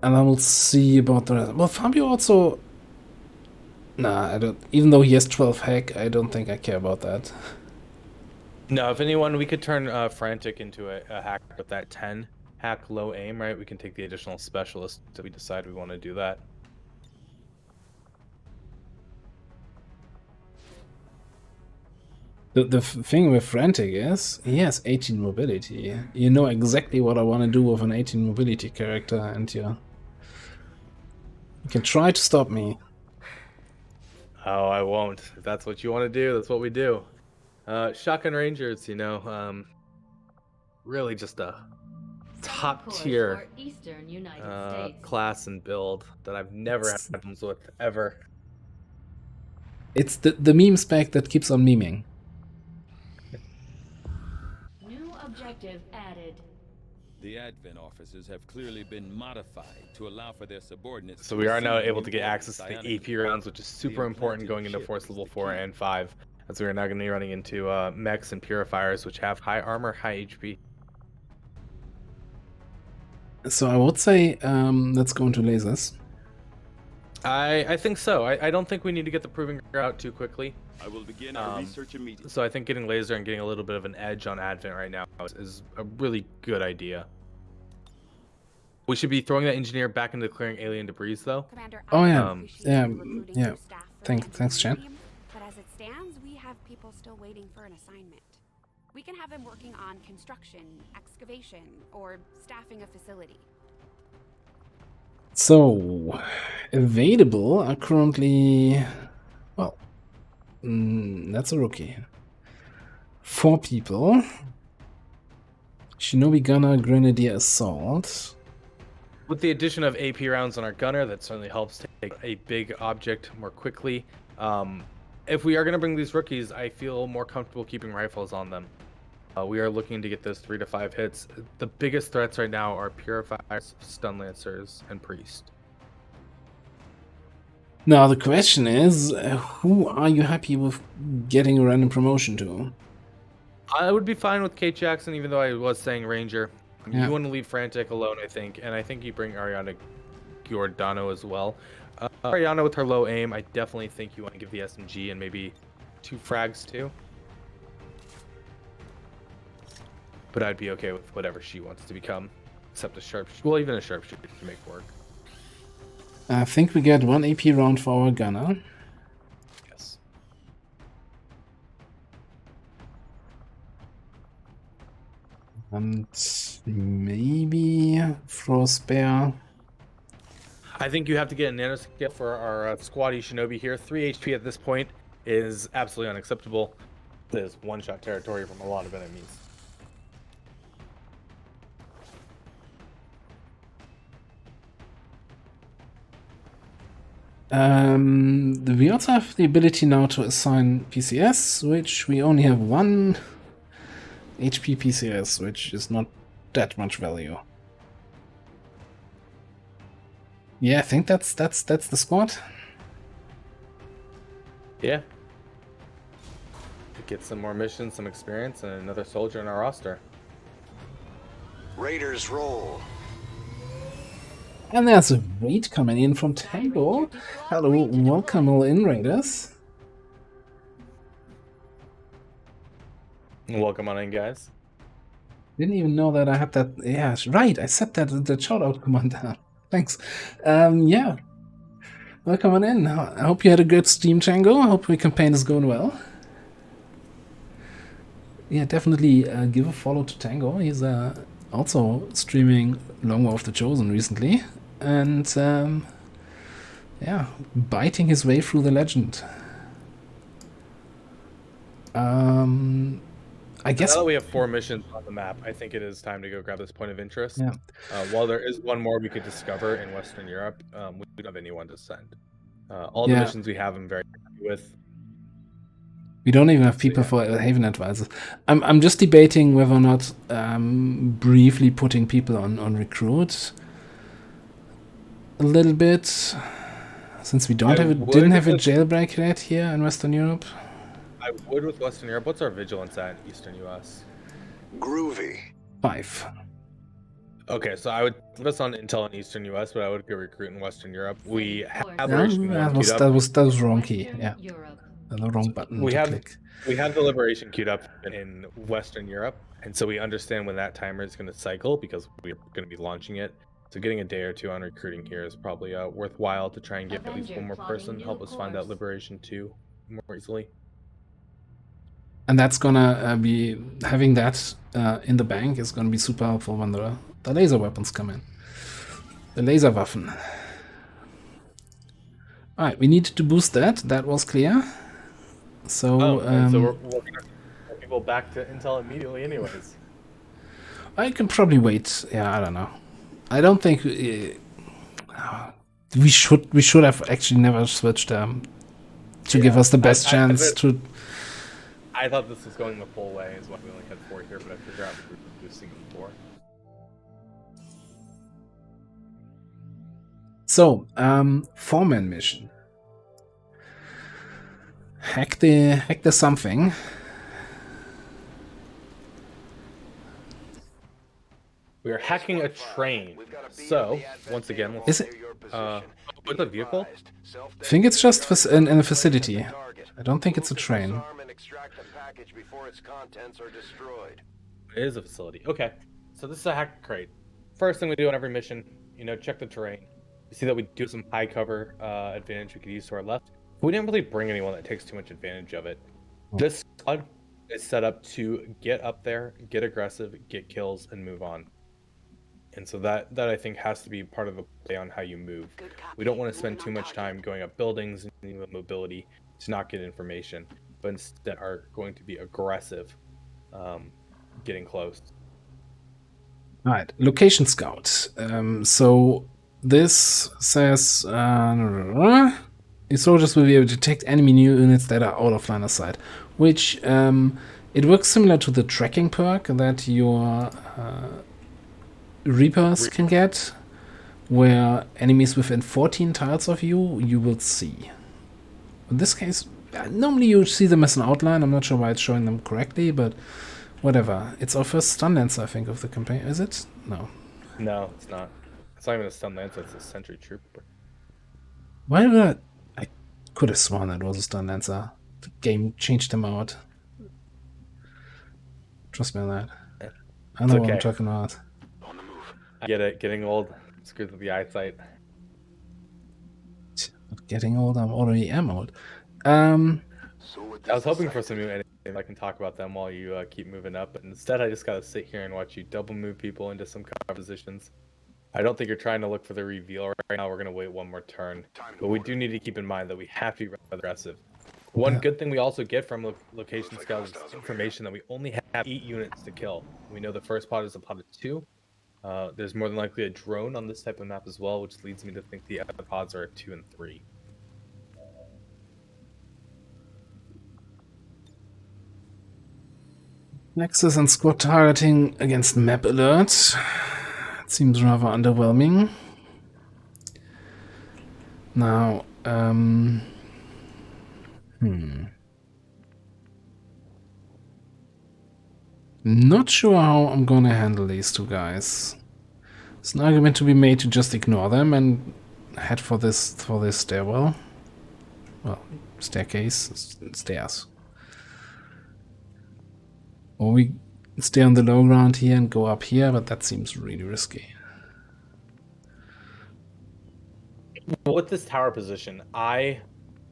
And I will see about the rest. Well, Fabio also... Nah, I don't... Even though he has 12 hack, I don't think I care about that. No, if anyone, we could turn Frantic into a hack with that 10 hack low aim, right? We can take the additional specialist if we decide we want to do that. The thing with Frantic is, he has 18 mobility. You know exactly what I want to do with an 18 mobility character, and you can try to stop me. Oh, I won't. If that's what you want to do, that's what we do. Shotgun Rangers, you know, really just a top tier class and build that I've never had problems with ever. It's the meme spec that keeps on memeing. New objective added. The advent officers have clearly been modified to allow for their subordinates. So we are now able to get access to the AP rounds, which is super important going into Force Level 4 and 5, as we are now going to be running into mechs and purifiers, which have high armor, high HP. So I would say let's go into lasers. I think so. I don't think we need to get the proving ground out too quickly. I will begin our research immediately. So I think getting laser and getting a little bit of an edge on Advent right now is a really good idea. We should be throwing that engineer back into clearing alien debris, though. Commander, Oh yeah, yeah. Thanks, Chan. But as it stands, we have people still waiting for an assignment. We can have him working on construction, excavation, or staffing a facility. So, available are currently, well, that's a rookie. 4 people. Shinobi Gunner, Grenadier Assault. With the addition of AP rounds on our gunner, that certainly helps take a big object more quickly. If we are going to bring these rookies, I feel more comfortable keeping rifles on them. We are looking to get those 3 to 5 hits. The biggest threats right now are Purifiers, Stun Lancers, and Priest. Now the question is, who are you happy with getting a random promotion to? I would be fine with Kate Jackson, even though I was saying Ranger. Yeah. You want to leave Frantic alone, I think, and I think you bring Ariana Giordano as well. Ariana with her low aim, I definitely think you want to give the SMG and maybe 2 frags too. But I'd be okay with whatever she wants to become, except a sharpshooter. Well, even a sharpshooter to make work. I think we get 1 AP round for our gunner. Yes. And maybe throw a spare. I think you have to get a nanoscale for our squatty Shinobi here. 3 HP at this point is absolutely unacceptable. This is one-shot territory from a lot of enemies. We also have the ability now to assign PCS, which we only have 1 HP PCS, which is not that much value. Yeah, I think that's the squad. Yeah. To get some more missions, some experience, and another soldier in our roster. Raiders roll. And there's a raid coming in from Tango. Hello, welcome all in, Raiders. Welcome on in, guys. Didn't even know that I had that. Yeah, right, I set that the shoutout command down. Thanks. Yeah. Welcome on in. I hope you had a good stream, Tango. I hope your campaign is going well. Yeah, definitely give a follow to Tango. He's also streaming Long War of the Chosen recently. And yeah, biting his way through the legend. I guess Now that we have 4 missions on the map, I think it is time to go grab this point of interest. Yeah. While there is one more we could discover in Western Europe, we don't have anyone to send. All the missions we have, I'm very happy with. We don't even have people for Haven advisors. I'm just debating whether or not briefly putting people on recruit a little bit, since we didn't have a jailbreak yet here in Western Europe. I would with Western Europe. What's our vigilance at in Eastern US? Groovy. 5. Okay, so I would put us on Intel in Eastern US, but I would go recruit in Western Europe. We have Yeah, Liberation that was wrong key. Yeah, the wrong button we to have click. we have the Liberation queued up in Western Europe, and so we understand when that timer is going to cycle because we're going to be launching it. So getting a day or 2 on recruiting here is probably worthwhile to try and get at least one more person, help us find that Liberation 2 more easily. And that's gonna be having that in the bank is gonna be super helpful when the laser weapons come in. The laser Waffen. Alright, we need to boost that. That was clear. So, so we're going to get people back to Intel immediately anyways. I can probably wait. Yeah, I don't know. I don't think we should have actually never switched to give us the best chance to. I thought this was going the full way, is why we only had 4 here, but I figured out we were boosting 4. So, 4-man mission. Hack the something. We are hacking a train. So, once again, Is it? What's a vehicle? I think it's just in a facility. I don't think it's a train. It is a facility. Okay. So this is a hack crate. First thing we do on every mission, check the terrain. You see that we do some high cover advantage we could use to our left. We didn't really bring anyone that takes too much advantage of it. This squad is set up to get up there, get aggressive, get kills, and move on. And so that I think has to be part of the play on how you move. We don't want to spend too much time going up buildings and needing the mobility to not get information, but instead are going to be aggressive, getting close. All right, location scout. So this says your soldiers will be able to detect enemy new units that are out of line of sight, which it works similar to the tracking perk that your Reapers can get, where enemies within 14 tiles of you will see. In this case, normally you see them as an outline. I'm not sure why it's showing them correctly, but whatever. It's our first stun lancer, I think, of the campaign. Is it? No. No, it's not. It's not even a stun lancer, it's a sentry trooper. Why did I could have sworn it was a stun lancer. The game changed them out. Trust me on that. I know what I'm talking about. I get it, getting old screws with the eyesight. Not getting old, I'm already old. I was hoping for some new enemies. I can talk about them while you keep moving up, but instead I just gotta sit here and watch you double move people into some cover positions. I don't think you're trying to look for the reveal right now. We're gonna wait one more turn, but we do need to keep in mind that we have to be rather aggressive. One good thing we also get from location scouts is information that we only have 8 units to kill. We know the first pod is a pod of 2. There's more than likely a drone on this type of map as well, which leads me to think the other pods are 2 and 3. Nexus and squad targeting against map alerts. It seems rather underwhelming. Now, not sure how I'm gonna handle these two guys. There's an argument to be made to just ignore them and head for this stairwell. Well, staircase, stairs. Or we stay on the low ground here and go up here, but that seems really risky. With this tower position, I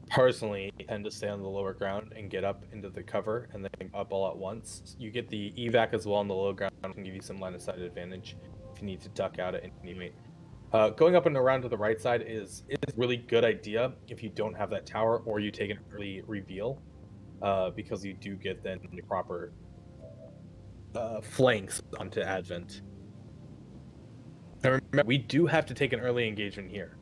personally tend to stay on the lower ground and get up into the cover and then up all at once. You get the evac as well on the low ground, can give you some line of sight advantage if you need to duck out at any point. Going up and around to the right side is a really good idea if you don't have that tower or you take an early reveal, because you do get then the proper flanks onto Advent. Now remember, we do have to take an early engagement here.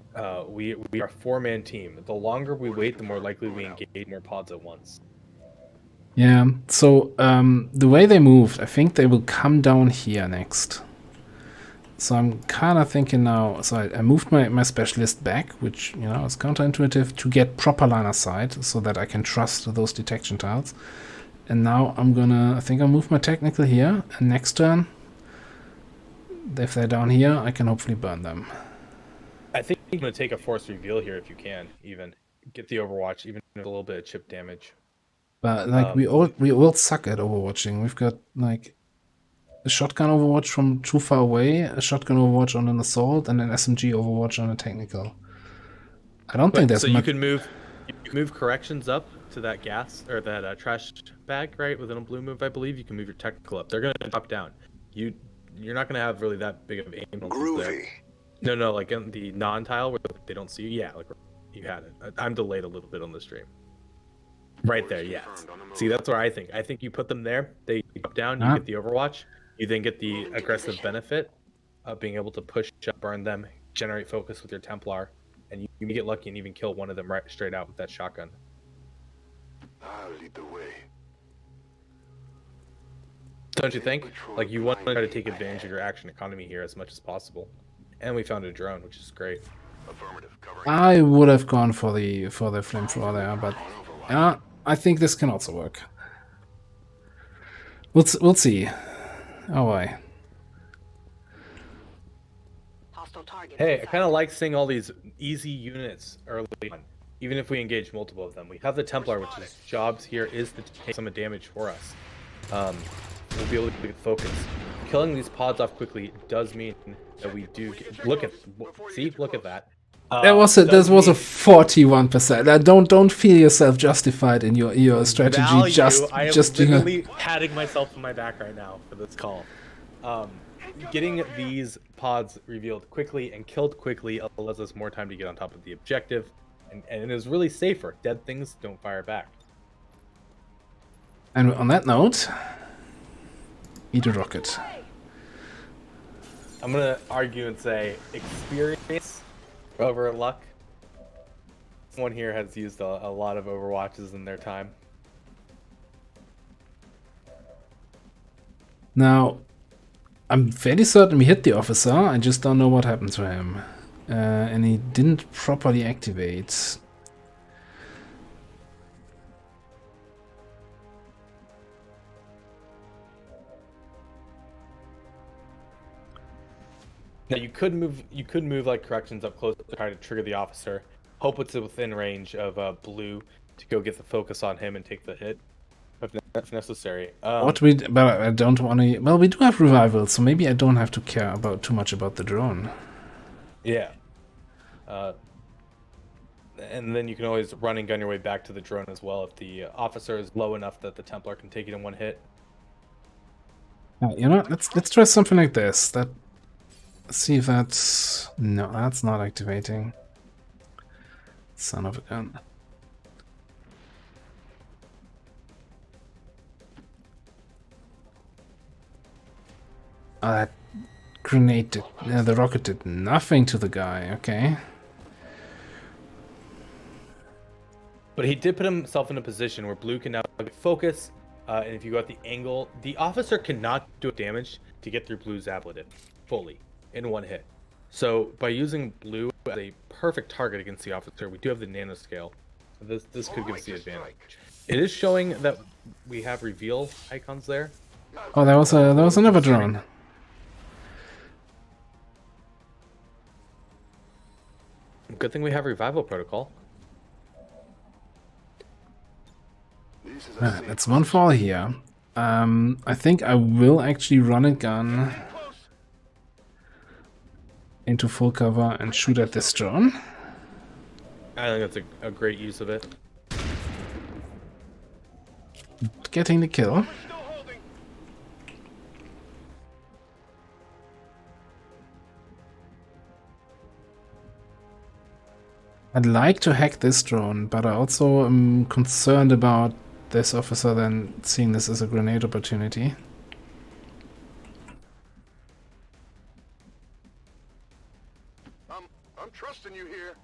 We are a 4-man team. The longer we wait, the more likely we engage more pods at once. Yeah, so the way they moved, I think they will come down here next. So I'm kind of thinking now, so I moved my specialist back, which, you know, is counterintuitive, to get proper line of sight so that I can trust those detection tiles. And now I think I'll move my technical here, and next turn, if they're down here, I can hopefully burn them. I think you're going to take a forced reveal here if you can, even. Get the Overwatch, even a little bit of chip damage. But, like, we all suck at overwatching. We've got, like, a shotgun overwatch from too far away, a shotgun overwatch on an assault, and an SMG overwatch on a technical. I don't think that's so you can move corrections up to that gas or that trash bag, right? Within a blue move, I believe you can move your technical up. They're going to drop down. You're not going to have really that big of aim. Groovy. There. No, like in the non-tile where they don't see you. Yeah, like you had it. I'm delayed a little bit on the stream. Right there, yeah. See, that's where I think you put them there. They drop down. You get the Overwatch. You then get the aggressive benefit of being able to push up, burn them, generate focus with your Templar, and you get lucky and even kill one of them right straight out with that shotgun. I'll lead the way. Don't you think? Like, you want to try to take advantage of your action economy here as much as possible. And we found a drone, which is great. I would have gone for the flamethrower there, but yeah, I think this can also work. We'll see. Oh boy. Hey, I kind of like seeing all these easy units early on, even if we engage multiple of them. We have the Templar, which is jobs here is to take some damage for us. We'll be able to get focus. Killing these pods off quickly does mean that we do get, look at that. That was a 41%. Don't feel yourself justified in your strategy. Value, I am just literally patting myself on my back right now for this call. Getting these pods revealed quickly and killed quickly allows us more time to get on top of the objective, and it is really safer. Dead things don't fire back. And on that note, eat a rocket. I'm gonna argue and say experience over luck. Someone here has used a lot of Overwatches in their time. Now, I'm fairly certain we hit the officer. I just don't know what happened to him. And he didn't properly activate. Now you could move like corrections up close to try to trigger the officer. Hope it's within range of blue to go get the focus on him and take the hit if necessary. But I don't want to. Well, we do have revival, so maybe I don't have to care about too much about the drone. Yeah. And then you can always run and gun your way back to the drone as well if the officer is low enough that the Templar can take it in one hit. You know, let's try something like this. Let's see if that's... No, that's not activating. Son of a gun. Oh, that grenade did... the rocket did nothing to the guy, okay. But he did put himself in a position where blue can now focus, and if you go at the angle, the officer cannot do damage to get through blue's ablative fully in one hit. So by using blue as a perfect target against the officer, we do have the nanoscale. This could give us the advantage. It is showing that we have reveal icons there. Oh, there was another drone. Good thing we have revival protocol. That's one fall here. I think I will actually run a gun into full cover and shoot at this drone. I think that's a great use of it. Getting the kill. I'd like to hack this drone, but I also am concerned about this officer then seeing this as a grenade opportunity. I'm trusting you here.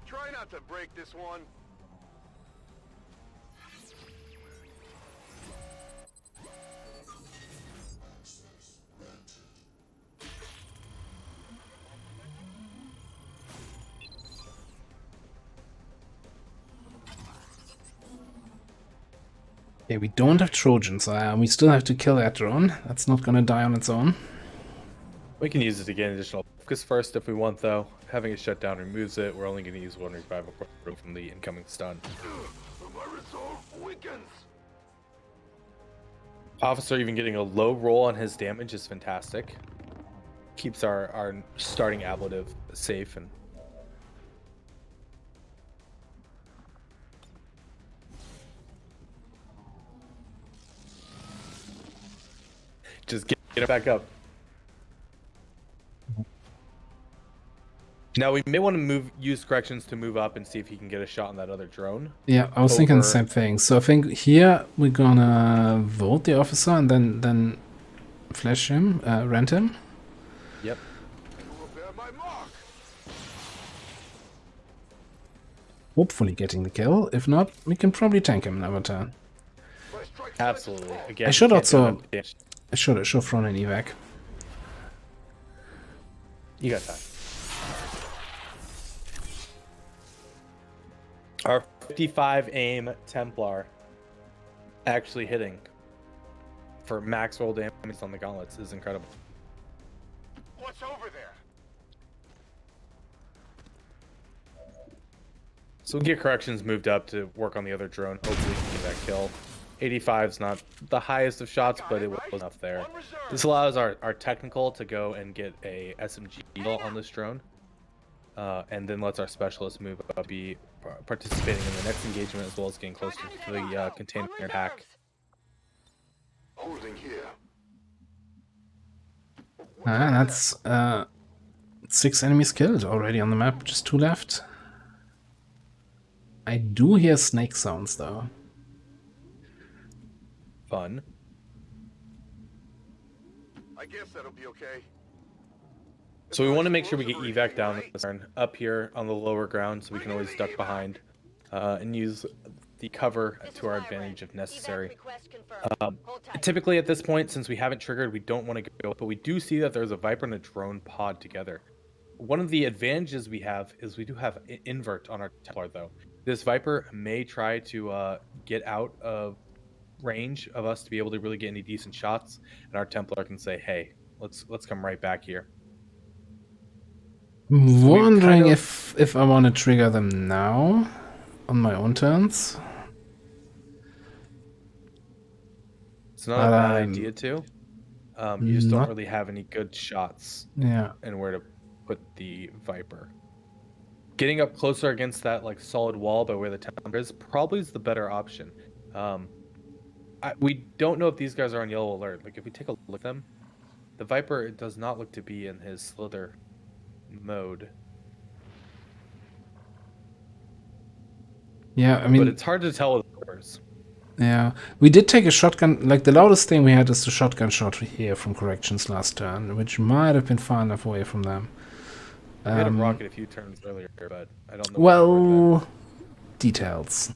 Try not to break this one. Okay, we don't have Trojans. We still have to kill that drone. That's not gonna die on its own. We can use it to gain additional focus first if we want, though. Having it shut down removes it. We're only going to use one revival from the incoming stun. My resolve weakens. Officer even getting a low roll on his damage is fantastic. Keeps our starting ablative safe and just get it back up. Now we may want to use corrections to move up and see if he can get a shot on that other drone. Yeah, I was thinking the same thing. So I think here we're gonna vote the officer and then flash him, rent him. Yep. Hopefully getting the kill. If not, we can probably tank him another turn. Absolutely. Again, I should have have thrown an evac. You got time. Our 55 aim Templar actually hitting for max roll damage on the gauntlets is incredible. What's over there? So we'll get corrections moved up to work on the other drone. Hopefully we can get that kill. 85's not the highest of shots, but it was enough there. This allows our technical to go and get a SMG on this drone, and then lets our specialist move up, be participating in the next engagement as well as getting closer to the container hack. Holding here. That's 6 enemies killed already on the map, just 2 left. I do hear snake sounds though. Fun. I guess that'll be okay. So we want to make sure we get evac down this turn up here on the lower ground, so we can always duck behind and use the cover to our advantage if necessary. Typically at this point, since we haven't triggered, we don't want to go, but we do see that there's a Viper and a drone pod together. One of the advantages we have is we do have invert on our Templar though. This Viper may try to get out of range of us to be able to really get any decent shots, and our Templar can say, hey, let's come right back here. I'm wondering if I want to trigger them now on my own turns. It's not a bad idea too. You just don't really have any good shots. Yeah. And where to put the Viper. Getting up closer against that like solid wall by where the Templar is probably is the better option. We don't know if these guys are on yellow alert. Like if we take a look at them, the Viper does not look to be in his slither mode. Yeah, I mean, but it's hard to tell with Vipers. Yeah, we did take a shotgun. Like the loudest thing we had is the shotgun shot here from corrections last turn, which might have been far enough away from them. We had a rocket a few turns earlier, but I don't know. Well, details.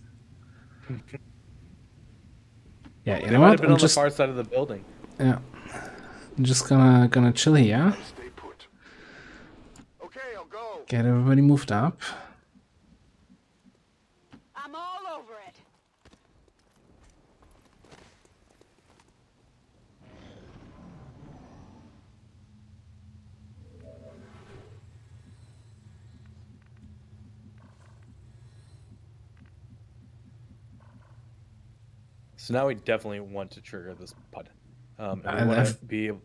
Yeah, you know might what? have been on the far side of the building. Yeah, I'm just gonna chill here. Stay put. Okay, I'll go. Get everybody moved up. I'm all over it. So now we definitely want to trigger this pod. And we want to be able...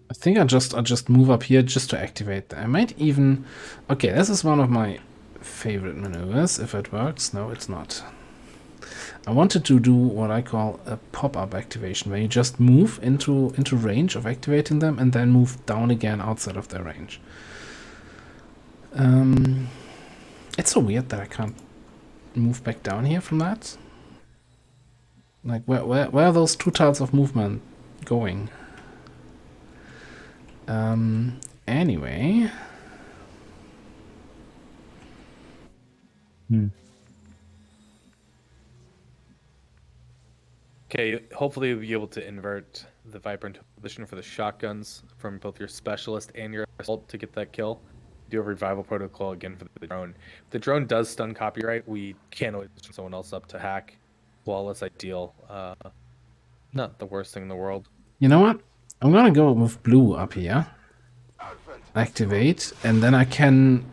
I think I'll just move up here just to activate that. I might even... Okay, this is one of my favorite maneuvers, if it works. No, it's not. I wanted to do what I call a pop-up activation, where you just move into range of activating them and then move down again outside of their range. It's so weird that I can't move back down here from that. Like, where are those 2 tiles of movement going? Anyway. Okay, hopefully you'll be able to invert the Viper into position for the shotguns from both your specialist and your assault to get that kill. Do a revival protocol again for the drone. If the drone does stun copyright, we can always send someone else up to hack. Flawless ideal. Not the worst thing in the world. You know what? I'm gonna go with blue up here. Activate, and then I can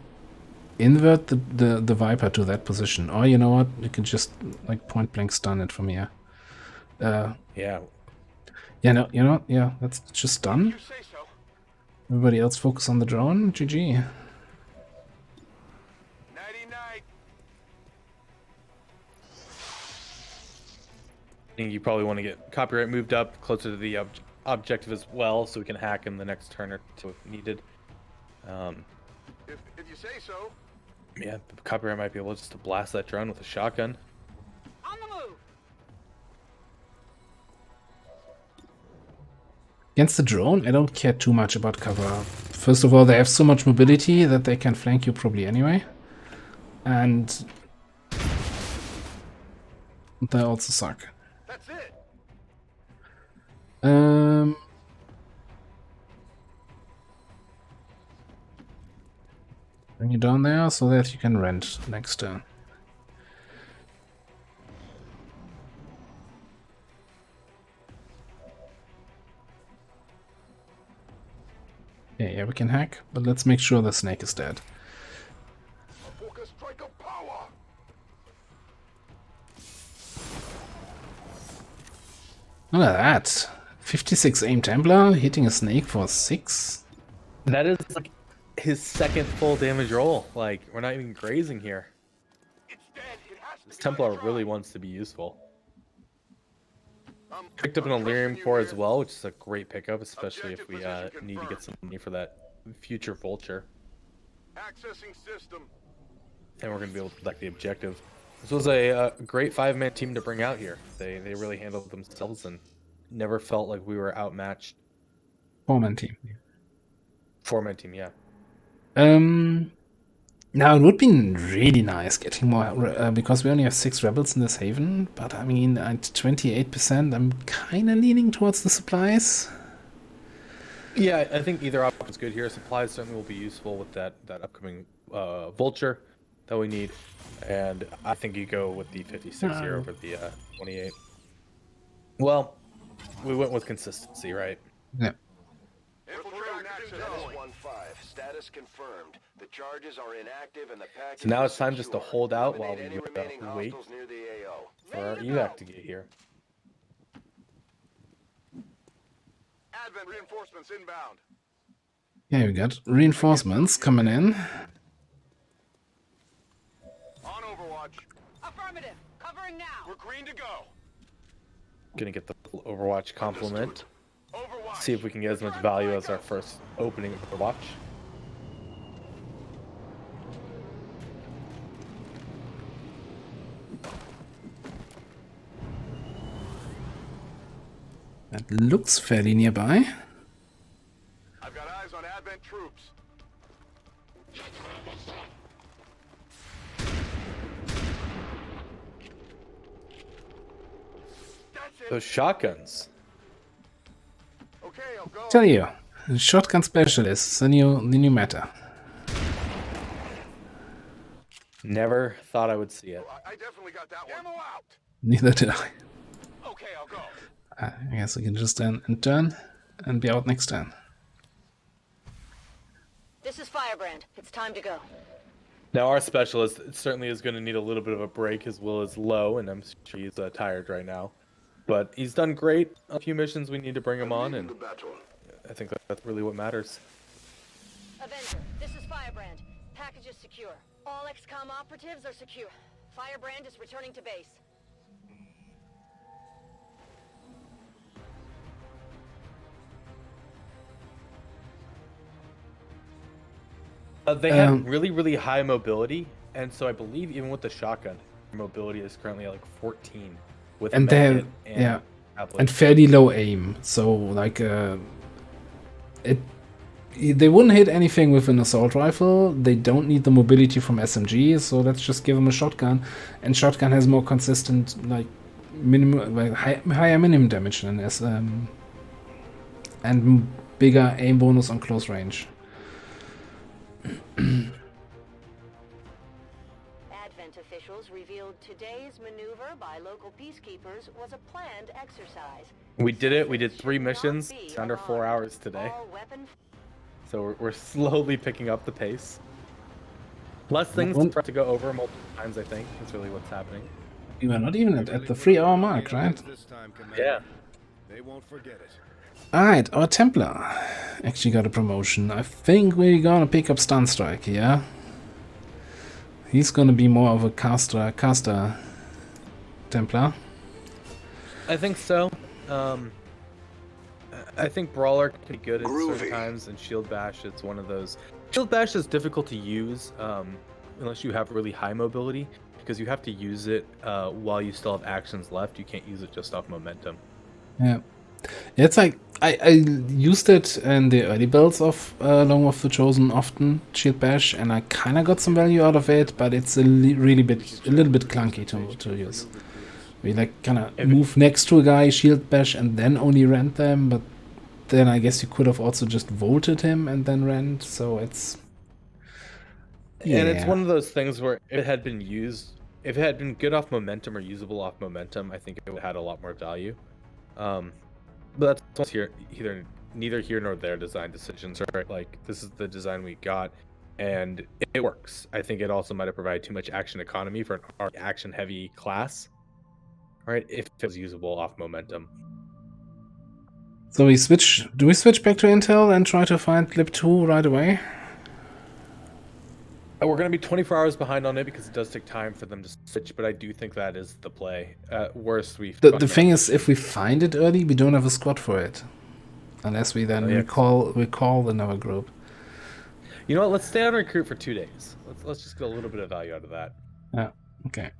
invert the Viper to that position. Or you know what? You can just like point blank stun it from here. Yeah. Yeah, no, you know, yeah, that's just done. You say so. Everybody else focus on the drone. GG. Nighty-night. I think you probably want to get copyright moved up closer to the objective as well, so we can hack in the next turn or two if needed. If you say so. Yeah, the copyright might be able just to blast that drone with a shotgun. On the move. Against the drone, I don't care too much about cover. First of all, they have so much mobility that they can flank you probably anyway. And they also suck. That's it. Bring you down there so that you can rent next turn. Yeah, we can hack, but let's make sure the snake is dead. A focus strike of power. Look at that. 56 aim Templar hitting a snake for 6. That is like his second full damage roll. Like, we're not even grazing here. This Templar really wants to be useful. Picked up an Illyrium core as well, which is a great pickup, especially if we need to get some money for that future vulture. Accessing system. And we're going to be able to protect the objective. This was a great 5-man team to bring out here. They really handled themselves and never felt like we were outmatched. 4-man team. 4-man team, yeah. Now, it would be really nice getting more, because we only have 6 rebels in this haven, but I mean, at 28%, I'm kind of leaning towards the supplies. Yeah, I think either option is good here. Supplies certainly will be useful with that upcoming vulture that we need. And I think you go with the 56 here over the 28. Well, we went with consistency, right? Yeah. Infiltrating access zone. 1-5. Status confirmed. The charges are inactive and the package. So now it's time just to secure. hold out while Eliminate any remaining wait hostiles near the AO. for our evac to get here. Advent reinforcements inbound. Yeah, we got reinforcements coming in. On Overwatch. Affirmative. Covering now. We're green to go. Gonna get the Overwatch compliment. Overwatch. See if we can get as much value as our first opening Overwatch. That looks fairly nearby. I've got eyes on Advent troops. That's it. Those shotguns. Okay, I'll go. Tell you, shotgun specialists, the new meta. Never thought I would see it. I definitely got that one. Ammo out. Neither did I. Okay, I'll go. I guess we can just turn and be out next turn. This is Firebrand. It's time to go. Now our specialist certainly is going to need a little bit of a break as well as low, and I'm sure he's tired right now. But he's done great. A few missions we need to bring him on, and I think that's really what matters. Avenger, this is Firebrand. Package is secure. All XCOM operatives are secure. Firebrand is returning to base. They have really high mobility, and so I believe even with the shotgun, mobility is currently at like 14. With And they have, and and fairly low aim. So like they wouldn't hit anything with an assault rifle. They don't need the mobility from SMG, so let's just give them a shotgun. And shotgun has more consistent, like minimum, like higher minimum damage than and bigger aim bonus on close range. Advent officials revealed today's maneuver by local peacekeepers was a planned exercise. We did it. We did 3 missions. It's under 4 hours today. All weapon So we're slowly picking up the pace. Less things for us to go over multiple times, I think. That's really what's happening. We were not even at the 3-hour mark, right? Yeah. They won't forget it. Alright, our Templar actually got a promotion. I think we're gonna pick up Stunstrike here. He's gonna be more of a caster Templar. I think so. I think Brawler can be good at certain times, and Shield Bash is one of those. Shield Bash is difficult to use unless you have really high mobility, because you have to use it while you still have actions left. You can't use it just off momentum. Yeah. It's like I used it in the early builds of Long of the Chosen often, Shield Bash, and I kind of got some value out of it, but it's a little bit clunky to use. We like kind of move next to a guy, Shield Bash, and then only rend them, but then I guess you could have also just volted him and then rend, so it's... Yeah. And it's one of those things where if it had been used, if it had been good off momentum or usable off momentum, I think it would have had a lot more value. But that's neither here nor there design decisions, right? Like, this is the design we got, and it works. I think it also might have provided too much action economy for an action-heavy class, right? If it was usable off momentum. So we switch. Do we switch back to Intel and try to find Lib 2 right away? We're going to be 24 hours behind on it because it does take time for them to switch, but I do think that is the play. At worst, we. The thing is, if we find it early, we don't have a squad for it, unless we then yeah. recall another group. You know what? Let's stay on recruit for 2 days. Let's just get a little bit of value out of that. Yeah. Okay.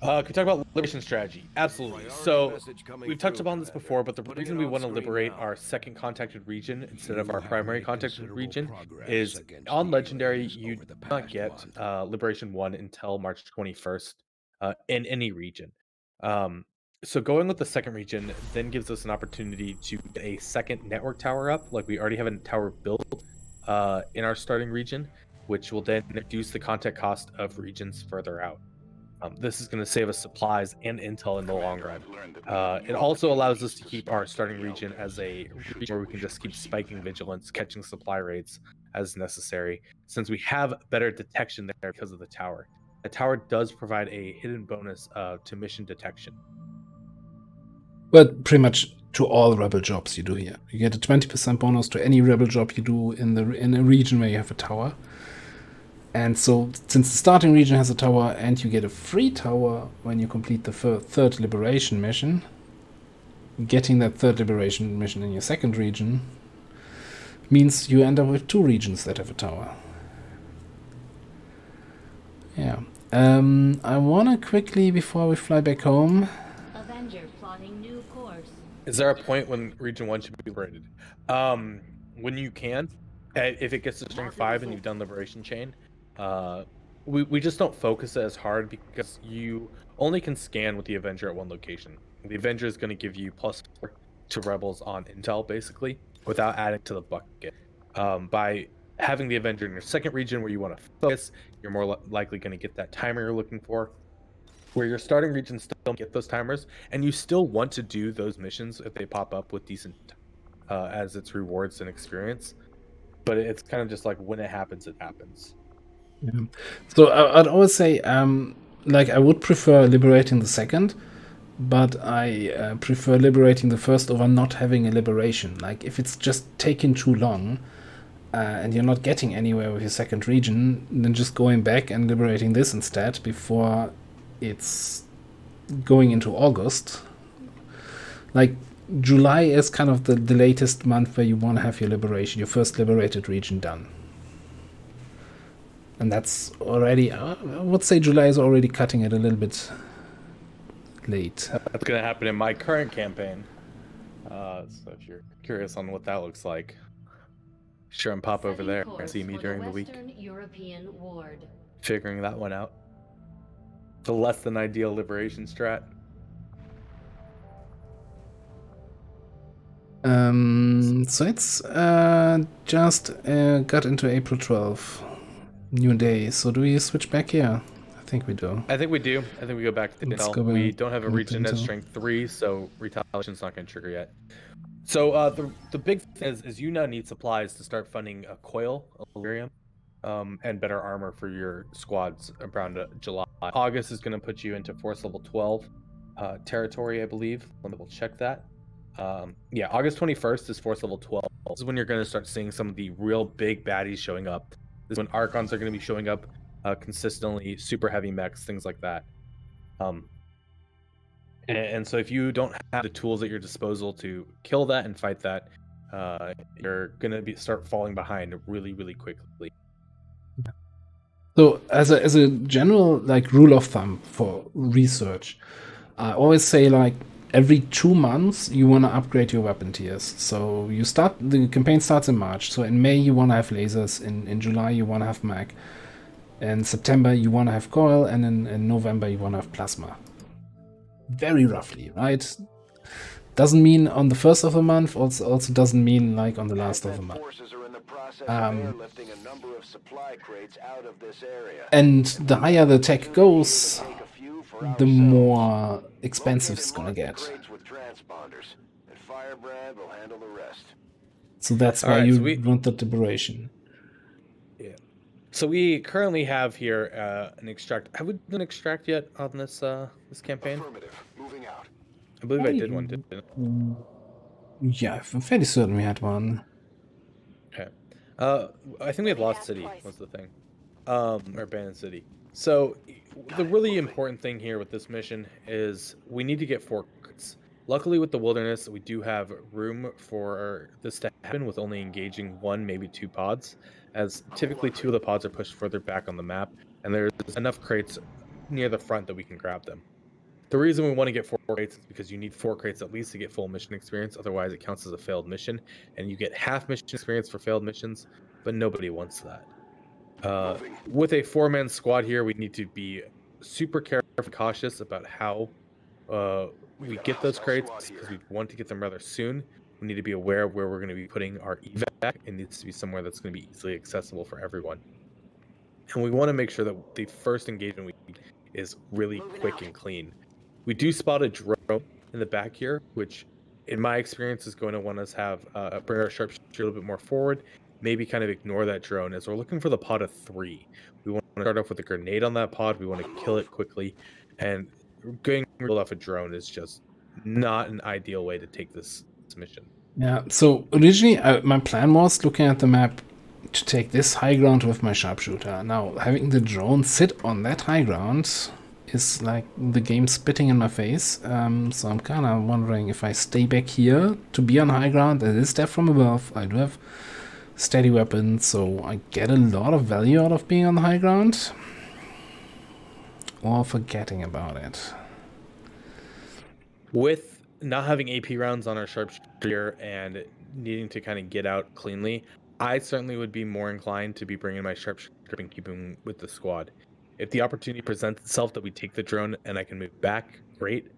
Can we talk about liberation strategy? Absolutely. So we've touched upon this before, but the reason we want to liberate our second contacted region instead of our primary contacted region is on Legendary, you do not get Liberation 1 until March 21st in any region. So going with the second region then gives us an opportunity to get a second network tower up. Like we already have a tower built in our starting region, which will then reduce the contact cost of regions further out. This is going to save us supplies and intel in the long run. It also allows us to keep our starting region as a region where we can just keep spiking vigilance, catching supply rates as necessary, since we have better detection there because of the tower. The tower does provide a hidden bonus to mission detection. But pretty much to all rebel jobs you do here. You get a 20% bonus to any rebel job you do in a region where you have a tower. And so, since the starting region has a tower and you get a free tower when you complete the third liberation mission, getting that third liberation mission in your second region means you end up with 2 regions that have a tower. Yeah. I want to quickly, before we fly back home... Avenger plotting new course. Is there a point when Region 1 should be liberated? When you can. If it gets to String 5 and you've done Liberation Chain, we just don't focus it as hard because you only can scan with the Avenger at one location. The Avenger is going to give you +4 to Rebels on intel, basically, without adding to the bucket. By having the Avenger in your second region where you want to focus, you're more likely going to get that timer you're looking for. Where your starting region still don't get those timers, and you still want to do those missions if they pop up with decent as its rewards and experience. But it's kind of just like when it happens, it happens. Yeah. So I'd always say, like, I would prefer liberating the second, but I prefer liberating the first over not having a liberation. Like, if it's just taking too long and you're not getting anywhere with your second region, then just going back and liberating this instead before it's going into August. Like, July is kind of the latest month where you want to have your liberation, your first liberated region done. And that's already, I would say July is already cutting it a little bit late. That's going to happen in my current campaign. So if you're curious on what that looks like, sure and pop over there and see me during the week. European ward. Figuring that one out. The less than ideal liberation strat. So it's just got into April 12th. New day. So do we switch back here? I think we do. I think we do. I think we go back to Intel. We don't have a region at strength 3, so Retaliation's not going to trigger yet. So the big thing is you now need supplies to start funding a coil, Illyrium, and better armor for your squads around July. August is going to put you into force level 12 territory, I believe. Let me double check that. Yeah, August 21st is force level 12. This is when you're going to start seeing some of the real big baddies showing up. This is when Archons are going to be showing up consistently, super heavy mechs, things like that. And so if you don't have the tools at your disposal to kill that and fight that, you're going to start falling behind really, really quickly. So as a general like rule of thumb for research, I always say like every 2 months you want to upgrade your weapon tiers. So the campaign starts in March. So in May you want to have lasers, in July you want to have mag, in September you want to have coil, and in November you want to have plasma. Very roughly, right? Doesn't mean on the first of the month, also doesn't mean like on the last of the month. And the higher the tech goes, the more expensive it's gonna get. So that's why you want the liberation. Yeah. So we currently have here an extract. Have we done an extract yet on this this campaign? Moving out. I believe I did one, didn't I? Yeah, I'm fairly certain we had one. Okay. I think we had Lost City was the thing. Or Abandoned City. So the really important thing here with this mission is we need to get 4 crates. Luckily with the wilderness, we do have room for this to happen with only engaging 1, maybe 2 pods, as typically 2 of the pods are pushed further back on the map, and there's enough crates near the front that we can grab them. The reason we want to get 4 crates is because you need 4 crates at least to get full mission experience. Otherwise, it counts as a failed mission, and you get half mission experience for failed missions, but nobody wants that. With a 4-man squad here, we need to be super careful and cautious about how we get those crates because we want to get them rather soon. We need to be aware of where we're going to be putting our evac. It needs to be somewhere that's going to be easily accessible for everyone. And we want to make sure that the first engagement we need is really quick and clean. We do spot a drone in the back here, which in my experience is going to want us have bring our sharpshooter a little bit more forward, maybe kind of ignore that drone as we're looking for the pod of 3. We want to start off with a grenade on that pod. We want to kill it quickly, and getting rid off a drone is just not an ideal way to take this mission. Yeah, so originally my plan was, looking at the map, to take this high ground with my sharpshooter. Now, having the drone sit on that high ground is like the game spitting in my face. So I'm kind of wondering if I stay back here to be on high ground. It is death from above. I do have steady weapons, so I get a lot of value out of being on the high ground. Or forgetting about it. With not having AP rounds on our sharpshooter and needing to kind of get out cleanly, I certainly would be more inclined to be bringing my sharpshooter and keeping with the squad. If the opportunity presents itself that we take the drone and I can move back, great.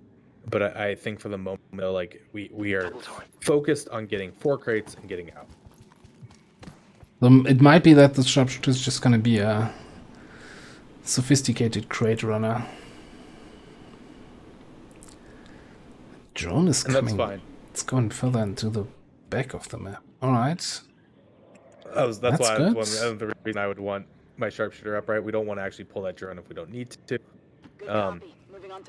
But I think for the moment, like we are focused on getting 4 crates and getting out. It might be that the sharpshooter is just going to be a sophisticated crate runner. Drone is coming. And that's fine. It's going further into the back of the map. All right. That's why good. the reason I would want my sharpshooter up, right? We don't want to actually pull that drone if we don't need to.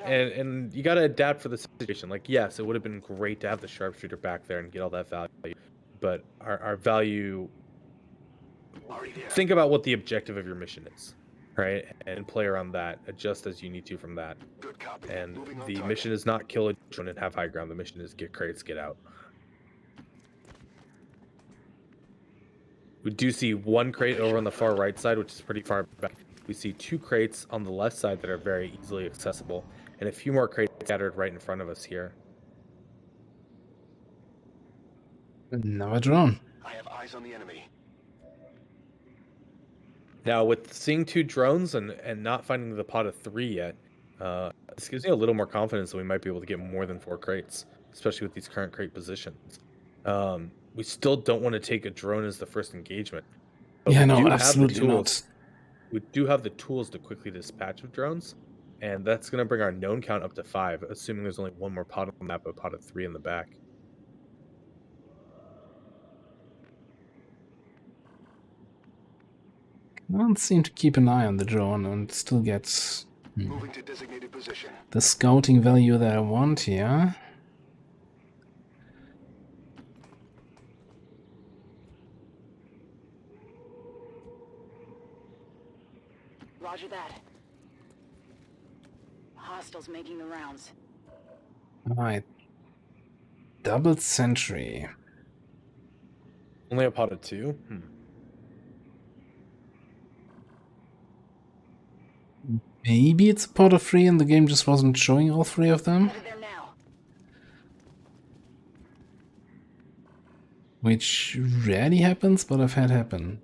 And you got to adapt for the situation. Like, yes, it would have been great to have the sharpshooter back there and get all that value, but our value. Think about what the objective of your mission is, right? And play around that. Adjust as you need to from that. And the mission is not kill a drone and have high ground. The mission is get crates, get out. We do see 1 crate over on the far right side, which is pretty far back. We see 2 crates on the left side that are very easily accessible, and a few more crates scattered right in front of us here. Another drone. I have eyes on the enemy. Now, with seeing 2 drones and not finding the pot of 3 yet, this gives me a little more confidence that we might be able to get more than 4 crates, especially with these current crate positions. We still don't want to take a drone as the first engagement. But yeah, no, absolutely not. We do have the tools to quickly dispatch of drones, and that's going to bring our known count up to 5, assuming there's only 1 more pod on the map, a pod of 3 in the back. Can't seem to keep an eye on the drone and still get Moving to designated position. the scouting value that I want here. Roger that. Hostiles making the rounds. Alright. Double sentry. Only a pod of 2? Maybe it's a pot of 3 and the game just wasn't showing all 3 of them. Headed there now. Which rarely happens, but I've had happen.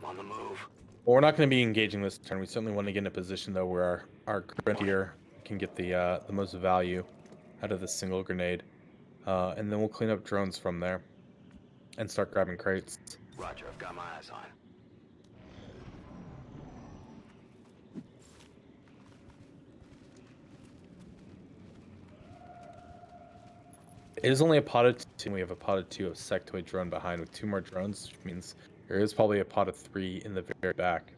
On the move. Well, we're not going to be engaging this turn. We certainly want to get in a position, though, where our grenadier can get the most value out of this single grenade. And then we'll clean up drones from there and start grabbing crates. Roger, I've got my eyes on. It is only a pod of 2. We have a pod of 2 of sectoid drone behind with 2 more drones, which means there is probably a pod of 3 in the very back.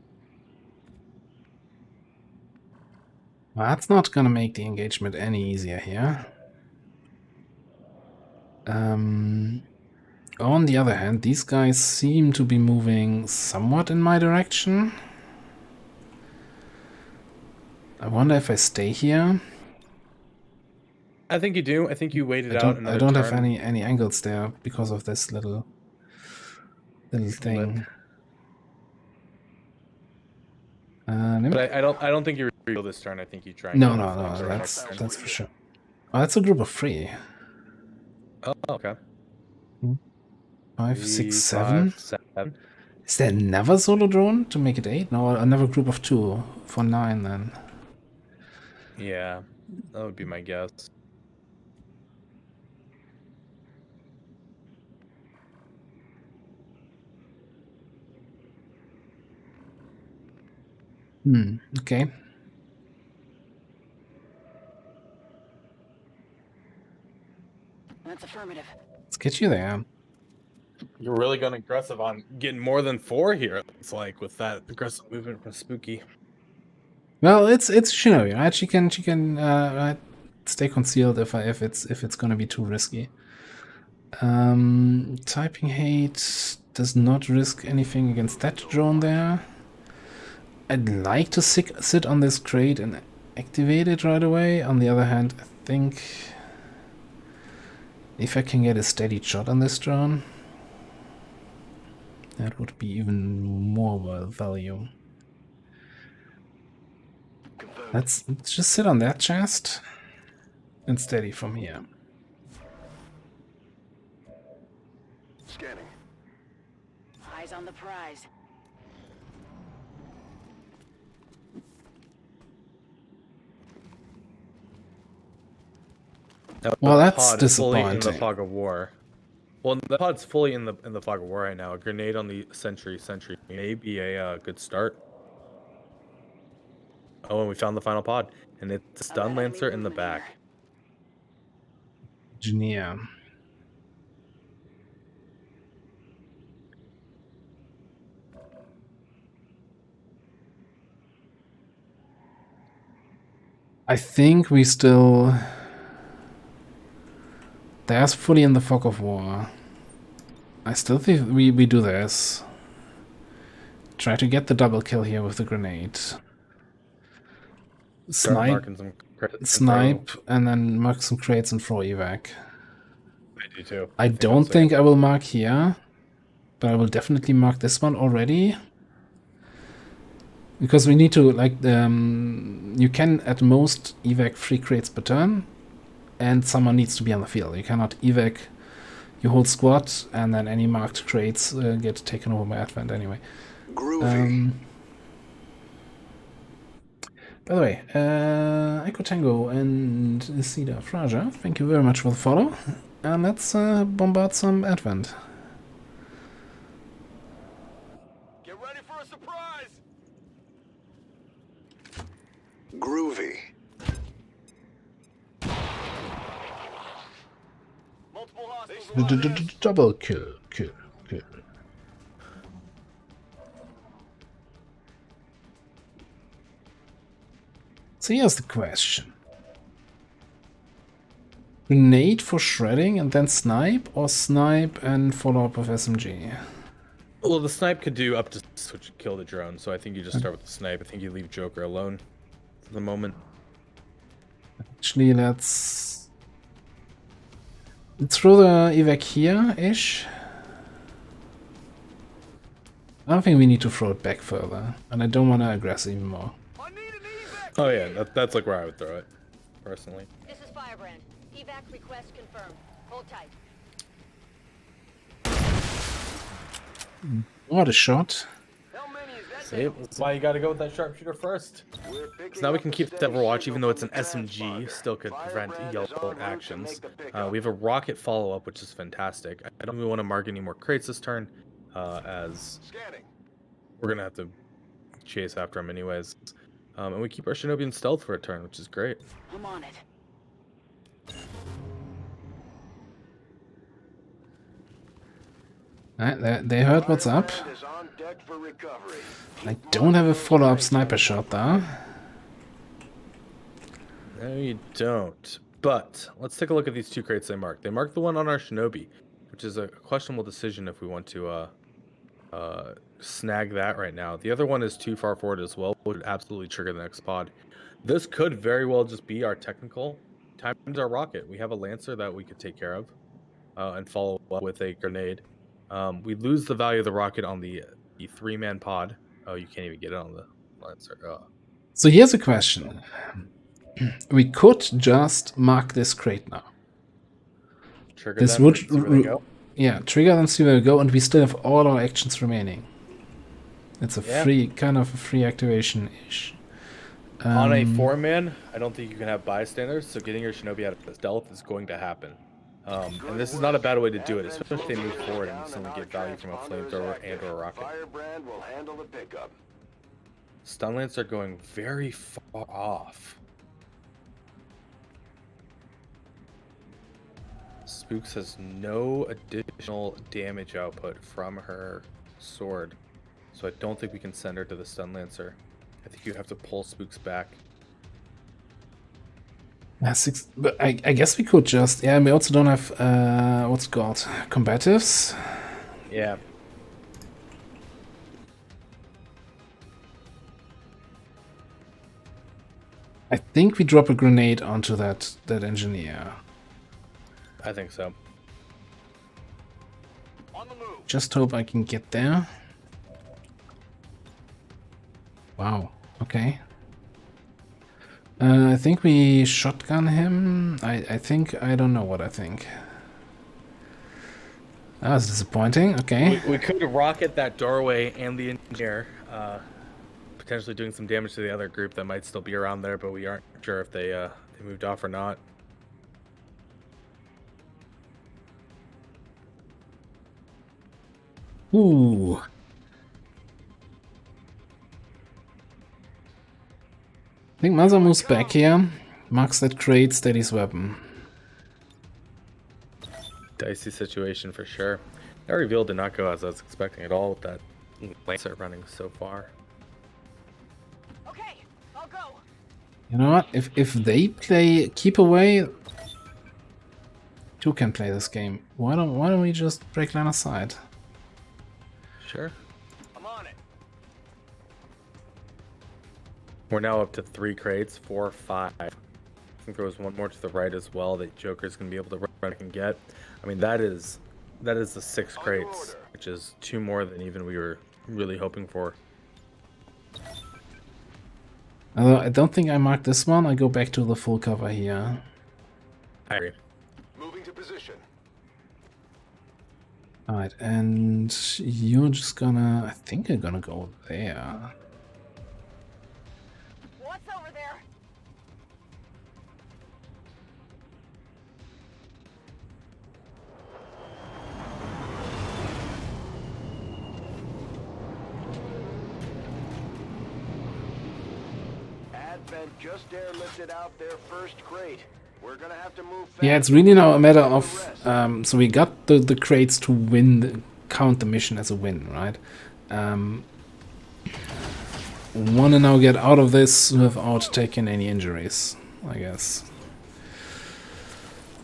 Well, that's not gonna make the engagement any easier here. On the other hand, these guys seem to be moving somewhat in my direction. I wonder if I stay here. I think you do. I think you waited out another I don't turn. have any angles there because of this little thing. But I don't think you reveal this turn. I think you try. And No, get no, the no. next turn. That's for sure. Oh, that's a group of 3. Oh, okay. 5, 3, 6, 7. 5, 7. Is there never solo drone to make it 8? No, another group of 2 for 9 then. Yeah, that would be my guess. Okay. That's affirmative. Let's get you there. You're really going aggressive on getting more than 4 here. It's like with that aggressive movement from Spooky. Well, it's Shinobi, right? She can stay concealed if it's gonna be too risky. Typing hate does not risk anything against that drone there. I'd like to sit on this crate and activate it right away. On the other hand, I think if I can get a steady shot on this drone, that would be even more value. Let's just sit on that chest and steady from here. Scanning. Eyes on the prize. Well, that's pod is fully in the disappointing. fog of war. Well, the pod's fully in the fog of war right now. A grenade on the sentry may be a good start. Oh, and we found the final pod, and it's a stun lancer in the back. Engineer. I think we still... There's fully in the fog of war. I still think we do this. Try to get the double kill here with the grenade. Snipe, and then mark some crates and throw evac. I do too. I don't think I will mark here, but I will definitely mark this one already. Because we need to, like, you can at most evac 3 crates per turn, and someone needs to be on the field. You cannot evac your whole squad, and then any marked crates get taken over by Advent anyway. Groovy. By the way, Echo Tango and Cedar Fraja, thank you very much for the follow. And let's bombard some Advent. Get ready for a surprise. Groovy. Multiple hostiles. Double kill. So here's the question. Grenade for shredding and then snipe, or snipe and follow up with SMG? Well, the snipe could do up to switch kill the drone, so I think you just start with the snipe. I think you leave Joker alone for the moment. Actually, let's throw the evac here-ish. I don't think we need to throw it back further, and I don't want to aggress even more. Oh yeah, that's like where I would throw it, personally. This is Firebrand. Evac request confirmed. Hold tight. What a shot. See, that's why you gotta go with that sharpshooter first. So now we can keep the Overwatch, even though it's an SMG, still could prevent yellow actions. We have a rocket follow-up, which is fantastic. I don't really want to mark any more crates this turn, as we're gonna have to chase after him anyways. And we keep our Shinobi in stealth for a turn, which is great. I'm on it. Alright, they heard what's up. I don't have a follow-up sniper shot though. No, you don't. But let's take a look at these 2 crates they marked. They marked the one on our Shinobi, which is a questionable decision if we want to snag that right now. The other one is too far forward as well, which would absolutely trigger the next pod. This could very well just be our technical times our rocket. We have a Lancer that we could take care of and follow up with a grenade. We lose the value of the rocket on the 3-man pod. Oh, you can't even get it on the Lancer. So here's a question. We could just mark this crate now. Trigger This them would, and see where they go. yeah, trigger and see where we go, and we still have all our actions remaining. It's a kind of a free activation-ish. On a 4-man, I don't think you can have bystanders, so getting your Shinobi out of stealth is going to happen. And this is not a bad way to do it, especially if they move forward and you suddenly get value from a flamethrower and or a rocket. Firebrand will handle the pickup. Stun Lance are going very far off. Spooks has no additional damage output from her sword, so I don't think we can send her to the Stun Lancer. I think you have to pull Spooks back. But I guess we could just... Yeah, we also don't have... what's it called? Combatives? Yeah. I think we drop a grenade onto that engineer. I think so. On the move. Just hope I can get there. Wow, okay. I think we shotgun him. I think... I don't know what I think. That was disappointing, okay. We could rocket that doorway and the engineer, potentially doing some damage to the other group that might still be around there, but we aren't sure if they moved off or not. Ooh. I think Mother moves back here, marks that crate, steadies weapon. Dicey situation for sure. That reveal did not go as I was expecting at all with that Lancer running so far. Okay, I'll go. You know what? If they play keep away, two can play this game. Why don't we just break line of sight? Sure. I'm on it. We're now up to 3 crates, 4, 5. I think there was one more to the right as well that Joker's gonna be able to run and get. I mean, that is the 6 crates, which is 2 more than even we were really hoping for. Although I don't think I marked this one. I go back to the full cover here. I agree. Moving to position. Alright, and you're just gonna... I think you're gonna go there. What's over there? Advent just airlifted out their first crate. We're gonna have to move fast. Yeah, it's really now a matter of... so we got the crates to win, count the mission as a win, right? Wanna now get out of this without taking any injuries, I guess.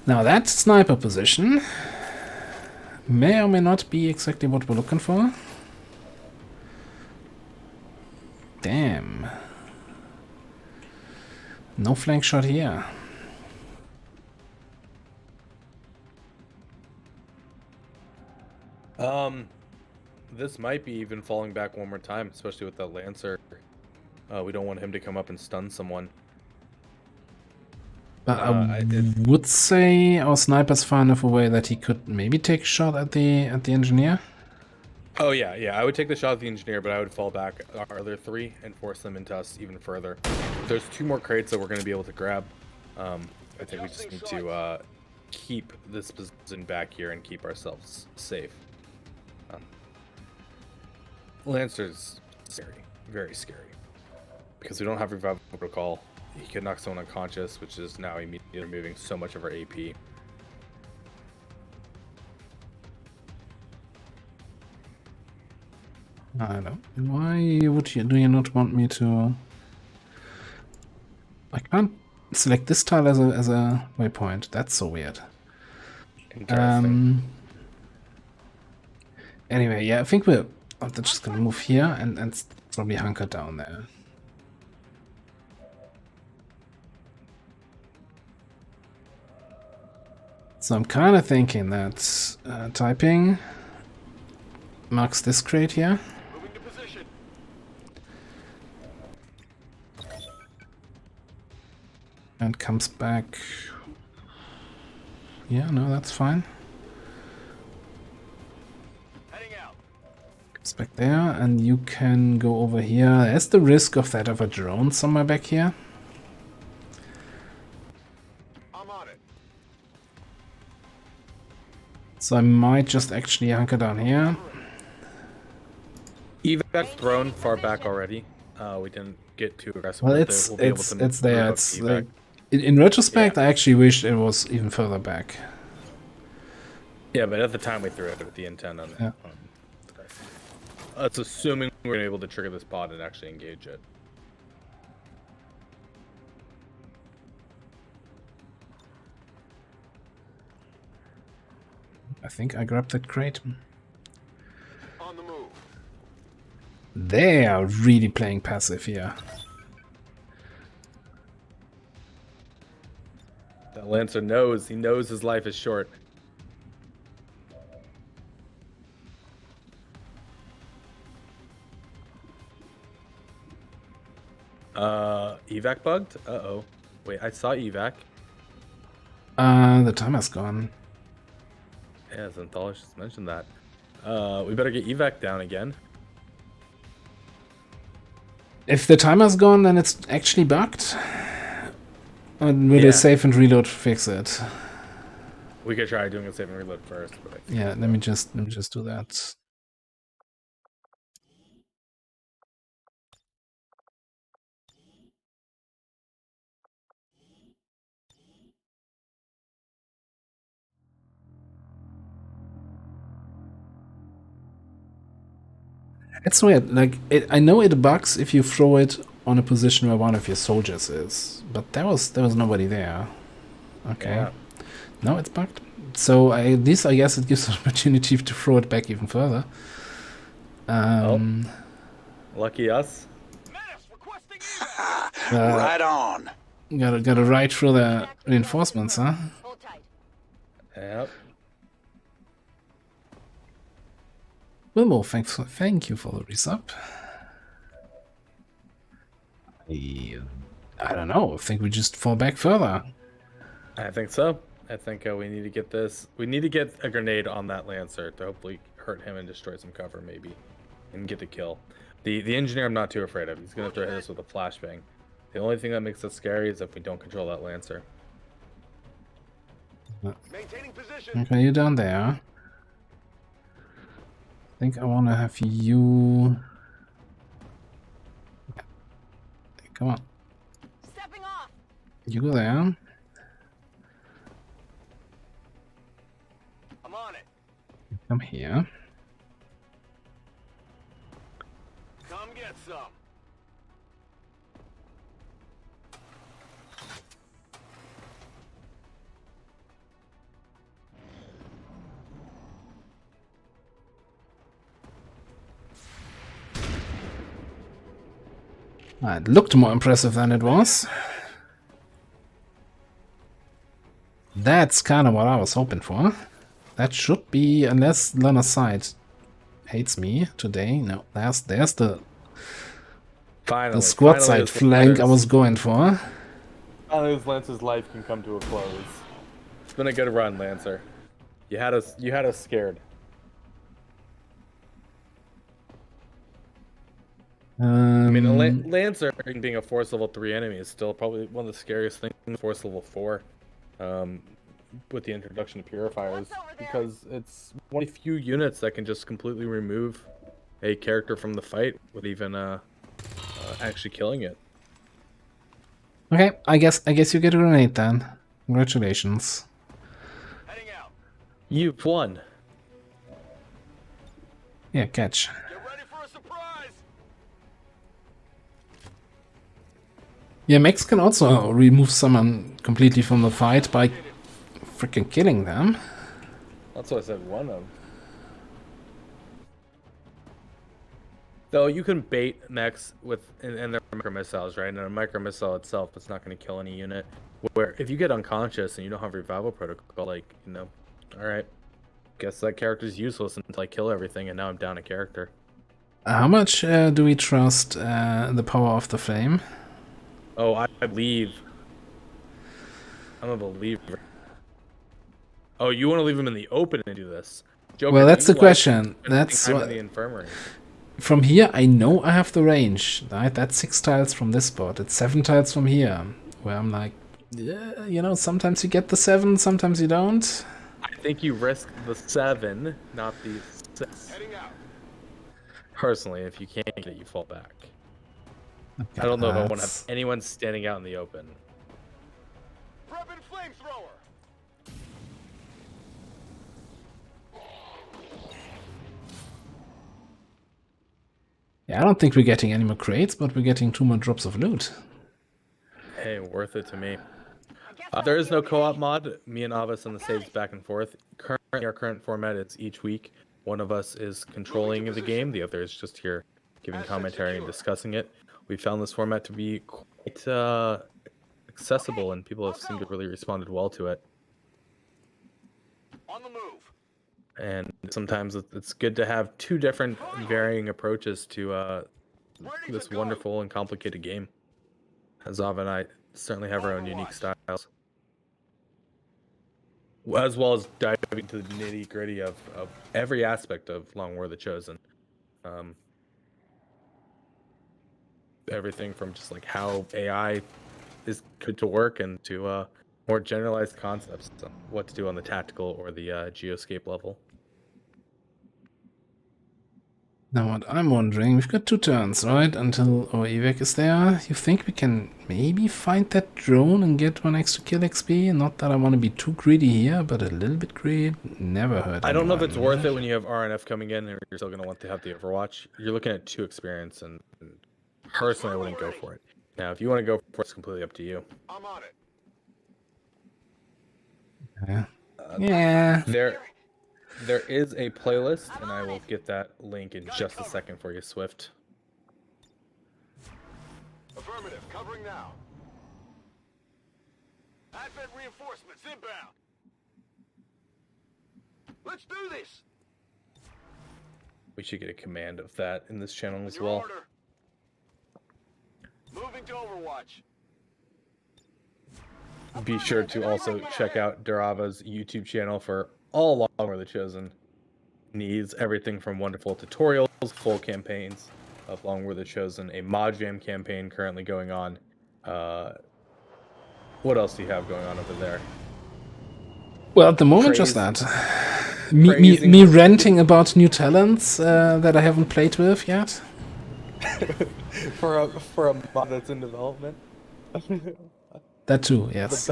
Now that sniper position may or may not be exactly what we're looking for. Damn. No flank shot here. This might be even falling back one more time, especially with that Lancer. We don't want him to come up and stun someone. But I would say our sniper's far enough away that he could maybe take a shot at the engineer. Oh yeah, I would take the shot at the engineer, but I would fall back our other 3 and force them into us even further. There's 2 more crates that we're going to be able to grab. I think we just need to keep this position back here and keep ourselves safe. Lancer's scary, very scary, because we don't have revival protocol. He could knock someone unconscious, which is now immediately removing so much of our AP. I don't know. Why do you not want me to... I can't select this tile as a waypoint. That's so weird. Interesting. Anyway, yeah, I think we're just gonna move here and probably hunker down there. So I'm kind of thinking that typing marks this crate here. Moving to position. And comes back. Yeah, no, that's fine. Heading out. Comes back there, and you can go over here. There's the risk of that of a drone somewhere back here. I'm on it. So I might just actually hunker down here. Evac's thrown far back already. We didn't get too aggressive. Well, with it's it. We'll be able to it's there. move up It's evac. like, in retrospect, Yeah. I actually wished it was even further back. Yeah, but at the time we threw it with the intent on it. Yeah. That's assuming we're able to trigger this pod and actually engage it. I think I grabbed that crate. On the move. They are really playing passive here. That Lancer knows. He knows his life is short. Evac bugged? Uh-oh. Wait, I saw evac. The timer's gone. Yeah, Zenthalish just mentioned that. We better get evac down again. If the timer's gone, then it's actually bugged. Or will Yeah. they save and reload fix it? We could try doing a save and reload first. But I think Yeah, let me just do that. It's weird. Like I know it bugs if you throw it on a position where one of your soldiers is, but there was nobody there. Okay. Yeah. No, it's bugged. So I guess it gives an opportunity to throw it back even further. Lucky us. Menace requesting evac. Right on. Gotta ride through the reinforcements, huh? Hold tight. Yep. Wilmo, thank you for the resub. I don't know. I think we just fall back further. I think so. I think we need to get this. We need to get a grenade on that Lancer to hopefully hurt him and destroy some cover, maybe, and get the kill. The engineer, I'm not too afraid of. He's gonna throw hit us with a flashbang. The only thing that makes us scary is if we don't control that Lancer. Maintaining position. Okay, you down there. I think I want to have you. Come on, Stepping off. you go there. I'm on it. Come here. Come get some. It looked more impressive than it was. That's kind of what I was hoping for. That should be, unless Lana Side hates me today. No, there's the Finally, squad finally side flank I was going for. Finally, this Lancer's life can come to a close. It's been a good run, Lancer. You had us scared. I mean, a Lancer being a Force Level 3 enemy is still probably one of the scariest things in Force Level 4. With the introduction of purifiers, because it's one of the few units that can just completely remove a character from the fight with even actually killing it. Okay, I guess you get a grenade then. Congratulations. Heading out. You've won. Yeah, catch. Get ready for a surprise. Yeah, Max can also remove someone completely from the fight by freaking killing them. That's what I said, one of. Though you can bait mechs with and their micro missiles, right? And a micro missile itself, it's not going to kill any unit. Where if you get unconscious and you don't have revival protocol, like, you know, all right, guess that character's useless until I kill everything, and now I'm down a character. How much do we trust the power of the flame? Oh, I believe. I'm a believer. Oh, you want to leave him in the open and do this? Joker, Well, that's do the you like question. That's spending time what. in the infirmary. From here, I know I have the range, right? That's 6 tiles from this spot. It's 7 tiles from here, where I'm like, yeah, you know, sometimes you get the 7, sometimes you don't. I think you risk the 7, not the 6. Heading out. Personally, if you can't get it, you fall back. I don't know if I want to have anyone standing out in the open. Prepping flamethrower. Yeah, I don't think we're getting any more crates, but we're getting 2 more drops of loot. Hey, worth it to me. There is no co-op mod. Me and Avis and the saves back and forth. Currently, our current format is each week. One of us is controlling the game. The other is just here giving commentary and discussing it. We found this format to be quite accessible, and people have seemed to really responded well to it. On the move. And sometimes it's good to have 2 different varying approaches to this wonderful and complicated game. Zav and I certainly have our own unique styles. As well as diving into the nitty-gritty of every aspect of Long War the Chosen. Everything from just like how AI is good to work and to more generalized concepts on what to do on the tactical or the Geoscape level. Now what I'm wondering, we've got 2 turns, right? Until our evac is there. You think we can maybe find that drone and get 1 extra kill XP? Not that I want to be too greedy here, but a little bit greedy never hurt I don't know if anyone, it's worth it when you have RNF coming in and you're still going to want to have the Overwatch. You're looking at 2 experience, and personally I wouldn't go for it. Now, if you want to go for it, it's completely up to you. I'm on it. Yeah. Yeah. There is a playlist, and I will get that link in just a second for you, Swift. Affirmative. Covering now. Advent reinforcements inbound. Let's do this. We should get a command of that in this channel as Your well. order. Moving to Overwatch. Be sure to also check out DerAva's YouTube channel for all Long War the Chosen needs. Everything from wonderful tutorials, full campaigns of Long War the Chosen, a mod jam campaign currently going on. What else do you have going on over there? Well, at the moment, just that. Me ranting about new talents that I haven't played with yet. for a mod that's in development. That too, yes.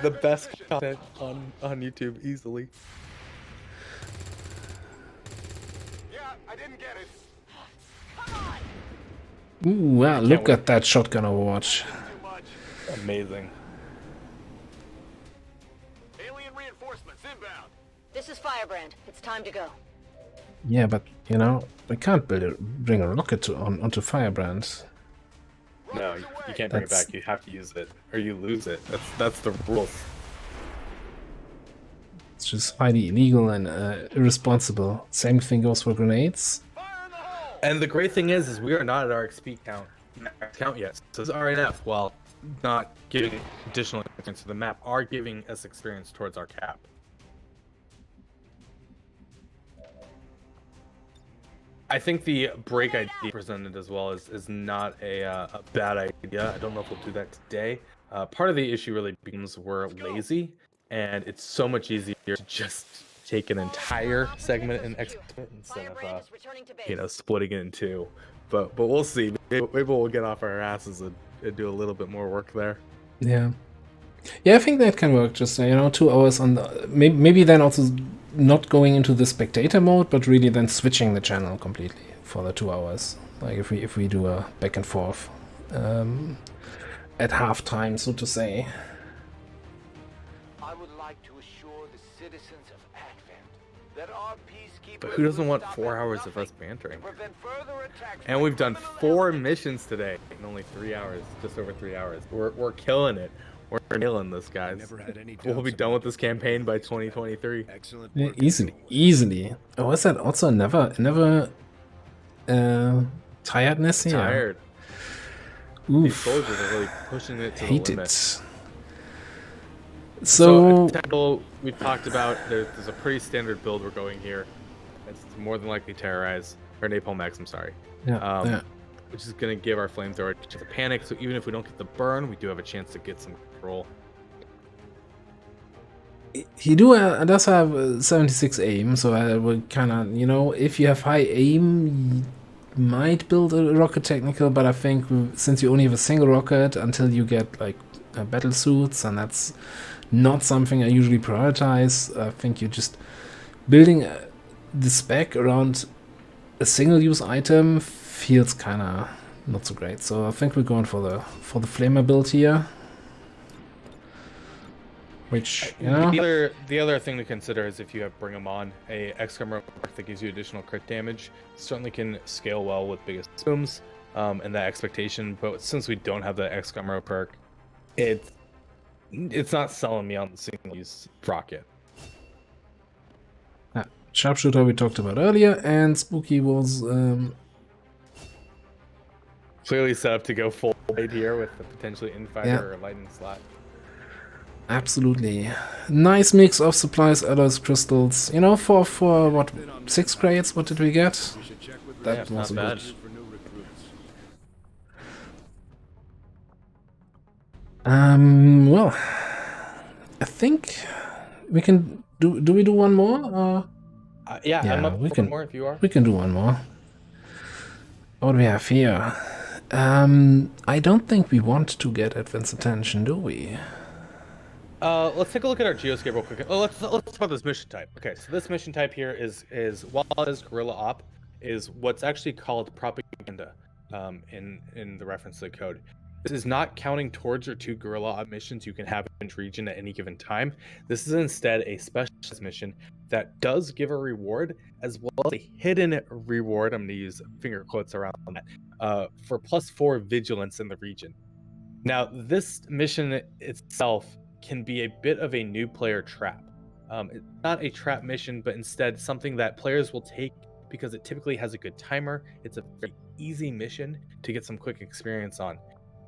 The best content on YouTube easily. Yeah, I didn't get it. Ooh, wow, look at that shotgun Overwatch. Too much. Amazing. Alien reinforcements inbound. This is Firebrand. It's time to go. Yeah, but, you know, we can't bring a rocket onto Firebrand. No, you can't bring it back. You have to use it, or you lose it. That's the rules. It's just highly illegal and irresponsible. Same thing goes for grenades. Fire in the hole. And the great thing is we are not at our XP count yet. So this RNF, while not giving additional experience to the map, are giving us experience towards our cap. I think the break idea presented as well is not a bad idea. I don't know if we'll do that today. Part of the issue really becomes we're lazy, and it's so much easier to just take an entire segment and export instead of splitting it in 2. But we'll see. Maybe we'll get off our asses and do a little bit more work there. Yeah. Yeah, I think that can work. Just, 2 hours on the... Maybe then also not going into the spectator mode, but really then switching the channel completely for the 2 hours. Like if we do a back and forth. at halftime, so to say. I would like to assure the citizens of Advent that our peacekeepers But who doesn't will want stop 4 at hours of nothing us bantering? to prevent further attacks And by we've done criminal 4 elements. missions today in only 3 hours, just over 3 hours. We're killing it. We're nailing this, guys. Never had any We'll be doubts done about with this campaign by 2023. Excellent Yeah, work. easily. Oh, is that also never tiredness here? Tired. These Oof. soldiers are really pushing it to Hate the limit. it. So, So Temple, we've talked about, there's a pretty standard build we're going here. It's more than likely Terrorize, or Napalm Max, I'm sorry. yeah. Which is going to give our flamethrower a chance to panic, so even if we don't get the burn, we do have a chance to get some control. He does have 76 aim, so I would kind of, if you have high aim, you might build a rocket technical, but I think since you only have a single rocket until you get like battle suits, and that's not something I usually prioritize. I think you're just building the spec around a single-use item feels kind of not so great. So I think we're going for the flamer build here. Which, The other thing to consider is if you have Bring 'em On, a XCOM remark that gives you additional crit damage, certainly can scale well with biggest booms and that expectation. But since we don't have the XCOM perk, it's not selling me on the single-use rocket. Sharpshooter we talked about earlier, and Spooky was Clearly set up to go full blade here with the potentially Infighter or Lightning Slot. absolutely nice mix of supplies, alloys, crystals. For what, 6 crates? What did we get? We should check with That Yeah, was not good. bad. for new recruits. Well, I think we can do. Do we do one more? Yeah, Yeah, I'm up we for can- one more if you are. We can do one more. What do we have here? I don't think we want to get Advent's attention, do we? Let's take a look at our Geoscape real quick. Let's talk about this mission type. Okay, so this mission type here is while it is guerrilla op, is what's actually called propaganda in the reference to the code. This is not counting towards your 2 guerrilla op missions you can have in each region at any given time. This is instead a specialist mission that does give a reward as well as a hidden reward. I'm going to use finger quotes around that for +4 vigilance in the region. Now, this mission itself can be a bit of a new player trap. It's not a trap mission, but instead something that players will take because it typically has a good timer. It's a very easy mission to get some quick experience on.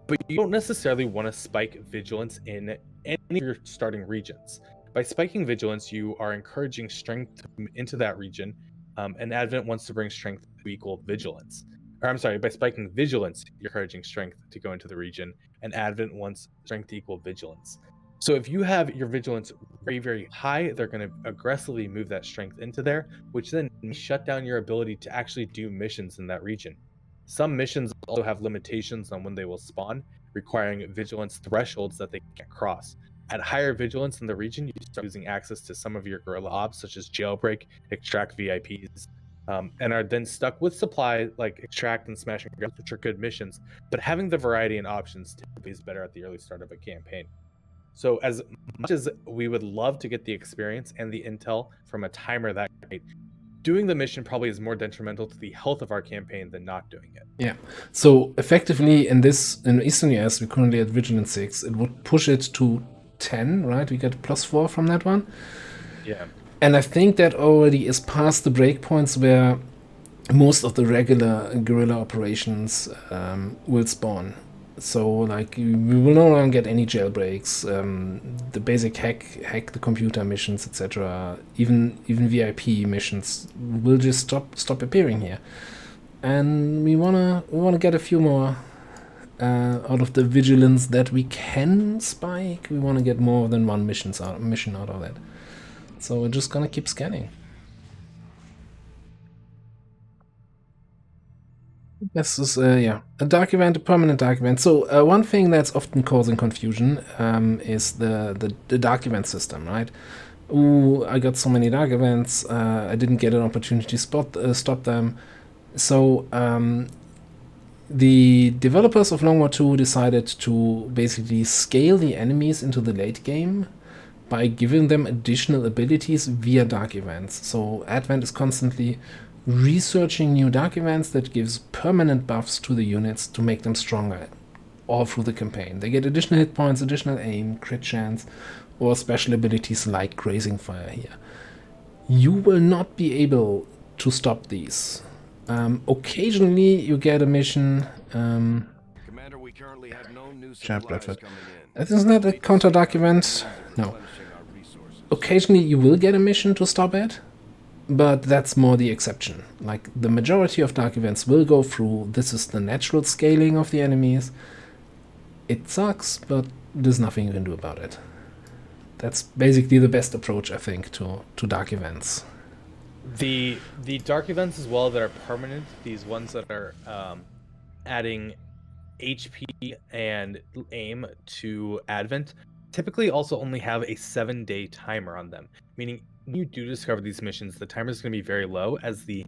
But you don't necessarily want to spike vigilance in any of your starting regions. By spiking vigilance, you are encouraging strength into that region, and Advent wants to bring strength to equal vigilance. Or I'm sorry, by spiking vigilance, you're encouraging strength to go into the region, and Advent wants strength to equal vigilance. So if you have your vigilance very, very high, they're going to aggressively move that strength into there, which then shut down your ability to actually do missions in that region. Some missions also have limitations on when they will spawn, requiring vigilance thresholds that they can't cross. At higher vigilance in the region, you start losing access to some of your guerrilla ops, such as jailbreak, extract VIPs, and are then stuck with supply like extract and smashing grounds, which are good missions. But having the variety and options typically is better at the early start of a campaign. So as much as we would love to get the experience and the intel from a timer that great, doing the mission probably is more detrimental to the health of our campaign than not doing it. Yeah. So effectively in Eastern US, we're currently at Vigilance 6. It would push it to 10, right? We get +4 from that one. Yeah. And I think that already is past the breakpoints where most of the regular guerrilla operations will spawn. So like we will no longer get any jailbreaks, the basic hack the computer missions, etc. Even VIP missions will just stop appearing here, and we wanna get a few more out of the vigilance that we can spike. We wanna get more than one mission out of that. So we're just gonna keep scanning. This is, a dark event, a permanent dark event. So one thing that's often causing confusion is the dark event system, right? Ooh, I got so many dark events, I didn't get an opportunity to stop them. So the developers of LWotC decided to basically scale the enemies into the late game by giving them additional abilities via dark events. So Advent is constantly researching new dark events that gives permanent buffs to the units to make them stronger all through the campaign. They get additional hit points, additional aim, crit chance, or special abilities like Grazing Fire here. You will not be able to stop these. Occasionally you get a mission. Commander, we currently have no new Giant supplies Bradford. coming in. Isn't that a counter dark event? No. Occasionally you will get a mission to stop it, but that's more the exception. Like, the majority of dark events will go through. This is the natural scaling of the enemies. It sucks, but there's nothing you can do about it. That's basically the best approach, I think, to dark events. The dark events as well that are permanent, these ones that are adding HP and aim to Advent, typically also only have a 7-day timer on them. Meaning, when you do discover these missions, the timer is going to be very low, as the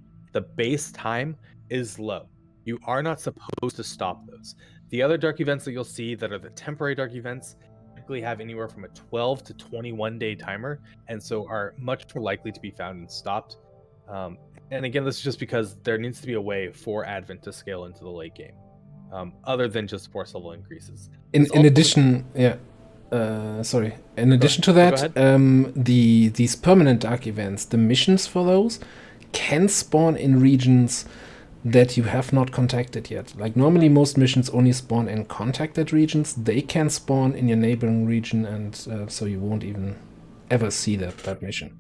base time is low. You are not supposed to stop those. The other dark events that you'll see that are the temporary dark events typically have anywhere from a 12 to 21 day timer, and so are much more likely to be found and stopped. And again, this is just because there needs to be a way for Advent to scale into the late game, other than just force level increases. In addition, yeah. Sorry. In addition to that, these permanent dark events, the missions for those can spawn in regions that you have not contacted yet. Like, normally most missions only spawn in contacted regions. They can spawn in your neighboring region, and so you won't even ever see that mission.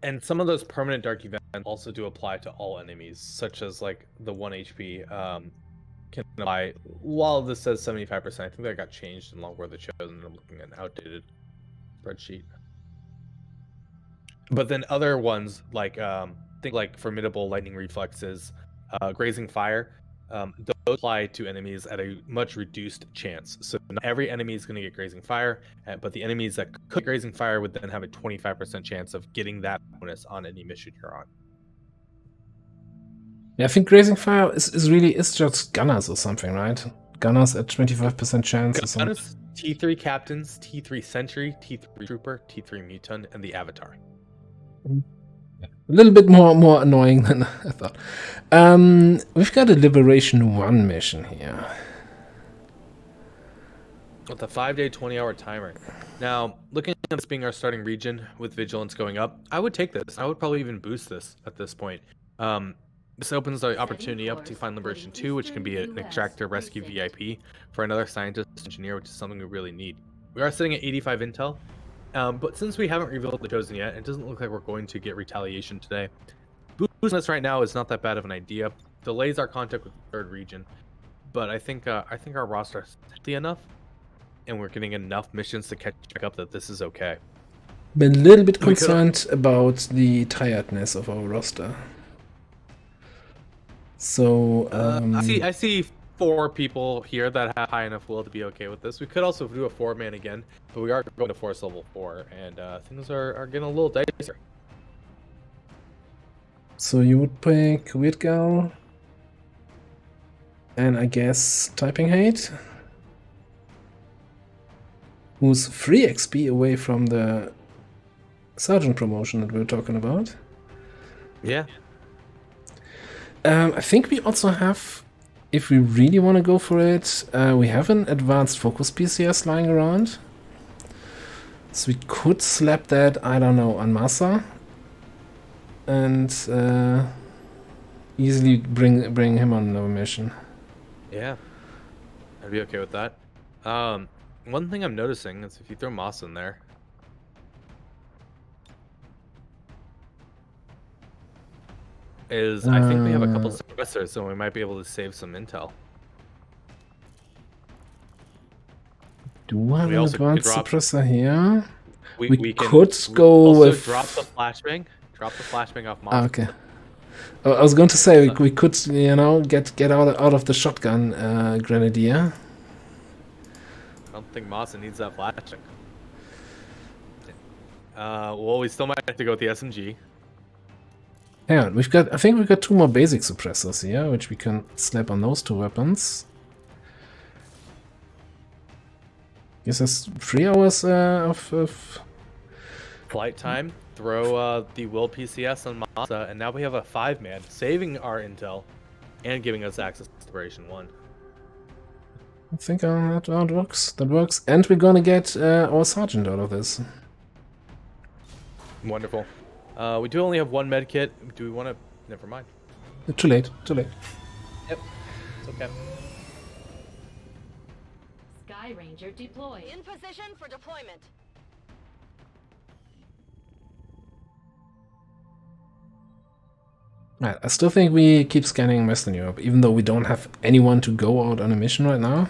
And some of those permanent dark events also do apply to all enemies, such as like the 1 HP can apply. While this says 75%, I think that got changed in Long War of the Chosen. I'm looking at an outdated spreadsheet. But then other ones like think like Formidable Lightning Reflexes, Grazing Fire, those apply to enemies at a much reduced chance. So not every enemy is going to get Grazing Fire, but the enemies that could Grazing Fire would then have a 25% chance of getting that bonus on any mission you're on. Yeah, I think Grazing Fire is just Gunners or something, right? Gunners at 25% chance or something. Gunners, T3 Captains, T3 Sentry, T3 Trooper, T3 Muton, and the Avatar. A little bit more annoying than I thought. We've got a Liberation 1 mission here. With a 5-day, 20-hour timer. Now, looking at this being our starting region with Vigilance going up, I would take this. I would probably even boost this at this point. This opens the opportunity up to find Liberation 2, which can be an Extractor Rescue VIP for another Scientist Engineer, which is something we really need. We are sitting at 85 intel, but since we haven't revealed the Chosen yet, it doesn't look like we're going to get Retaliation today. Boosting this right now is not that bad of an idea. Delays our contact with the 3rd region, but I think our roster is healthy enough, and we're getting enough missions to catch back up that this is okay. Been a little bit concerned about the tiredness of our roster. So I see 4 people here that have high enough will to be okay with this. We could also do a 4-man again, but we are going to force level 4, and things are getting a little dicey. So you would pick Weird Gal, and I guess Typing Hate, who's 3 XP away from the Sergeant promotion that we were talking about. Yeah. I think we also have, if we really want to go for it, we have an advanced focus PCS lying around. So we could slap that, I don't know, on Masa. And easily bring him on another mission. Yeah. I'd be okay with that. One thing I'm noticing is if you throw Masa in there, I think we have a couple suppressors, so we might be able to save some intel. Do I have an advanced suppressor here? We could go with... drop the flashbang. Drop the flashbang off Masa. Okay. I was going to say, we could, get out of the shotgun grenadier. I don't think Masa needs that flashbang. Well, we still might have to go with the SMG. Hang on, I think we've got 2 more basic suppressors here, which we can slap on those 2 weapons. Gives us 3 hours of Flight time. Throw the Will PCS on Masa, and now we have a 5-man, saving our intel and giving us access to Inspiration 1. I think that works. That works. And we're gonna get our sergeant out of this. Wonderful. We do only have 1 med kit. Do we want to? Never mind. Too late. Too late. Yep. It's okay. Sky Ranger deployed. In position for deployment. Right, I still think we keep scanning Western Europe, even though we don't have anyone to go out on a mission right now.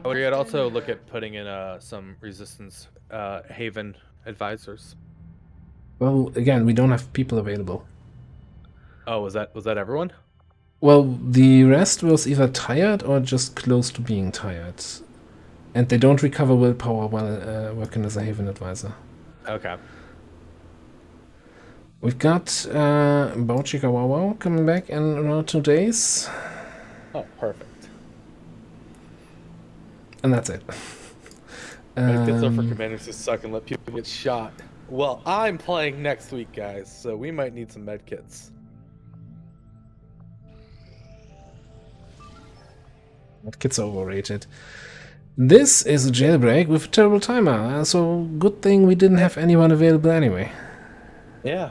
We could also look at putting in some resistance haven advisors. Well, again, we don't have people available. Oh, was that everyone? Well, the rest was either tired or just close to being tired. And they don't recover willpower while working as a haven advisor. Okay. We've got Bauchika Wow coming back in around 2 days. Oh, perfect. And that's it. Medkits are for commanders to suck and let people get shot. Well, I'm playing next week, guys, so we might need some medkits. Medkits are overrated. This is a jailbreak with a terrible timer, so good thing we didn't have anyone available anyway. Yeah.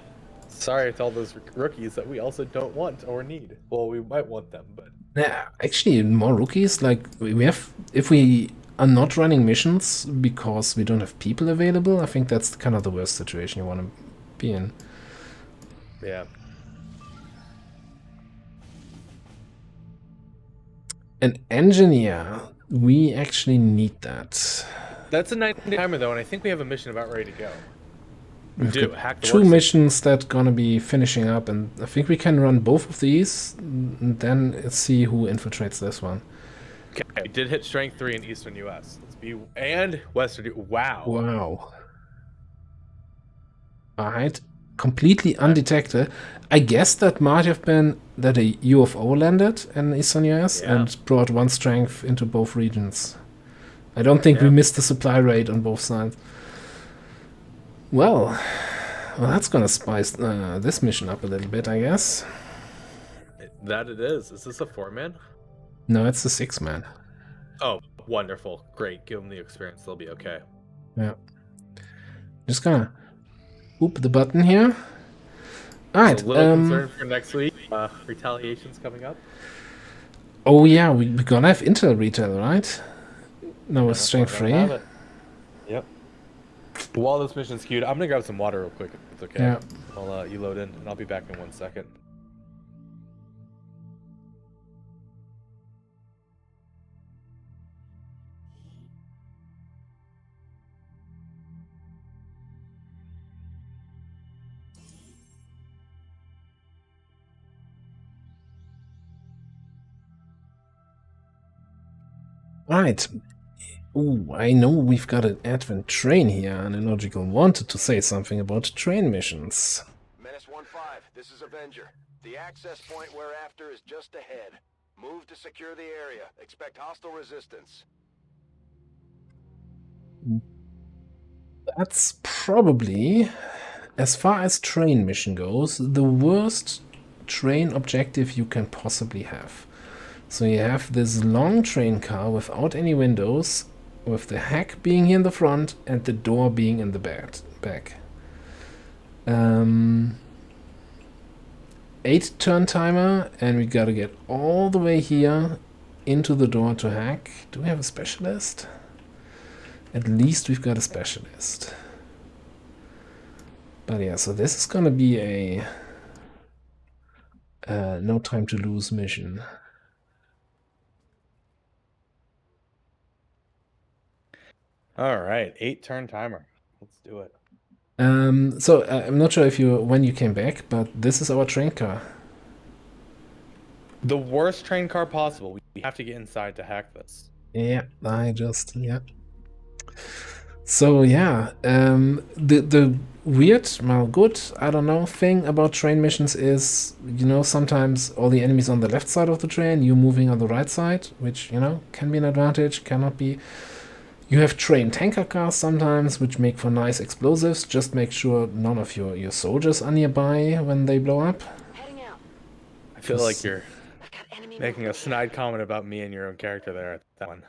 Sorry to all those rookies that we also don't want or need. Well, we might want them, but... Yeah, actually, more rookies, like, we have... If we are not running missions because we don't have people available, I think that's kind of the worst situation you want to be in. Yeah. An engineer, we actually need that. That's a 90 timer, though, and I think we have a mission about ready to go. We've do. got Hack the 2 workstation. missions that gonna be finishing up, and I think we can run both of these, and then see who infiltrates this one. Okay, we did hit strength 3 in Eastern U.S. Let's be... And Western... Wow. Wow. Alright, completely undetected. I guess that might have been that a UFO landed in Eastern US and brought 1 strength into both regions. I don't think we missed the supply rate on both sides. Well, that's gonna spice this mission up a little bit, I guess. That it is. Is this a 4-man? No, it's a 6-man. Oh, wonderful. Great. Give them the experience. They'll be okay. Yeah. Just gonna whoop the button here. Alright. A little concerned for next week. Retaliation's coming up. Oh yeah, we're gonna have Intel Retail, right? No, it's strength 3. Yep. While this mission's queued, I'm gonna grab some water real quick. If it's okay. Yeah. While you load in, and I'll be back in 1 second. Right. Ooh, I know we've got an Advent train here, and Illogical wanted to say something about train missions. Menace 1-5, this is Avenger. The access point we're after is just ahead. Move to secure the area. Expect hostile resistance. That's probably, as far as train mission goes, the worst train objective you can possibly have. So you have this long train car without any windows, with the hack being here in the front and the door being in the back. 8 turn timer, and we gotta get all the way here into the door to hack. Do we have a specialist? At least we've got a specialist. But yeah, so this is gonna be a no time to lose mission. All right, 8 turn timer. Let's do it. So I'm not sure when you came back, but this is our train car. The worst train car possible. We have to get inside to hack this. Yeah, So yeah, the weird, well, good, I don't know, thing about train missions is, you know, sometimes all the enemies on the left side of the train, you moving on the right side, which, you know, can be an advantage, cannot be. You have train tanker cars sometimes, which make for nice explosives. Just make sure none of your soldiers are nearby when they blow up. Heading out. I feel like you're I've got enemy making a movement. snide comment about me and your own character there at that one.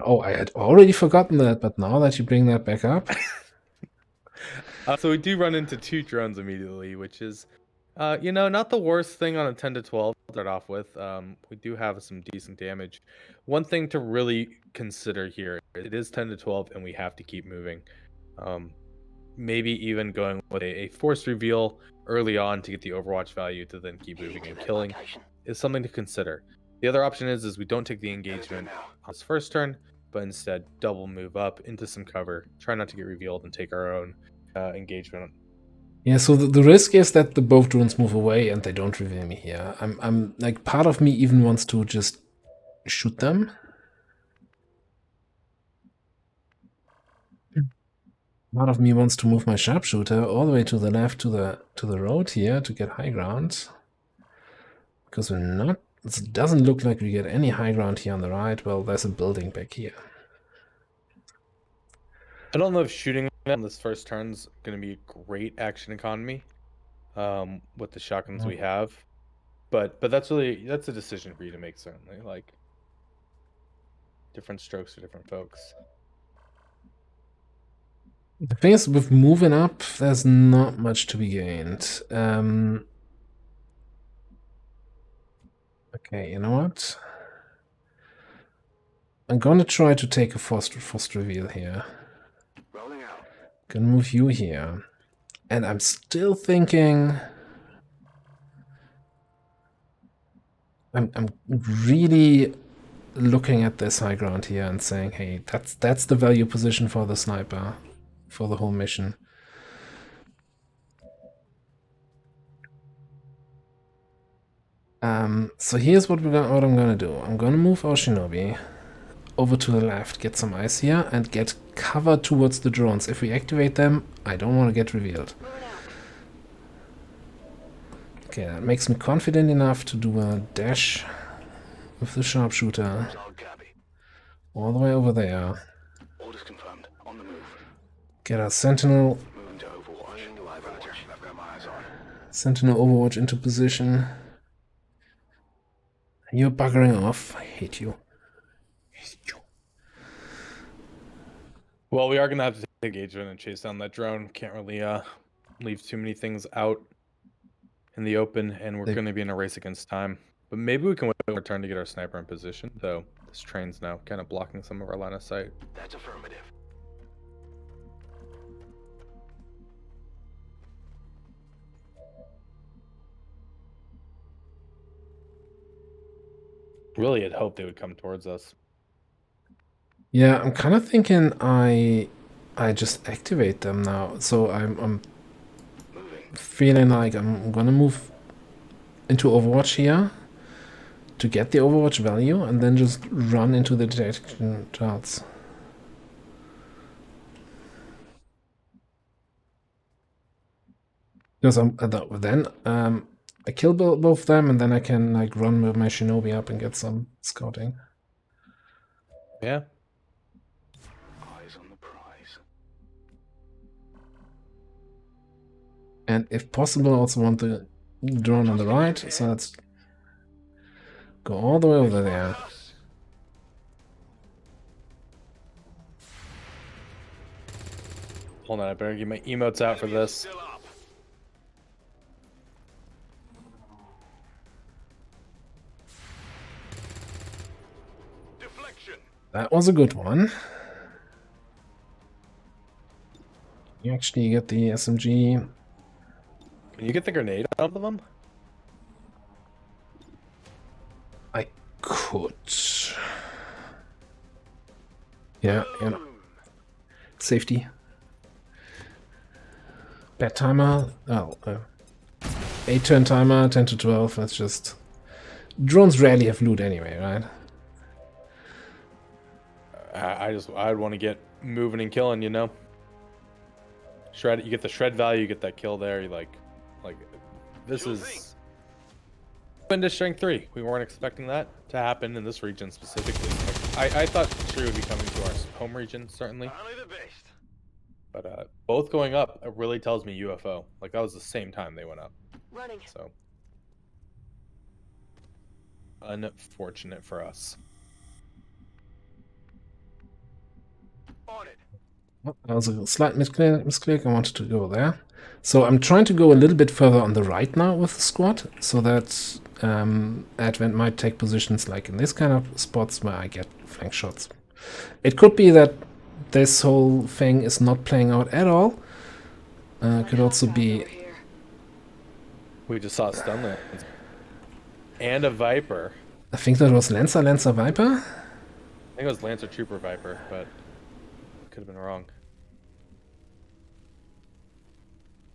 Oh, I had already forgotten that, but now that you bring that back up... So we do run into 2 drones immediately, which is, you know, not the worst thing on a 10 to 12 to start off with. We do have some decent damage. One thing to really consider here, it is 10 to 12 and we have to keep moving. Maybe even going with a forced reveal early on to get the Overwatch value to then keep moving and killing is something to consider. The other option is we don't take the engagement on this first turn, but instead double move up into some cover, try not to get revealed, and take our own engagement. Yeah, so the risk is that the both drones move away and they don't reveal me here. I'm like, part of me even wants to just shoot them. Part of me wants to move my sharpshooter all the way to the left to the road here to get high ground. Because we're not... It doesn't look like we get any high ground here on the right. Well, there's a building back here. I don't know if shooting on this first turn's going to be a great action economy with the shotguns we have, but that's a decision for you to make, certainly. Like, different strokes for different folks. The thing is, with moving up, there's not much to be gained. Okay, you know what? I'm gonna try to take a forced reveal here. Gonna move you here. And I'm still thinking... I'm really looking at this high ground here and saying, hey, that's the value position for the sniper for the whole mission. So here's what I'm gonna do. I'm gonna move our shinobi over to the left, get some eyes here, and get cover towards the drones. If we activate them, I don't want to get revealed. Okay, that makes me confident enough to do a dash with the sharpshooter all the way over there. Get our Sentinel Overwatch into position. You're buggering off. I hate you. Well, we are going to have to take engagement and chase down that drone. Can't really leave too many things out in the open, and we're going to be in a race against time. But maybe we can wait our turn to get our sniper in position, though this train's now kind of blocking some of our line of sight. That's affirmative. Really had hoped they would come towards us. Yeah, I'm kind of thinking I just activate them now. So I'm feeling like I'm gonna move into Overwatch here to get the Overwatch value and then just run into the detection charts. Because I kill both of them and then I can like run with my shinobi up and get some scouting. Yeah. Eyes on the prize. And if possible, also want the drone on the right. So let's go all the way over there. Hold on, I better get my emotes out for this. That was a good one. You actually get the SMG. Can you get the grenade out of them? I could. Yeah, you know. Safety. Bad timer. Oh, 8-turn timer, 10 to 12. That's just... Drones rarely have loot anyway, right? I'd want to get moving and killing, you know? shred. You get the shred value. You get that kill there. You like this Sure is. thing. Into strength 3. We weren't expecting that to happen in this region specifically. Like, I thought Shuri would be coming to our home region certainly, Only the best. but both going up, it really tells me UFO. Like that was the same time they went up. Running. So unfortunate for us. On it. Oh, that was a slight misclick. I wanted to go there. So I'm trying to go a little bit further on the right now with the squad, so that Advent might take positions like in this kind of spots where I get flank shots. It could be that this whole thing is not playing out at all. Could also be... We just saw a stun lance and a Viper. I think that was Lancer Viper? I think it was Lancer Trooper Viper, but could have been wrong.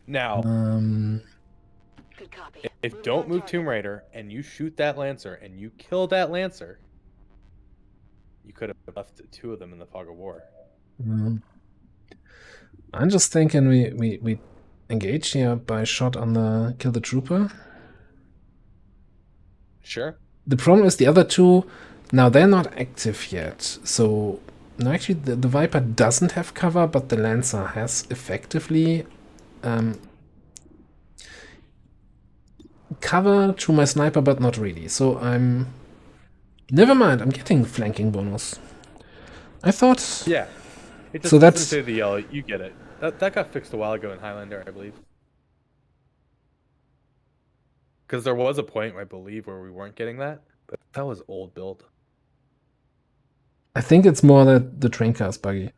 Now, Good copy. if don't move Tomb Raider and you shoot that Lancer and you kill that Lancer, you could have left 2 of them in the fog of war. I'm just thinking we engage here by shot on the kill the trooper. Sure. The problem is the other 2, now they're not active yet. So, no, actually the Viper doesn't have cover, but the Lancer has effectively cover to my sniper, but not really. So I'm... Never mind, I'm getting flanking bonus. I thought... Yeah. It just So doesn't that's... say the yellow. You get it. That got fixed a while ago in Highlander, I believe. Because there was a point, I believe, where we weren't getting that. But that was old build. I think it's more that the train car's buggy.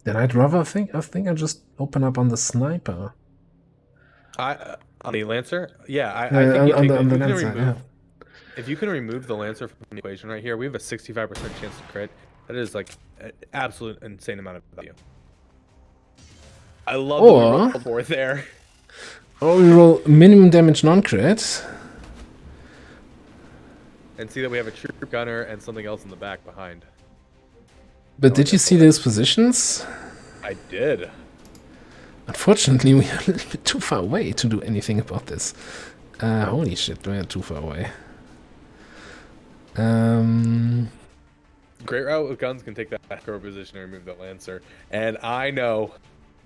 Then I'd rather think I just open up on the sniper. On the Lancer? Yeah, I on think the Lancer, yeah. if you can remove the Lancer from the equation right here, we have a 65% chance to crit. That is like an absolute insane amount of value. I love the roll board there. Or we roll minimum damage non-crit. And see that we have a troop gunner and something else in the back behind. But did you see those positions? I did. Unfortunately, we are a little bit too far away to do anything about this. Holy shit, we are too far away. Great route with guns can take that back over position and remove that Lancer. And I know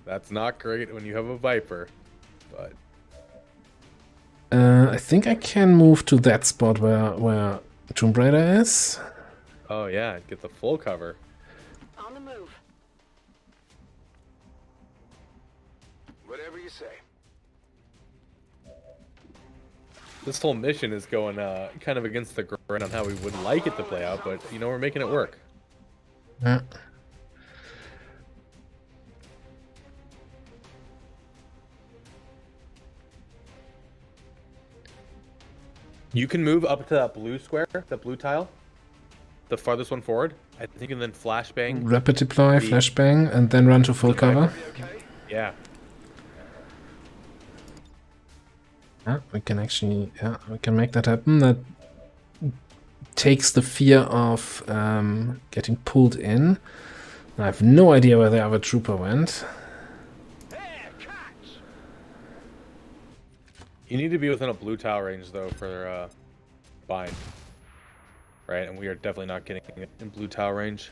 that's not great when you have a Viper, but... I think I can move to that spot where Tomb Raider is. Oh yeah, get the full cover. On the move. Whatever you say. This whole mission is going kind of against the grain on how we would like it to play out, but you know, we're making it work. Yeah. You can move up to that blue square, that blue tile, the farthest one forward. I think you can then flashbang. Rapid deploy, flashbang, and then run to full cover. Yeah. Yeah, we can actually, we can make that happen. That takes the fear of getting pulled in. I have no idea where the other trooper went. You need to be within a blue tile range though for bind. Right, and we are definitely not getting it in blue tile range.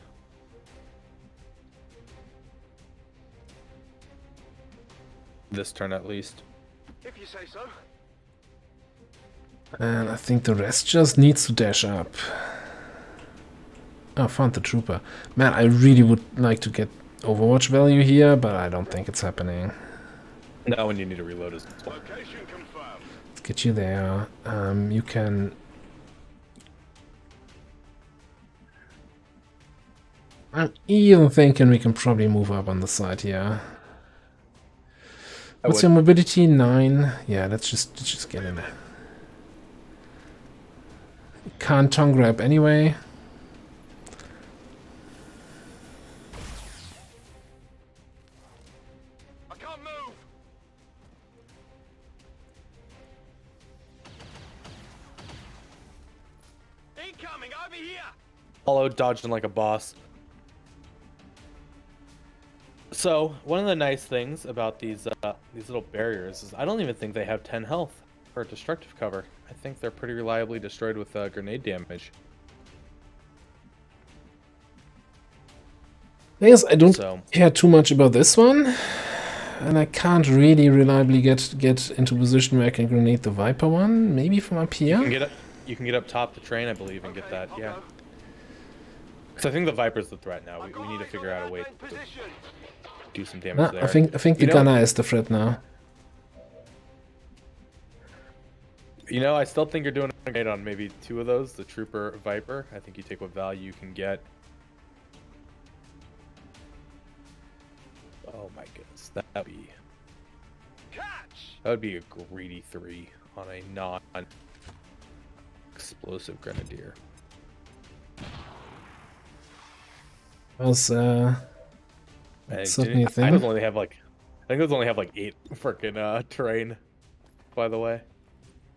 This turn at least. If you say so. And I think the rest just needs to dash up. Oh, found the trooper. Man, I really would like to get Overwatch value here, but I don't think it's happening. Now when you need to reload as well. Location confirmed. Let's get you there. You can... I'm even thinking we can probably move up on the side here. What's your mobility? 9. Yeah, let's just get in there. Can't tongue grab anyway. I can't move. Incoming over here. Follow, dodging like a boss. So one of the nice things about these little barriers is I don't even think they have 10 health for destructive cover. I think they're pretty reliably destroyed with grenade damage. Thing is, I don't So care too much about this one, and I can't really reliably get into position where I can grenade the Viper one. Maybe from up here. you can get up top the train, I believe, and get that. Yeah. Because I think the Viper's the threat now. We need to figure out a way to do some damage there. I think the gunner is the threat now. You know, I still think you're doing a grenade on maybe 2 of those, the Trooper Viper. I think you take what value you can get. Oh my goodness, that would be a greedy 3 on a non-explosive grenadier. Was certainly a thing. I think those only have like 8 freaking terrain. By the way,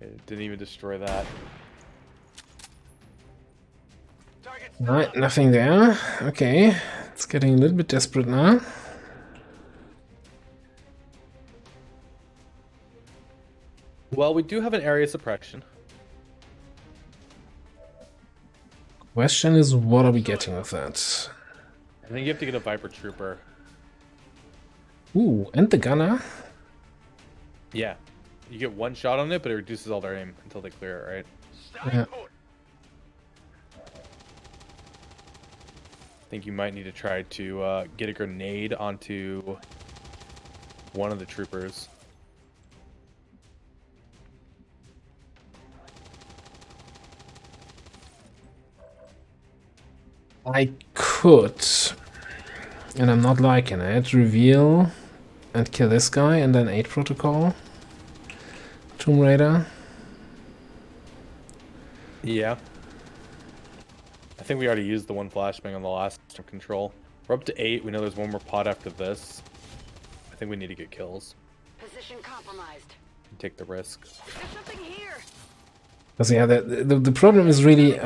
it didn't even destroy that. Right, nothing there. Okay, it's getting a little bit desperate now. Well, we do have an area suppression. Question is, what are we getting with that? I think you have to get a Viper Trooper. Ooh, and the gunner. Yeah, you get 1 shot on it, but it reduces all their aim until they clear it, right? Yeah. I think you might need to try to get a grenade onto one of the troopers. I could, and I'm not liking it, reveal and kill this guy and then 8 protocol. Tomb Raider. Yeah. I think we already used the 1 flashbang on the last control. We're up to 8. We know there's 1 more pod after this. I think we need to get kills. Position compromised. Take the risk. There's something here. Because yeah, the problem is really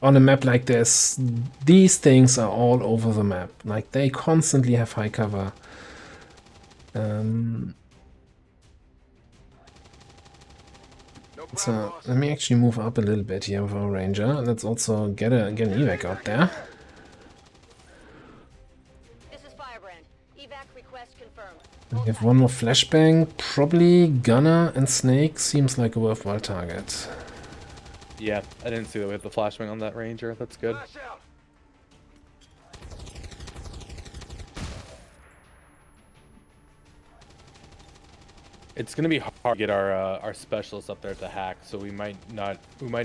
on a map like this, these things are all over the map. Like, they constantly have high cover. So let me actually move up a little bit here with our ranger. Let's also get an evac out there. This is Firebrand. Evac request confirmed. We have 1 more flashbang. Probably gunner and snake seems like a worthwhile target. Yeah, I didn't see that we had the flashbang on that ranger. That's good. It's gonna be hard to get our specialists up there to hack, so we might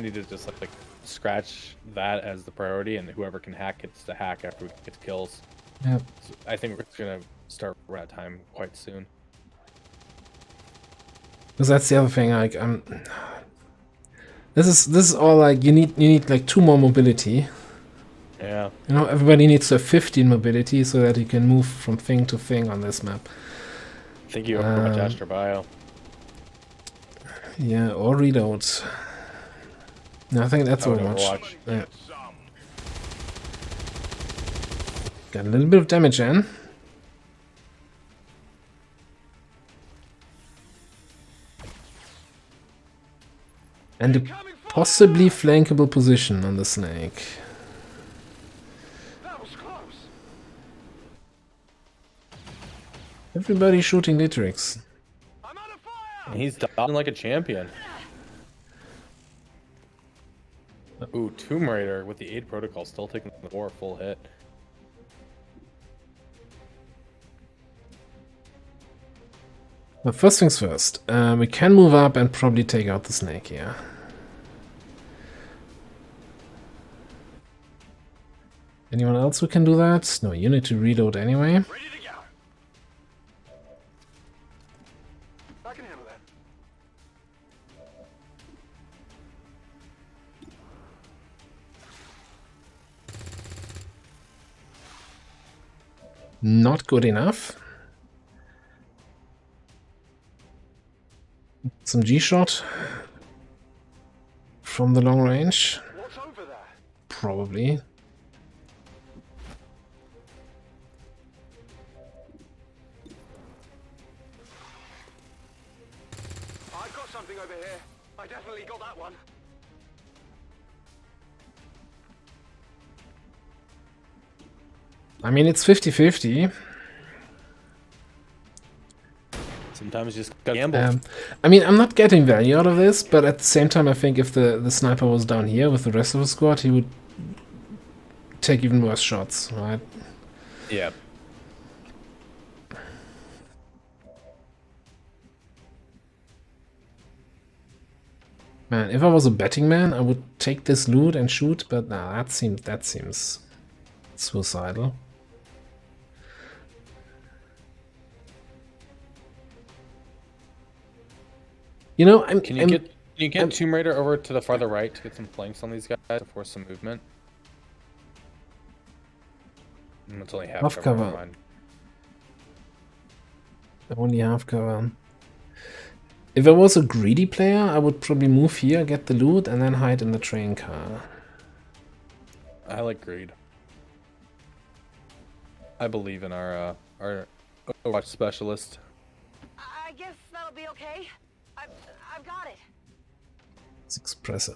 need to just like scratch that as the priority, and whoever can hack gets to hack after we get kills. Yep. So I think we're gonna start running out of time quite soon. Because that's the other thing. Like, this is all like you need like 2 more mobility. Yeah. You know, everybody needs to have 15 mobility so that you can move from thing to thing on this map. Thank you very much, Astro Bio. Yeah, or reload. No, I think that's Overwatch. Yeah. Got a little bit of damage in. And a possibly flankable position on the snake. Everybody shooting Litrix. He's dodging like a champion. Ooh, Tomb Raider with the 8 protocol still taking the 4 full hit. But first things first, we can move up and probably take out the snake here. Anyone else who can do that? No, you need to reload anyway. Not good enough. Some G-shot from the long range. What's over there? Probably. something over here. I definitely got that one. I mean, it's 50-50. Sometimes you just gotta gamble. I mean, I'm not getting value out of this, but at the same time, I think if the sniper was down here with the rest of the squad, he would take even worse shots, right? Yeah. Man, if I was a betting man, I would take this loot and shoot, but nah, that seems suicidal. You know, Can you get Tomb Raider over to the farther right to get some flanks on these guys to force some movement? It's only half cover. Never mind. Only half cover. If I was a greedy player, I would probably move here, get the loot, and then hide in the train car. I like greed. I believe in our Overwatch specialist. I guess that'll be okay. I've got it. It's Expressor.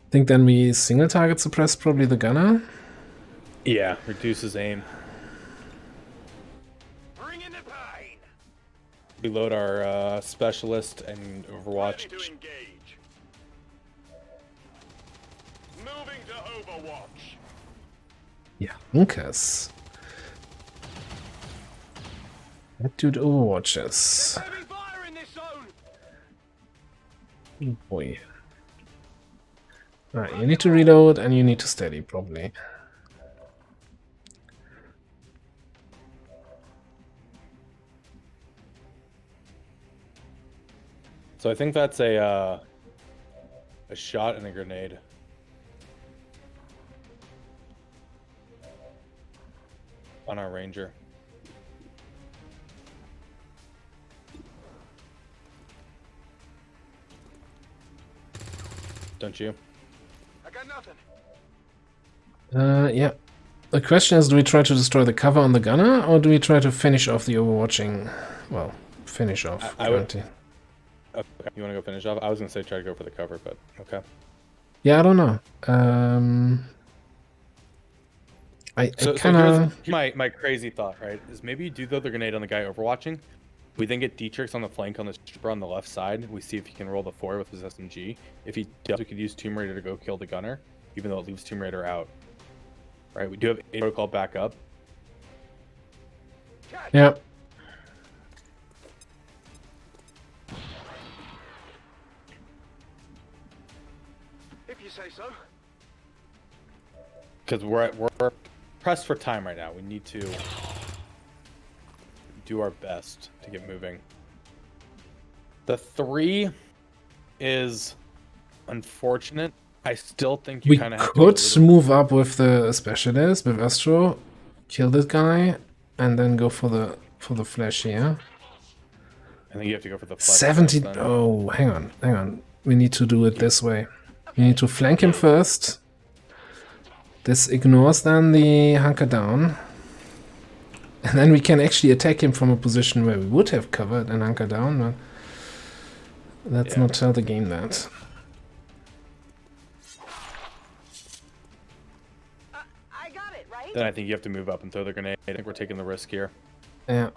I think then we single target suppress probably the gunner. Yeah, reduces aim. Bring in the pain. Reload our specialist and Overwatch. Ready to engage. Moving to Overwatch. Yeah, Lucas. That dude overwatches. Heavy fire in this zone. Oh boy. Alright, you need to reload and you need to steady, probably. So I think that's a shot and a grenade. On our ranger. Don't you? I got nothing. Yeah. The question is, do we try to destroy the cover on the gunner, or do we try to finish off the overwatching? Well, finish off. I would. Okay. You want to go finish off? I was gonna say try to go for the cover, but okay. Yeah, I don't know. I kind of... Here's my crazy thought, right? Is maybe you do throw the grenade on the guy overwatching. We then get Dietrich's on the flank on the stripper on the left side. We see if he can roll the 4 with his SMG. If he does, we could use Tomb Raider to go kill the gunner, even though it leaves Tomb Raider out. Right? We do have a protocol back up. Yeah. If you say so. Because we're pressed for time right now. We need to do our best to get moving. The 3 is unfortunate. I still think you kind of have to... We could move up with the specialist, with Astro, kill this guy, and then go for the flash here. I think you have to go for the flash. 70... Oh, hang on. We need to do it this way. We need to flank him first. This ignores then the hunker down. And then we can actually attack him from a position where we would have covered and hunker down, but let's not tell the game that. I got it, right? Then I think you have to move up and throw the grenade. I think we're taking the risk here. Yeah.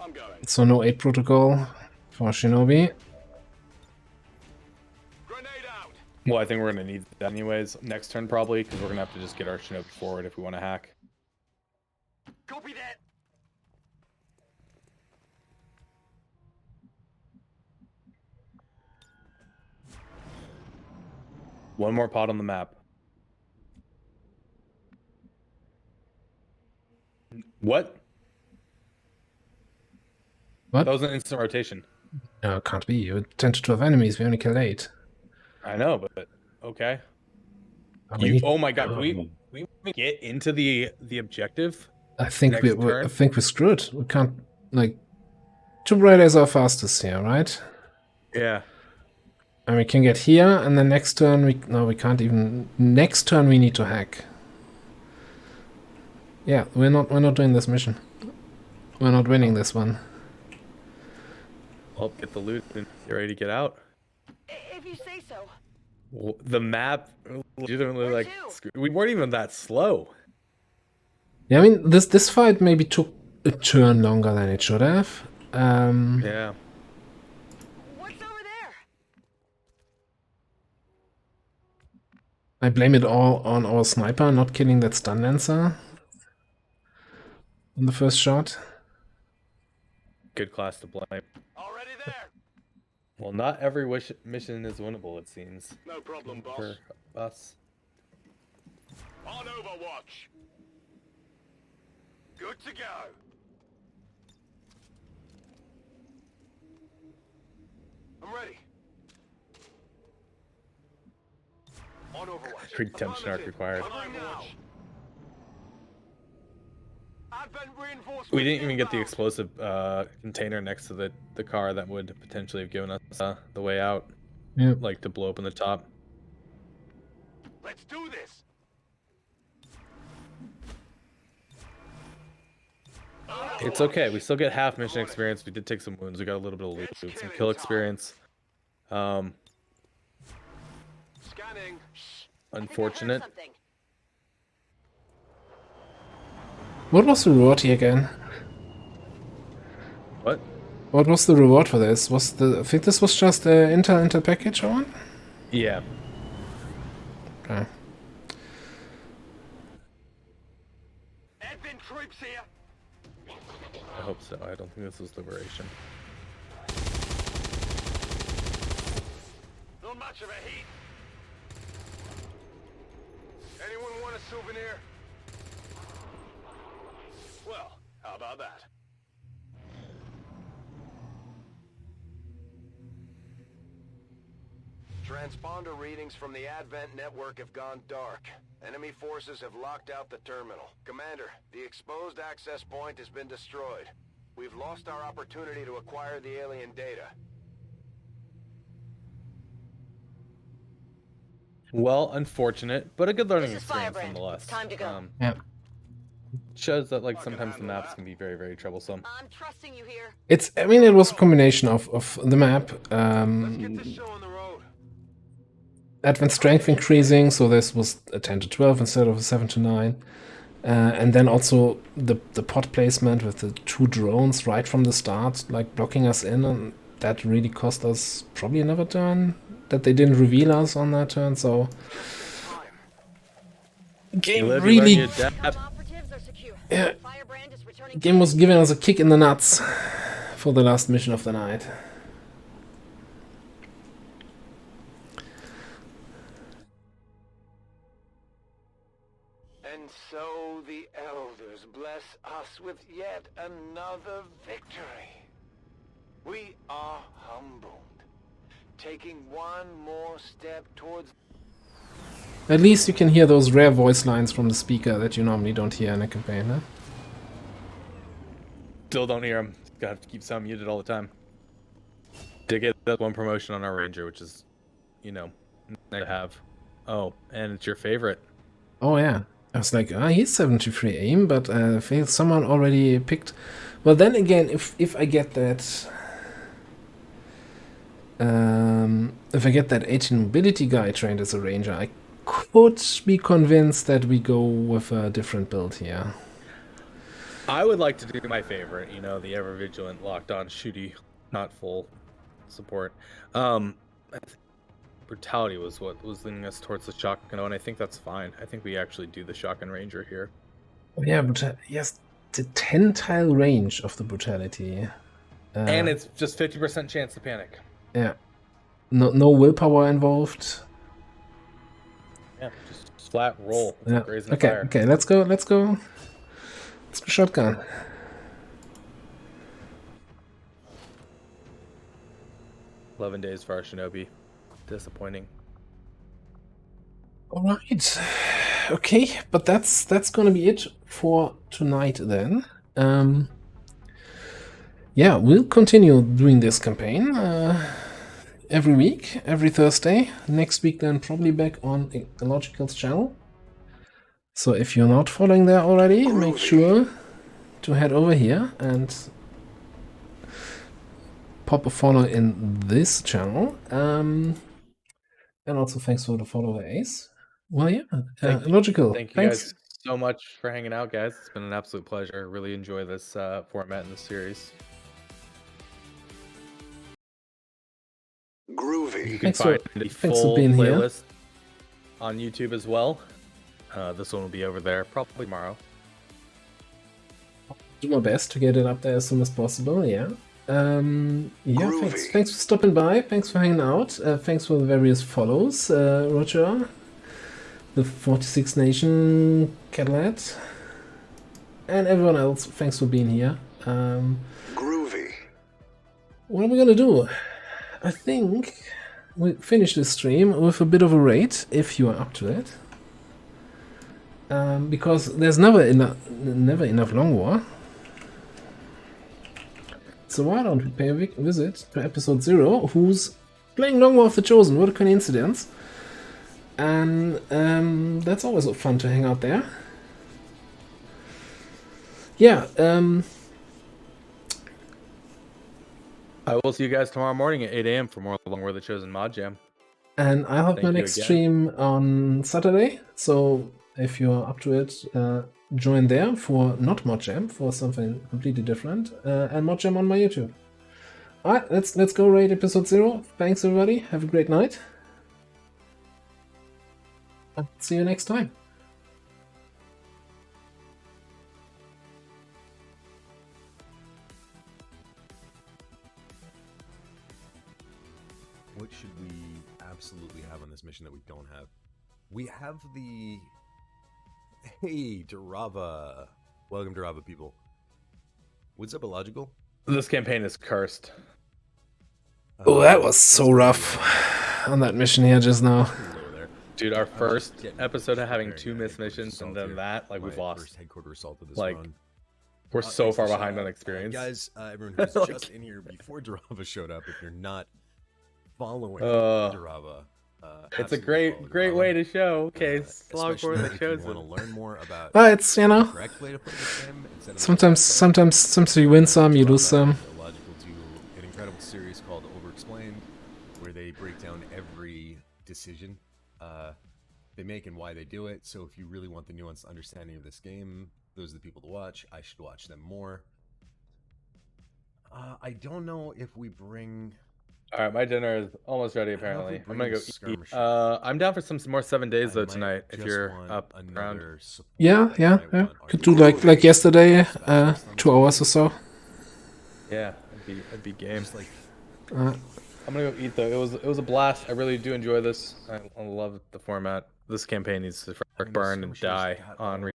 So no 8 protocol for Shinobi. Well, I think we're going to need that anyways next turn probably, because we're going to have to just get our Shinobi forward if we want to hack. Copy that. One more pot on the map. What? What? That was an instant rotation. No, it can't be. You 10 to 12 enemies, we only kill 8. I know, but okay. Oh my god, can we get into the objective? I think we're screwed. We can't, like, Tomb Raider is our fastest here, right? Yeah. And we can get here, and then next turn we can't even. Next turn we need to hack. Yeah, we're not doing this mission. We're not winning this one. Well, get the loot and get ready to get out. If you say so. The map legitimately Where like to? we weren't even that slow. Yeah, I mean this fight maybe took a turn longer than it should have. Yeah. What's over there? I blame it all on our sniper not killing that stun lancer in the first shot. Good class to blame. Already there. Well, not every mission is winnable, it seems. No problem, boss. For us. On Overwatch. Good to go. I'm ready. On Overwatch. Redemption arc required. Covering now. Advent reinforcements We didn't even get the inbound. explosive container next to the car that would potentially have given us the way out. Yeah. Like to blow up in the top. Let's do this. It's okay. We still get half mission experience. We did take some wounds. We got a little bit of loot, some kill experience. Scanning. Unfortunate. Something. What was the reward here again? What? What was the reward for this? I think this was just the Intel package one? Yeah. Okay. Advent troops here. I hope so. I don't think this was Liberation. Not much of a heat. Anyone want a souvenir? Well, how about that? Transponder readings from the Advent network have gone dark. Enemy forces have locked out the terminal. Commander, the exposed access point has been destroyed. We've lost our opportunity to acquire the alien data. Well, unfortunate, but a good learning This is experience Firebrand. nonetheless. Time to go. Yeah. Shows that like sometimes the maps can be very, very troublesome. I'm trusting you here. I mean, it was a combination of the map, Let's get this show on the road. advanced strength increasing, so this was a 10 to 12 instead of a 7 to 9. And then also the pod placement with the 2 drones right from the start, like blocking us in, and that really cost us probably another turn that they didn't reveal us on that turn, so game You really learn, you adapt. Operatives are secure. Yeah. Firebrand is returning. game was giving us a kick in the nuts for the last mission of the night. And so the elders bless us with yet another victory. We are humbled, taking one more step towards... At least you can hear those rare voice lines from the speaker that you normally don't hear in a campaign, huh? Still don't hear him. Gotta have to keep sound muted all the time. Did get that one promotion on our Ranger, which is, you know, nice to have. Oh, and it's your favorite. Oh yeah. I was like, he's 73 aim, but I feel someone already picked... Well, then again, if I get that... if I get that 18 mobility guy trained as a ranger, I could be convinced that we go with a different build here. I would like to do my favorite, you know, the ever vigilant, locked on, shooty, not full support. I think brutality was what was leading us towards the shotgun, and I think that's fine. I think we actually do the shotgun ranger here. Oh, yeah, but yes, the 10 tile range of the brutality. And it's just 50% chance to panic. Yeah. No willpower involved. Yeah, just flat roll. Yeah. Grazing Okay, fire. okay, let's go. Let's go shotgun. "11 days for our shinobi." Disappointing. All right. Okay, but that's gonna be it for tonight then. Yeah, we'll continue doing this campaign every week, every Thursday. Next week then probably back on Illogical's channel. So if you're not following there already, make sure to head over here and pop a follow in this channel. And also thanks for the follow, Ace. Well, yeah, logical. Thank you Thanks. guys so much for hanging out, guys. It's been an absolute pleasure. Really enjoy this format and this series. Groovy. You can Thanks for- find the thanks for full being here. playlist on YouTube as well. This one will be over there probably tomorrow. Do my best to get it up there as soon as possible, yeah. Yeah, Groovy. thanks for stopping by, thanks for hanging out, thanks for the various follows, Roger, the 46 Nation, Catalat, and everyone else, thanks for being here. Groovy. What are we gonna do? I think we finish this stream with a bit of a raid, if you are up to it. Because there's never enough Long War. So why don't we pay a visit to episode 0, who's playing Long War of the Chosen? What a coincidence. And that's always fun to hang out there. Yeah, I will see you guys tomorrow morning at 8 a.m. for more Long War of the Chosen Mod Jam. and I have Thank my you next again. stream on Saturday, so if you're up to it, join there for not Mod Jam, for something completely different, and Mod Jam on my YouTube. Alright, let's go raid episode 0. Thanks everybody, have a great night. And see you next time. What should we absolutely have on this mission that we don't have? We have the... Hey, DerAva. Welcome, DerAva people. What's up, Illogical? This campaign is cursed. Oh, that was so rough on that mission here just now. Over there. Dude, our first getting episode of having preparing 2 my missed headquarters missions and assault then here. that, like, we've My lost. First headquarters assault of this Like, run. We're so Thanks far for behind showing on up. experience. Guys, everyone who's Like- just in here before DerAva showed up, if you're not following Uh, DerAva, It's a great way to showcase Long War of the if you want to Chosen. learn more about But it's, you the know, correct way to play this game instead of sometimes you win some, you lose some. Illogical to an incredible series called Overexplained, where they break down every decision they make and why they do it. So if you really want the nuanced understanding of this game, those are the people to watch. I should watch them more. I don't know if we bring... All right, my dinner is almost ready. I don't know if we Apparently, I'm bring gonna go the eat. skirmisher. I'm down for some more 7 days I though might tonight. If just you're want up around. another support. Yeah. I want Could our do like yesterday, specialists on the 2 hours team. or so. Yeah, it'd be game. Just like Uh, I'm gonna go eat though. It was a blast. I really do enjoy this. I love the format. This campaign needs to I mean, the burn and skirmishers die got on all